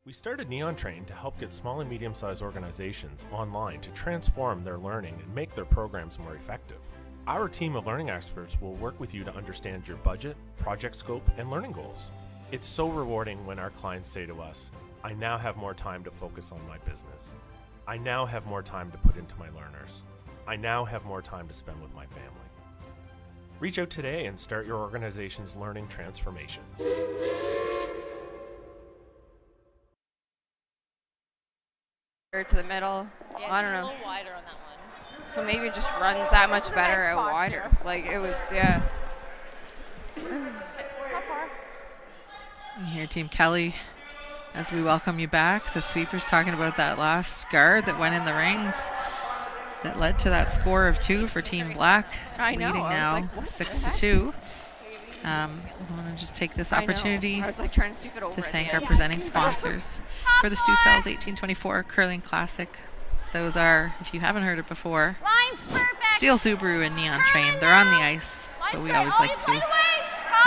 We started Neon Train to help get small and medium-sized organizations online to transform their learning and make their programs more effective. Our team of learning experts will work with you to understand your budget, project scope, and learning goals. It's so rewarding when our clients say to us, I now have more time to focus on my business. I now have more time to put into my learners. I now have more time to spend with my family. Reach out today and start your organization's learning transformation. To the middle. Yeah, I she's don't a know. little wider on that one. So maybe it just runs that much better out wider. Like it was, yeah. And here, Team Kelly, as we welcome you back. The sweepers talking about that last guard that went in the rings that led to that score of 2 for Team Black, I know, leading I was now like, what the 6-2. I want to just take this opportunity I was like trying to sweep it over. to at the thank our end. presenting sponsors for the Stu Cells 1824 Curling Classic. Those are, if you haven't heard it before, Line's perfect. Steel Subaru and Neon Train. They're on the ice, but we always like to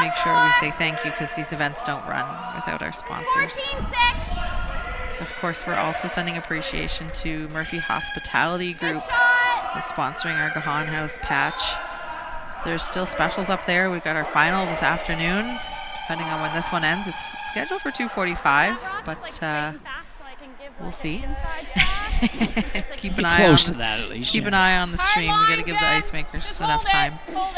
make sure we say thank you because these events don't run without our sponsors. 14-6. Of course, we're also sending appreciation to Murphy Hospitality Group, who's sponsoring our Gahan House patch. There's still specials up there. We've got our final this afternoon. Depending on when this one ends, it's scheduled for 2:45, but we'll see. Keep an eye Close on to that at least. keep yeah. an eye on the stream. We got to line, give the Jen. ice makers Just enough hold it, time. Hold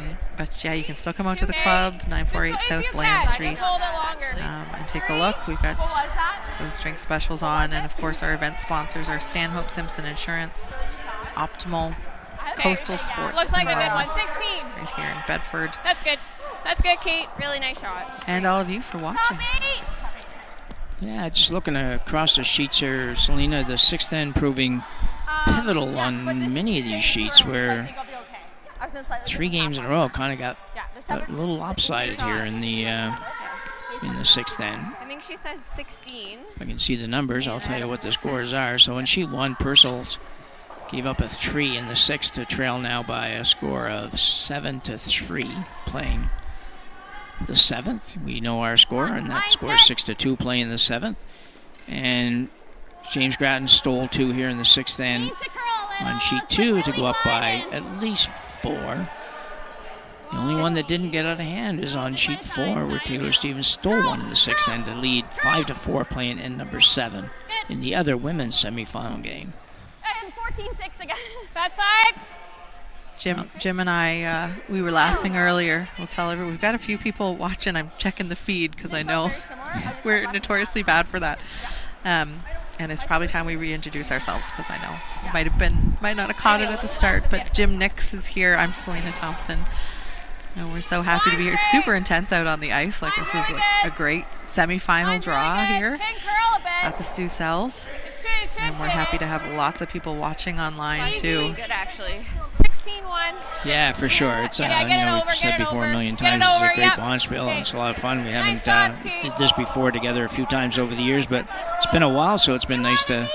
it. But yeah, you can still come out to the Okay. club, 948 Just South if you Bland can, Street, Just hold it longer. and take a look. We've got What was that? those drink specials on, and of course our event sponsors are Stanhope Simpson Insurance, Optimal, Okay. Coastal Sports, Looks like a good one. Ross, 16. right here in Bedford, That's good. That's good, Kate. Really nice shot. and all of you for watching. Yeah, just looking across the sheets here, Selena, the 6th end proving pivotal on many of these sheets where 3 games in a row kind of got a little lopsided here in the 6th end. I think she said 16. If I can see the numbers, I'll tell you what the scores are. So when she won, Purcell gave up a 3 in the 6th to trail now by a score of 7-3 playing the 7th. We know our score, and that score is 6-2 playing the 7th. And James Grattan stole 2 here in the 6th end on sheet 2 to go up by at least 4. The only one that didn't get out of hand is on sheet 4, where Taylor Stevens stole 1 in the 6th end to lead 5-4 playing end number 7 in the other women's semifinal game. And 14-6 again. That side. Jim and I, we were laughing earlier. We'll tell everyone, we've got a few people watching. I'm checking the feed because I know we're notoriously bad for that. And it's probably time we reintroduce ourselves because I know it might not have caught it at the start, but Jim Nix is here. I'm Selena Thompson. And we're so happy to be here. It's super intense out on the ice. Like, this is like a great semifinal draw here Pin curl a bit. at the Stu Cells. And we're happy to have lots of people watching online too. Good, actually. 16-1. Yeah, for sure. It's Yeah, get it we've over, said get it before over. a million Get it times. It's over, a great yep. bonspiel, and it's a lot of fun. We Nice haven't shots, Keith. did this before together a few times over the years, but it's been a while, so it's been nice to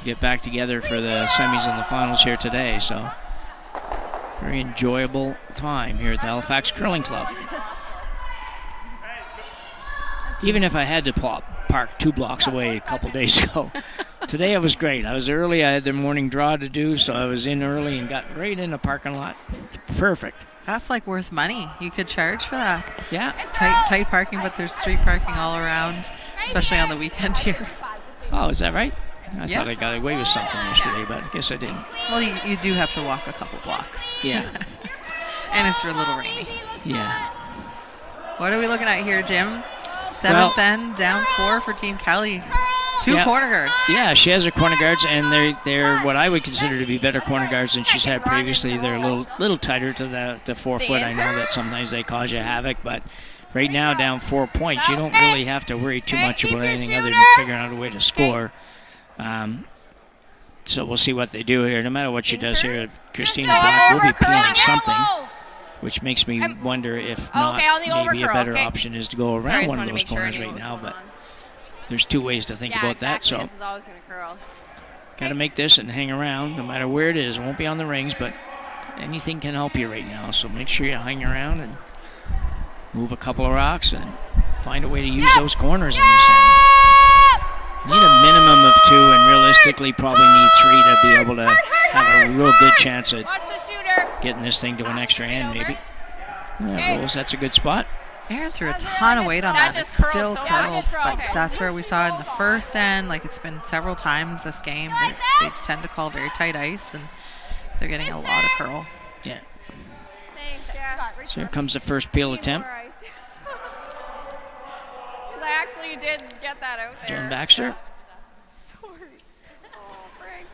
get back together for the semis and the finals here today. So very enjoyable time here at the Halifax Curling Club. Even if I had to park 2 blocks away a couple days ago. Today it was great. I was early. I had the morning draw to do, so I was in early and got right in the parking lot. Perfect. That's like worth money. You could charge for that. Yeah. It's tight parking, but there's street parking all around, especially on the weekend here. Oh, is that right? I Yeah. thought I got away with something yesterday, but I guess I didn't. Well, you do have to walk a couple blocks. Yeah. And it's a little rainy. Yeah. What are we looking at here, Jim? 7th end, down 4 for Team Kelly. 2 corner guards. Yeah, she has her corner guards, and they're what I would consider to be better corner guards than she's had previously. They're a little tighter to the 4 foot. I know that sometimes they cause you havoc, but right now down 4 points, you don't really have to worry too much about anything other than figuring out a way to score. So we'll see what they do here. No matter what she does here, Christina Black will be peeling something, which makes me wonder if not maybe a better option is to go around one of those corners right now. But there's 2 ways to think about that. So This is always going to curl. got to make this and hang around no matter where it is. It won't be on the rings, but anything can help you right now. So make sure you hang around and move a couple of rocks and find a way to use those corners in the center. Need a minimum of 2, and realistically probably need 3 to be able to have a real good chance at getting this thing to an extra end, maybe. Yeah, Rose, that's a good spot. Aaron threw a ton of weight on that. It's still curled, but that's where we saw it in the first end. Like, it's been several times this game. They just tend to call very tight ice, and they're getting a lot of curl. Yeah. Thanks, yeah. So here comes the first peel attempt. Because I actually did get that out there. Jen Baxter. Sorry. Oh, Frank.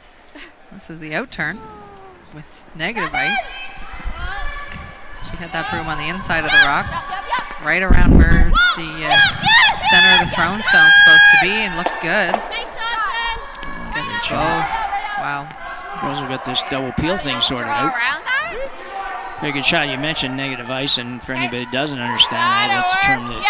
This is the out turn with negative ice. She had that broom on the inside of the rock, right around where the center of the throne stone's supposed to be, and looks good. Gets both. Wow. Girls have got this double peel thing sorted out. Very good shot. You mentioned negative ice, and for anybody that doesn't understand that, that's a term that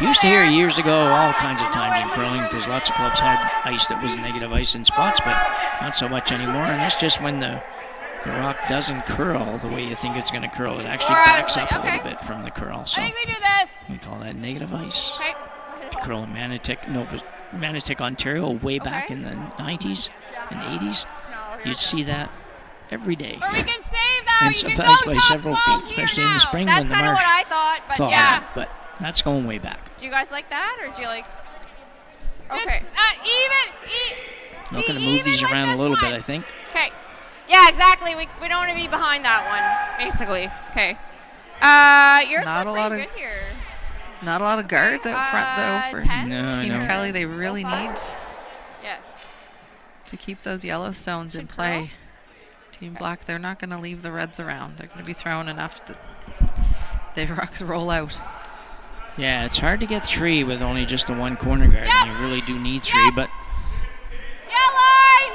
used to hear years ago all kinds of times in curling, because lots of clubs had ice that was negative ice in spots, but not so much anymore. And that's just when the rock doesn't curl the way you think it's going to curl. It actually backs up a little bit from the curl. So I think we do this. we call that negative ice. If you curl in Manotick, Ontario, way back in the 90s and 80s, you'd see that every day. Or we can save that. And sometimes by several feet, especially in the spring when the That's kind of marsh what I thought, but thawed yeah. out. But that's going way back. Do you guys like that, or do you like? Just Okay. Looking to move these around a little bit, I think. Okay. Yeah, exactly. We don't want to be behind that one, basically. Okay. You're Not still a lot pretty of- good here. Not a lot of guards out front, though, for 10? No, Team no. Kelly. They really need Yeah. to keep those yellow stones in play. Team Black, they're not going to leave the reds around. They're going to be throwing enough that the rocks roll out. Yeah, it's hard to get 3 with only just the 1 corner guard. And you really do need 3, but line.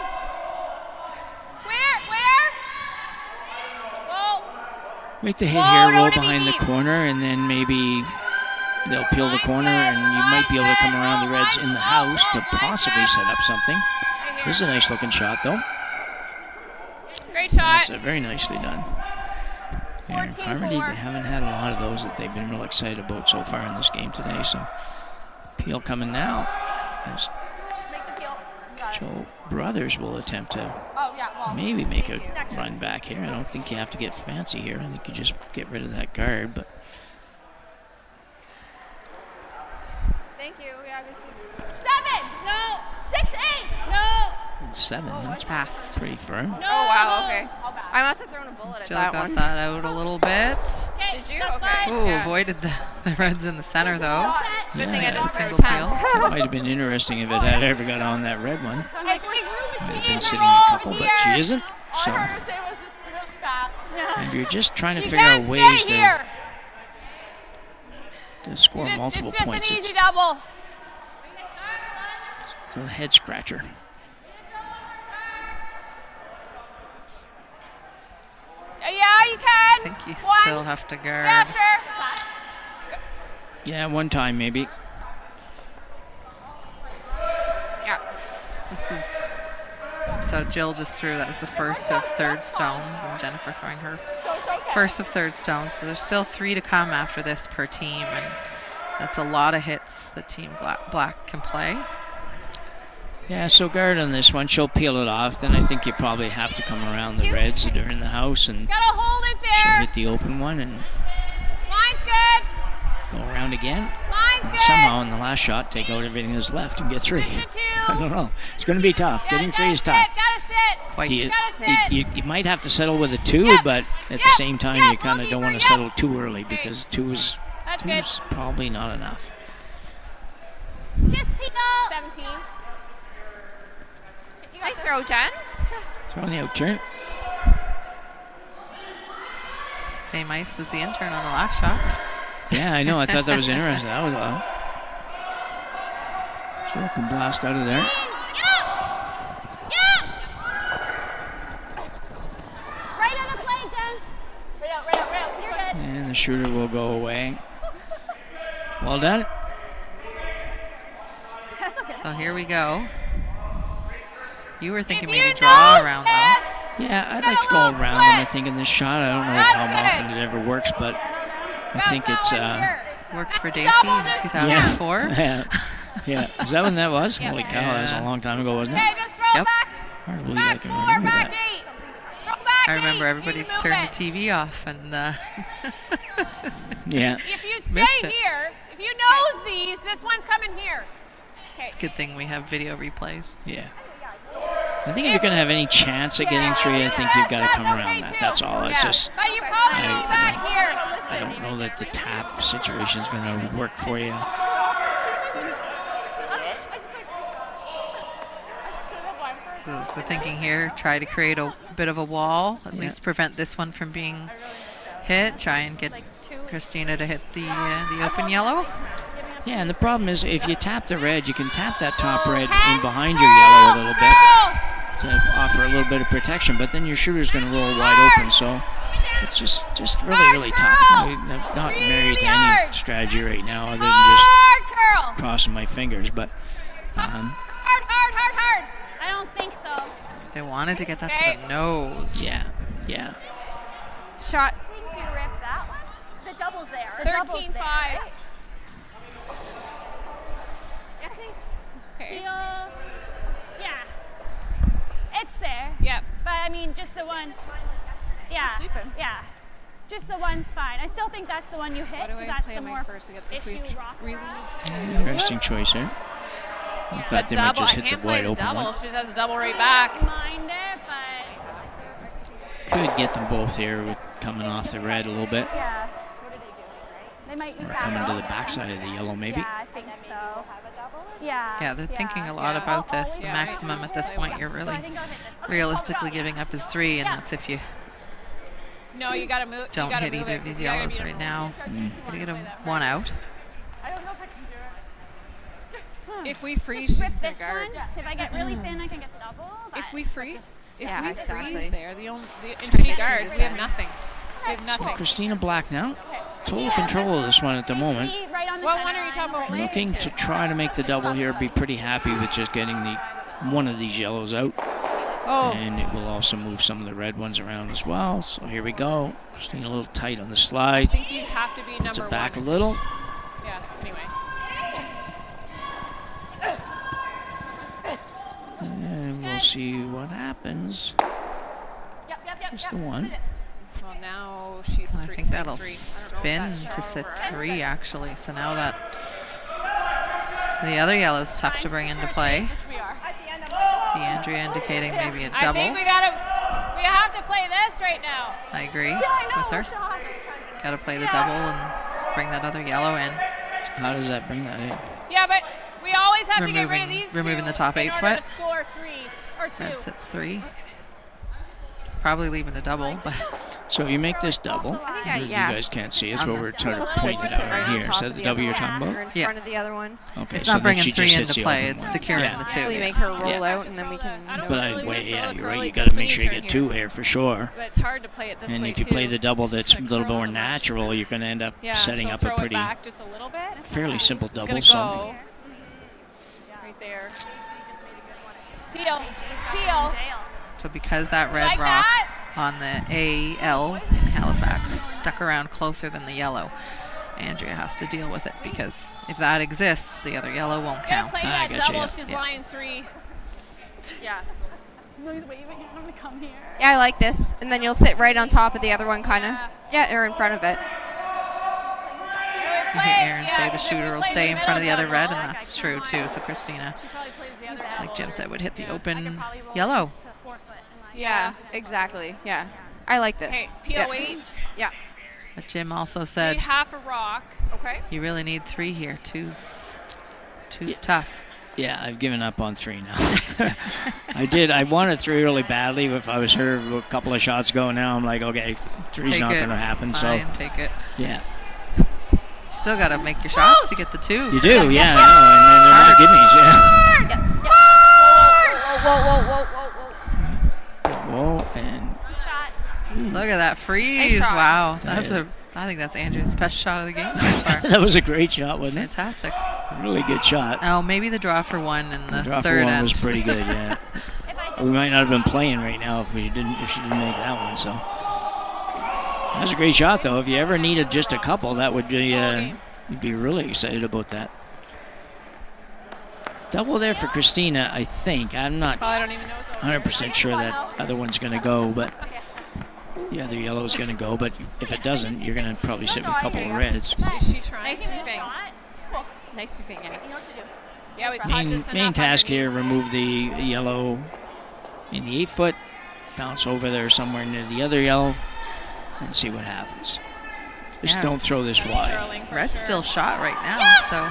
Where? Whoa. make the hit Whoa, here, don't roll wanna be behind the deep. corner, and then maybe they'll peel the corner, and you might be able to come around the reds in the house to possibly set up something. This is a nice looking shot, though. Great shot. That's very nicely done. And Carmody, they haven't had a lot of those that they've been real excited about so far in this game today. So peel coming now as Joe Brothers will attempt to maybe make a run back here. I don't think you have to get fancy here. I think you just get rid of that guard. But Thank you. Yeah, good to see you. 7. No. 6, 8. No. 7, that's Fast. pretty firm. No. Oh, wow. Okay. I must have thrown a bullet at Jill that got one. that out a little bit. Okay, Did you? that's Okay. fine. Ooh, Yeah. avoided the reds in the center, though. Good thing I Yeah, didn't it's a throw single 10. peel. It might have been interesting if it had ever got on that red one. I think Might have been sitting a couple, but she isn't. So, All I heard her say was this is really bad. and you're just trying to You figure can't out ways stay here. to score multiple Just points. an easy It's double. a head scratcher. think you One. still have to guard. Yeah, sure. Yeah, one time maybe. Yeah. This is so Jill just threw. That was the first of third stones, and Jennifer throwing her first of third stones. So there's still 3 to come after this per team, and that's a lot of hits that Team Black can play. Yeah, so guard on this one. She'll peel it off. Then I think you probably have to come around the reds that are in the house, and Gotta hold it she'll there. hit the open one and Line's good. go around again. Line's And good. somehow in the last shot, take out everything that's left and get 3. Just a 2. I don't know. It's going to be tough. Yes, Getting 3 gotta is sit, tough. Gotta sit. Quite. You, Gotta sit. you might have to settle with a 2, Yep. but at the Yep. same time, Yep. you kind of don't want to Yep. settle too early because 2's That's good. probably not enough. Just pick up. 17. Nice throw, Jen. Throw the out turn. Same ice as the intern on the last shot. Yeah, I know. I thought that was interesting. That was loud. Jill can blast out of there. Right on the play, Jen. Right out. You're good. And the shooter will go away. Well done. That's okay. So here we go. You were thinking If you maybe draw nose around this, those. Yeah, I'd Got like a to go little around split. them, I think, in this shot. I don't know That's how good. often it ever works, but I think that's it's... not here. Worked for Daisy Double in just- 2004. yeah. Yeah. Is that when that was? Yeah. Holy cow, that was a long time ago, wasn't Okay, it? just throw Yep. back. Hard to believe I Back can 4, remember back that. 8. Throw back I remember 8. everybody Need to move turned it. the TV off and Yeah. If you stay Missed it. here, if you nose these, this one's coming here. Okay. it's a good thing we have video replays. Yeah. I think if you're going to have any chance at getting 3, I think you've got to come around that. That's all. It's just... But you probably I- need back here. I don't know that the tap situation is going to work for you. So the thinking here, try to create a bit of a wall, at Yeah. least prevent this one from being hit. Try and get Christina to hit the open yellow. Yeah, and the problem is if you tap the red, you can tap that top red in behind your yellow a little bit to offer a little bit of protection, but then your shooter's going to roll wide open, so it's just really, really tough. I'm not married to any strategy right now other than just Hard curl. crossing my fingers, but Hard. I don't think so. They wanted to get that Okay. to the nose. yeah. Shot. I think you ripped that one. The double's there. The 13-5. double's there, right? I think it's okay. Yeah. It's there. Yep. But I mean, just the one. Yeah. Sleeping. Yeah. Just the one's fine. I still think that's the one you hit. What do 'cause I that's play the on my more first to get the free issue rock really? one. Interesting choice there. I thought they might double. just I hit can't the play wide the open double. one. She just has a double right back. Mind it, but Could get them both here with coming off the red a little bit. yeah. What do they do? They might be Or coming to tapping. the backside of the yellow, maybe. Yeah, I think so. Yeah. Yeah, they're thinking a lot about this. The maximum at this point you're So I really think I'll hit this one. realistically giving up is 3, and that's if you No, you gotta move. don't you gotta hit move either it, of these 'cause you gotta yellows be right now. Mm. Gotta get a 1 out. I don't know if I can do it. If we freeze, Just she's rip gonna this guard. one. If I get really thin, I can get the double. If but we freeze, if Yeah, we exactly. freeze there, and she guards, we have nothing. We have nothing. Christina Black now. Total control of this one at the moment. Be right on the What center one are you line talking over about here. Looking to try to make the double here. Be pretty happy with just getting the one of these yellows out. Oh, And it will also move some of the red ones around as well. So here we go. Christina a little tight on the slide. I think you'd have to be Puts number it back a one. little. Yeah. Anyway. And we'll see what happens. Yep. Just the one. Well, now she's I three. think that'll three. spin to sit 3 actually. So now that the other yellow's tough to bring into play. Which we are. See Andrea indicating maybe a I double. think we have to play this right now. I agree with her. Gotta play the double and bring that other yellow in. How does that bring that in? Yeah, but we always have to get rid of these Removing two the top 8 in order foot. to score 3 or 2. That sits 3. Probably leaving a double, but So you make this double. I think You yeah. guys can't see us, On but the- we're trying to Looks good point to it sit out right right on here. Is top that of the the W other you're talking one, about? or in Yeah. front of the other one. Okay, It's so not then bringing she 3 just into hits the play. open It's one. securing Yeah. the Hopefully 2. make her roll Yeah. out, and then we can. I don't But really wanna yeah, throw the you're curl right. You like got this to when make you sure you turn get 2 here for sure. But it's hard to play it this And way if you too. play the double Just that's a to little curl more so much. natural, you're going to end up Yeah, setting so up throw a it pretty back just a little bit. fairly simple It's double. gonna So go right there. Peel. So because that red Like rock that? on the AL in Halifax stuck around closer than the yellow, Andrea has to deal with it, because if that exists, the other yellow won't Gonna count. play I that gotcha, double. yeah. She's Yeah. line 3. Yeah. He's waving at him to come here. Yeah, I like this. And then you'll sit right on top of the other one, kind of. Yeah, or in front of it. I hear Aaron say the shooter will stay in front of the other red, and that's true too. So Christina, She probably plays the other like Jim said, would hit the open yellow. Yeah, exactly. Yeah. I like this. Okay, peel Yeah. weight. Yeah. But Jim also Need said half a rock. Okay. you really need 3 here. Two's tough. yeah, I've given up on 3 now. I wanted 3 really badly. If I was her a couple of shots ago now, I'm like, okay, 3's Take not it. going to happen. Fine, take it. So yeah, Still got to make your shots to get the 2. you do. Yeah, I know, and then they're not gimmies. Yeah. Whoa, whoa, whoa, whoa, whoa. Whoa, and Look at that freeze! shot. Wow, Yeah. I think that's Andrea's best shot of the game so far. that was a great shot, wasn't it? Fantastic. Really good shot. Oh, maybe the draw for 1 in the Draw for third 1 end. was pretty good. Yeah, we might not have been playing right now if she didn't make that one. So that was a great shot, though. If you ever needed just a couple, that would be you'd be really excited about that. Double there for Christina, I think. I'm not Probably don't even know what's over 100% sure that other one's going to go, but the other yellow is going to go. But if it doesn't, you're going to probably sit with a couple of reds. Is she trying? Nice sweeping. Nice sweeping, yeah. Yeah, we caught just Main enough task underneath. here, remove the yellow in the 8-foot, bounce over there somewhere near the other yellow, and see what happens. Just Yeah. don't throw this wide. Curling for Red's sure. still shot right now, so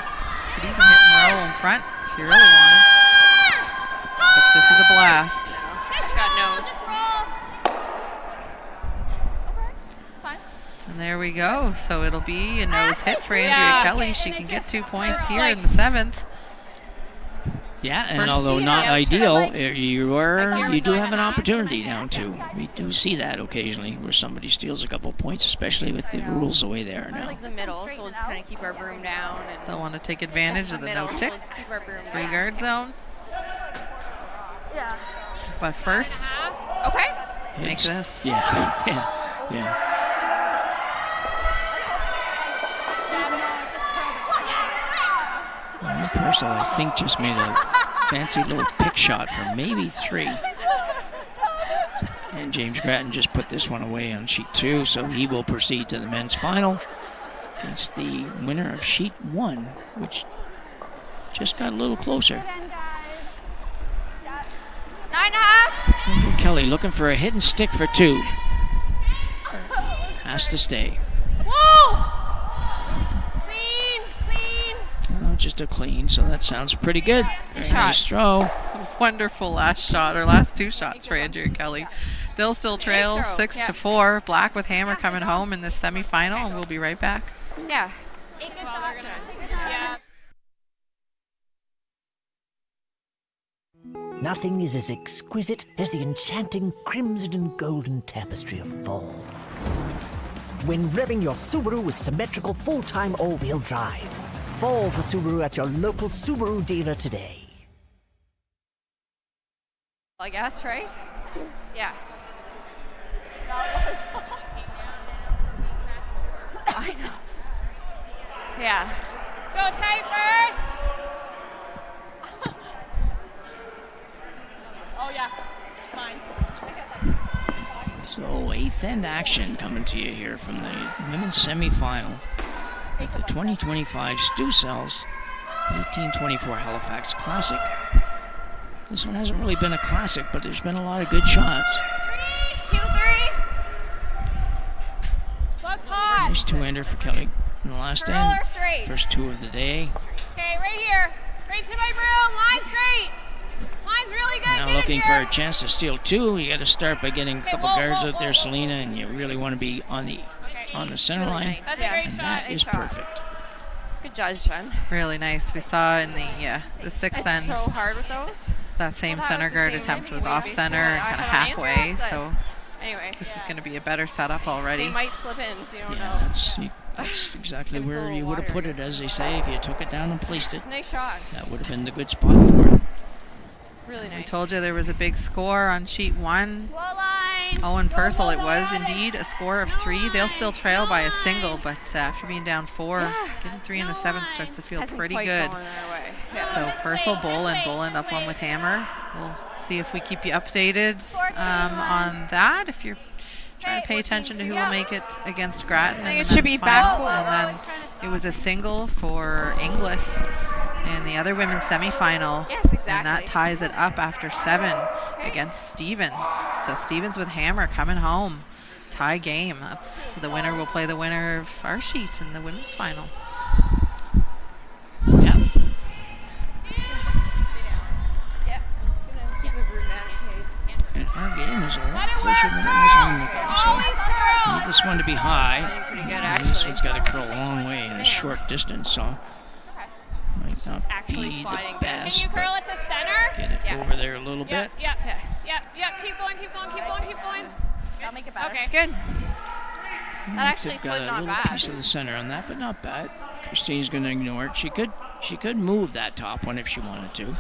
could even hit and roll in front if you really wanted. But this is a blast. She's got nose. And there we go. So it'll be a nose hit for Andrea Yeah. Kelly. She can get 2 points just here like- in the 7th. Yeah, and First although seed, not yeah, ideal, like- you like do you're have an going opportunity now too. We do see that occasionally where somebody steals a couple points, especially with the rules the way they are now. This is the middle, so we'll just kind of keep our broom down. And They'll want to take advantage of the middle, no so tick, we'll just keep our broom free down. guard zone. But first, Okay. make It's- this. Yeah, yeah. One person, I think, just made a fancy little pick shot for maybe 3. And James Grattan just put this one away on sheet 2, so he will proceed to the men's final against the winner of sheet 1, which just got a little closer. 9.5. Andrew Kelly looking for a hidden stick for 2. Has to stay. Whoa! Clean, clean. Oh, just a clean, so that sounds pretty good. Very shot. nice throw. Wonderful last shot, or last 2 shots for Andrea Kelly. They'll still trail throw, 6-4. Black with hammer coming home in this semifinal, and we'll be right back. Yeah. Well, they're gonna. Yeah. Nothing is as exquisite as the enchanting crimson and golden tapestry of fall. When revving your Subaru with symmetrical full-time all-wheel drive. Fall for Subaru at your local Subaru dealer today. I guess, right? Yeah. I know. Yeah. Go tight first. Oh yeah. Fine. So 8th end action coming to you here from the women's semifinal at the 2025 Stu Cells 1824 Halifax Classic. This one hasn't really been a classic, but there's been a lot of good shots. 2, 3. Looks hot. Nice 2-ender for Kelly in the last end. Roller straight. First 2 of the day. Okay, right here. Right to my broom. Line's great. Line's Mine's really good. Now Get it looking here. for a chance to steal 2. You got to start by getting a couple whoa, guards whoa, out there, whoa, Selena, and you really want to be on the center line. nice. That's a great And shot. that is shot. perfect. Good judge, Jen. Really nice. We saw in the sixth It's end so hard with those. that same Well, that center was the guard same attempt maybe was way off before. center and I kind of had halfway. Andrea's that- So Anyway, this is going to be a better setup already. they might slip in. So you don't Yeah, know. that's exactly If it's a where little you would have put watery. it, as they say. If you took it down and placed it, Nice shot. that would have been the good spot for it. Really nice. We told you there was a big score on sheet 1. Goal line. Owen Purcell, it Goal was line. indeed a score of 3. They'll still trail by a single, but after being down 4, getting 3 in the 7th starts to feel Hasn't pretty quite good. gone our way. Yeah. So Purcell, Boland up one with hammer. We'll see if we keep you updated on that. If you're trying to pay attention to who will make it against Grattan in think the it should be men's back final. 4. And then it was a single for Inglis in the other women's semifinal. Yes, And exactly. that ties it up after 7 against Stevens. So Stevens with hammer coming home. Tie game. That's the winner will play the winner of our sheet in the women's final. Yeah. Yeah, I'm just gonna keep it brunette. And our game is a lot closer than it was on the game. So need this one to be high. Pretty good, And this actually. one's got to curl a long way in a short distance, so might not actually be sliding the back. best. Can you curl it to center? Get it Yeah. over there a little Yep, bit. yep, yep. Keep going, keep going, keep going, keep going. I'll make it better. Okay. It's good. That actually They've got slid a not little bad. piece of the center on that, but not bad. Christine's going to ignore it. She could move that top one if she wanted to.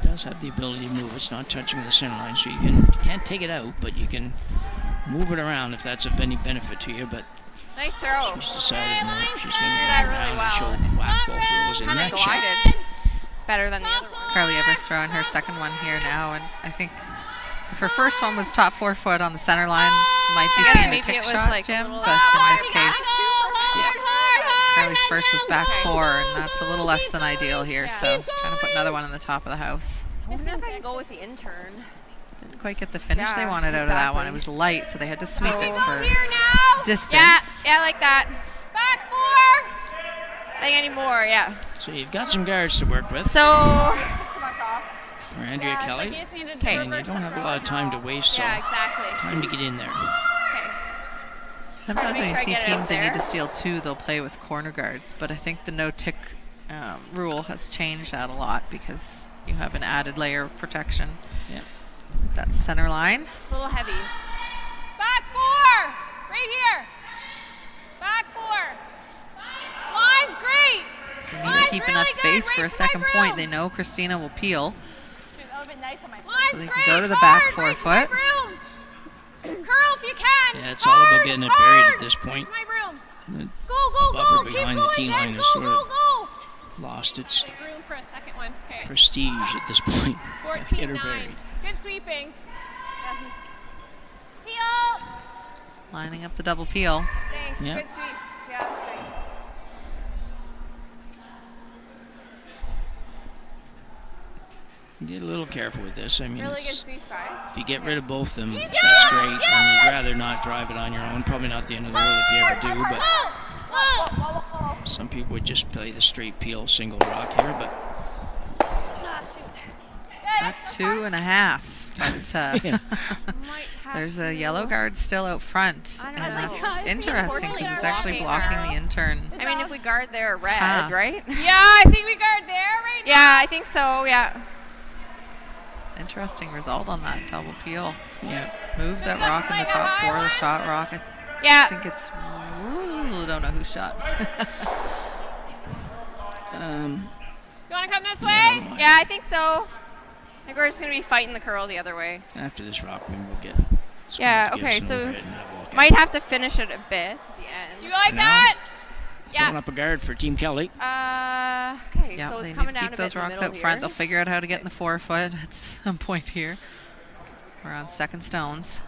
She does have the ability to move. It's not touching the center line, so you can't take it out, but you can move it around if that's of any benefit to you. But Nice throw. she's decided no, she's going to Did go that around really and she'll well. whack both of those in Kind that of shot. glided better than the other one. Carly Evers throwing her second one here now, and I think if her first one was top 4 foot on the center line, might be I guess seeing a maybe tick it was shot, like a Jim, little but in this back case, Carly's first was back Okay. 4, and that's a little less than ideal here, so trying to put another one on the top of the house. I wonder if I can go with the intern. Didn't quite get the finish they Yeah, wanted out of that one. exactly. It was light, so they had to sweep So- it Go for Here now. distance. Yeah, like that. Back 4. I think anymore, yeah. So you've got some guards to work with So, for Andrea Kelly, okay. and you don't have a lot of time to waste, so Yeah, exactly. time to get in there. Okay. Sometimes make when you sure I see get it teams out they need to there. steal 2, they'll play with corner guards, but I think the no-tick rule has changed that a lot because you have an added layer of protection. Yeah. That center line. It's a little heavy. Back 4. Right here. Back 4. Line's great. They need to keep really enough good, space for right a to second my point. room. They know Christina will peel. Line's So they can great. go to the back Hard, 4 right to my foot. room. Curl if you can. Yeah, it's all about Hard, getting it buried at hard. this point. Where's my broom? The Go, go, buffer go. Keep behind the going, tee Jen. line Go, is sort go, of go. lost its Make room for a second one. Okay. prestige at this point. Gotta get her 14-9. buried. Good sweeping. Peel. Lining up the double peel. Thanks. Yeah. Good sweep. Yeah, that's great. Get a little careful with this. I mean, Really good it's- sweep, guys. if you get rid of both of them, that's great. And you'd rather not drive it on your own. Probably not the end of the world if you ever do, but some people would just play the straight peel single rock here. But At 2.5. That's, there's a yellow guard still out front, I and don't know. that's interesting because it's actually Unfortunately, blocking the intern. I mean, if we guard there red, Half. right? Yeah, I think we guard there right now. Yeah, I think so, yeah. Interesting result on that double peel. yeah, Moved that Just rock in the like a top high 4, the line. shot rock. I Yeah. think it's, ooh, don't know who shot. You want to come this way? Yeah, I think so. I think we're just going to be fighting the curl the other way. after this rock, maybe we'll get. Yeah, Scotia to okay, give us an so overhead and have a walk might out. have to finish it a bit at the end. Do you like now. that? Throwing Yeah. up a guard for Team Kelly. Okay, Yeah, so they it's need coming to down keep a those bit in the rocks middle out front. here. They'll figure out how to get in the 4 foot at some point here. We're on second stones.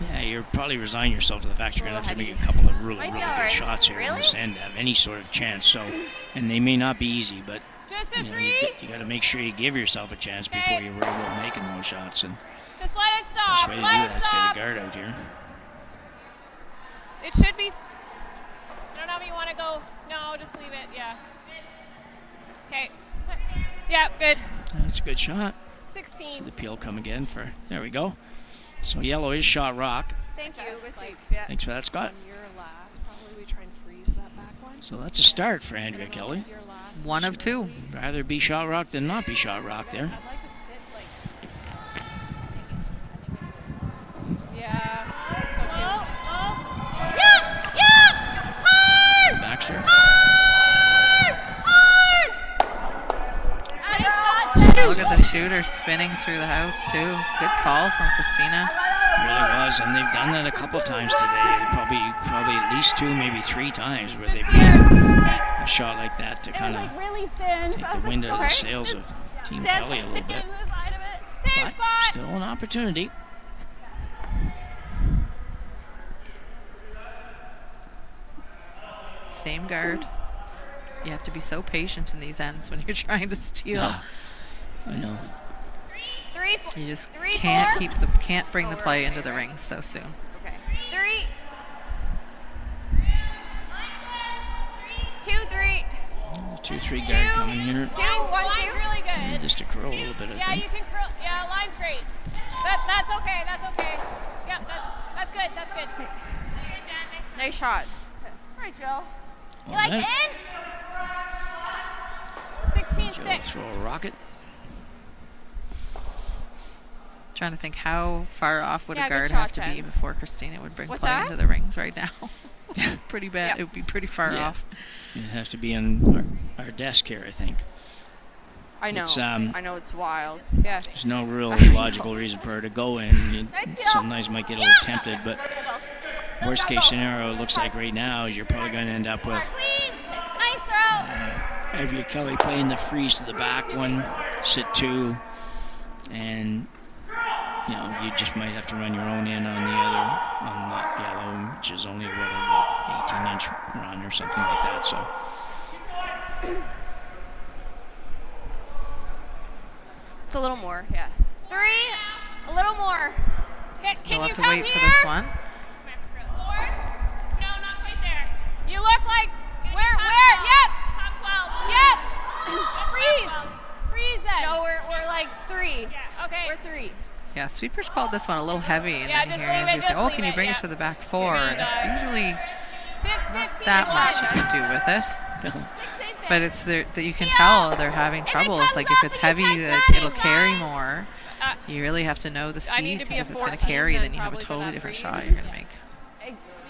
Yeah, you're probably resigning yourself to the fact you're going to have to Little make a couple of really, Might be really good alright. shots here in Really? this end to have any sort of chance. So, and they may not be easy, but Just a you know, 3. you got to make sure you give yourself a chance before you worry about making those shots. And Just let it the stop. best way to do Let that it is get a stop. guard out here. It should be. I don't know if you want to go. No, just leave it. Yeah. Okay. Yeah, good. That's a good shot. 16. See the peel come again for, there we go. So yellow is shot rock. Thank you. That's Good like- sweep. Yeah. Thanks for that, Scott. Your last, probably we try and freeze that back one. So that's a start for Andrea Kelly. Your last. One of two. Rather be shot rock than not be shot rock there. I'd like to sit like. Yeah, I think so too. Baxter. Look at the shooter spinning through the house too. Good call from Christina. Really was, and they've done that a couple times today. Probably at least 2, maybe 3 times where they've made a shot like that to kind of really thin. take the wind out of the sails of Team Kelly a little bit. Safe But spot. still an opportunity. Same guard. You have to be so patient in these ends when you're trying to steal. Ah, I know. 3, 4. You just 3, can't 4. can't bring the play into the rings so soon. Okay. 3. 2, 3. 2-3 guard coming here. Line's, 1, line's 2. really good. Just to curl a little bit, I Yeah, think. you can curl. Yeah, line's great. That's okay. That's okay. Yep, that's good. That's good. Nice shot. All right, Joe. You like Alright. in? Joe 16-6. throw a rocket. Trying to think how far off would Yeah, a good guard shot, have to be Jen. before Christina would bring What's play that? into the rings right now. Pretty bad. Yep. It would be pretty far Yeah. off. It has to be on our desk here, I think. I know. It's, I know it's wild. Yeah. There's no real logical reason for her to go in. You sometimes might get a little tempted, but worst case scenario, it looks like right now is you're probably going to end up with Clean. Nice throw. Andrea Kelly playing the freeze to the back one, sit 2, and you just might have to run your own in on the yellow, which is only what, 18-inch run or something like that. So It's a little more. Yeah. 3. A little more. Can You'll you have to come wait here? for this one. 4? No, not quite there. You look like where? Yep. Top 12. Yep. Freeze then. No, we're like 3. Okay. We're 3. Yeah, sweepers called this one a little heavy. And Yeah, then just you hear leave it, Andrew say, just oh, leave can you it, bring yeah. us to the back 4? Maybe And it's usually 15 that much you can do with it. But it's that you can tell they're having trouble. It's like if it's heavy, it'll carry more. You really have to know the I need speed, to be because a if it's going to 14, carry, then then you have a probably for totally that different freeze. shot you're going to make.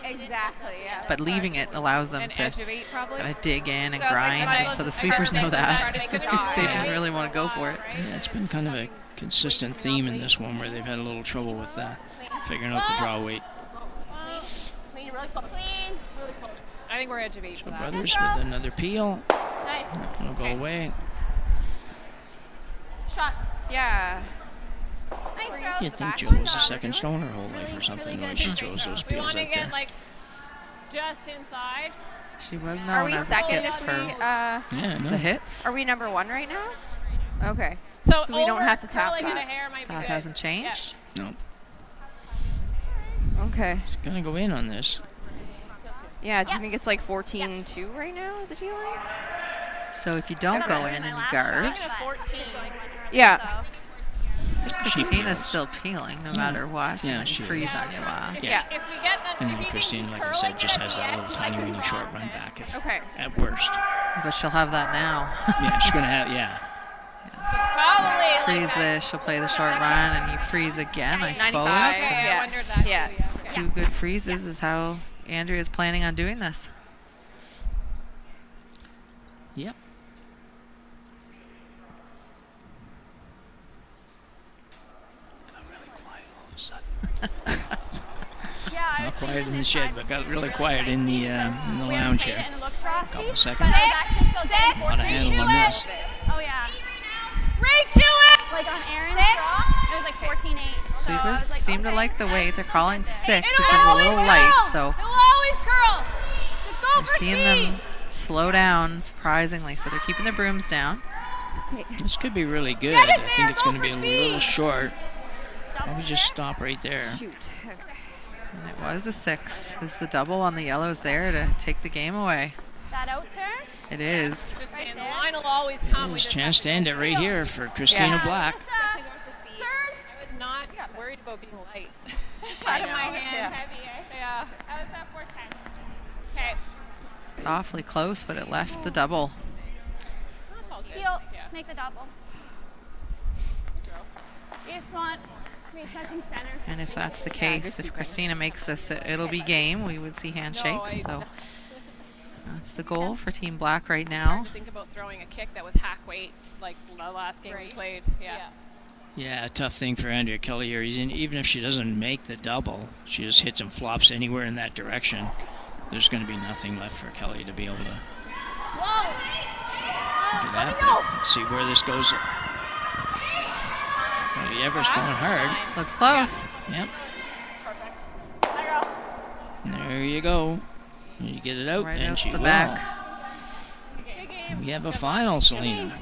Exactly. Yeah. But leaving it allows them An to edge of 8 probably. kind of dig in and So I was like, grind, I and so the just sweepers know think that. that it's They gonna be didn't really want to go for it. yeah, it's been kind of a consistent theme in this one where they've had a little trouble with figuring out the draw weight. Clean, really close. Really close. I think we're edge of 8 for So that. Brothers with another peel. Nice. It'll go away. Shot. Yeah. Nice throw. You'd think Joe was a second stone her whole life or something, the way she throws those We peels want to out get there. like just inside. She was Are known we as a second skip if for we? Yeah, no. the hits. Are we number 1 right now? Okay. So we don't have to tap curling in that. a hair might be That good. hasn't changed. No. Okay. It's going to go in on this. Yeah. Do you think it's like 14-2 right now at the T line? So if you don't go in and you guard, I'm at 14. Yeah. She Christina's peels. still peeling no matter what. Yeah, and then she you freeze is. on your last. Yeah. If we get that, And if then you Christine, can like I curl said, it just at has the that end, little I tiny can weeny short cross run it. back if Okay. at worst. But she'll have that now. Yeah, she's going to have, yeah. This is probably like Freeze that. this, she'll play the short run, and you freeze again, I 95. suppose. Okay, Yeah. I wondered that Yeah. too. Yeah. Okay. 2 good freezes is how Andrea is planning on doing this. Yep. Got really quiet all of a sudden. Yeah, I Not was quiet thinking in the this shed, side but got was really really quiet in the We haven't lounge paid it here. and it looks frosty. Couple But seconds. it's actually still getting A lot of handle on this. Oh yeah. Right to it. Like on Aaron's 6. draw, it was like 14-8. So I Sweepers was like, seem to okay, like the weight. They're calling 6, It'll which is a always little curl. light, so It'll always curl. Just go we're for seeing speed. them slow down surprisingly. So they're keeping their brooms down. This could be really good. Get it I there, think it's go going to for be a little speed. short. Probably just stop right there. Shoot. And it was a 6. Is the double on the yellows there to take the game away. That out turn? It is. Just saying, the line will always come. There's a chance to end it right here for Christina Black. Definitely going for speed. I was not worried about being light. Out of my hand, heavy, eh? Yeah. I was at 410. Okay. It's awfully close, but it left the double. That's all good. Heel, Yeah. make the double. You just want to be touching center. And if that's the case, if Christina makes this, it'll be game. We would see handshakes. So that's the goal for Team Black right It's hard now. to think about throwing a kick that was hack weight like the last game we played. Yeah. Yeah, a tough thing for Andrea Kelly here. Even if she doesn't make the double, she just hits and flops anywhere in that direction. There's going to be nothing left for Kelly to be able to do that. Let's see where this goes. Well, the Ever's going hard. Looks close. Yep. Perfect. There you go. You get it out, Right and out she the will. back. Good game. We have a final, Selena.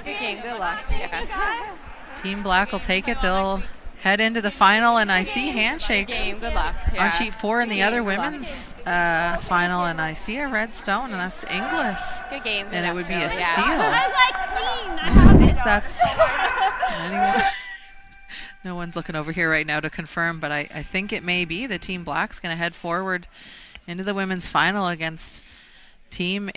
Good game. Good luck. Yeah. Team Black will take it. They'll head into the final, and I see handshakes Game. Good luck. Yeah. on sheet 4 in the Good other game, good luck. women's final, and I see a red stone, and that's Inglis. Good game. Good And it luck, would be Joe. a Yeah. steal. I was like clean. I have it. That's anyway. No one's looking over here right now to confirm, but I think it may be the Team Black's going to head forward into the women's final against Team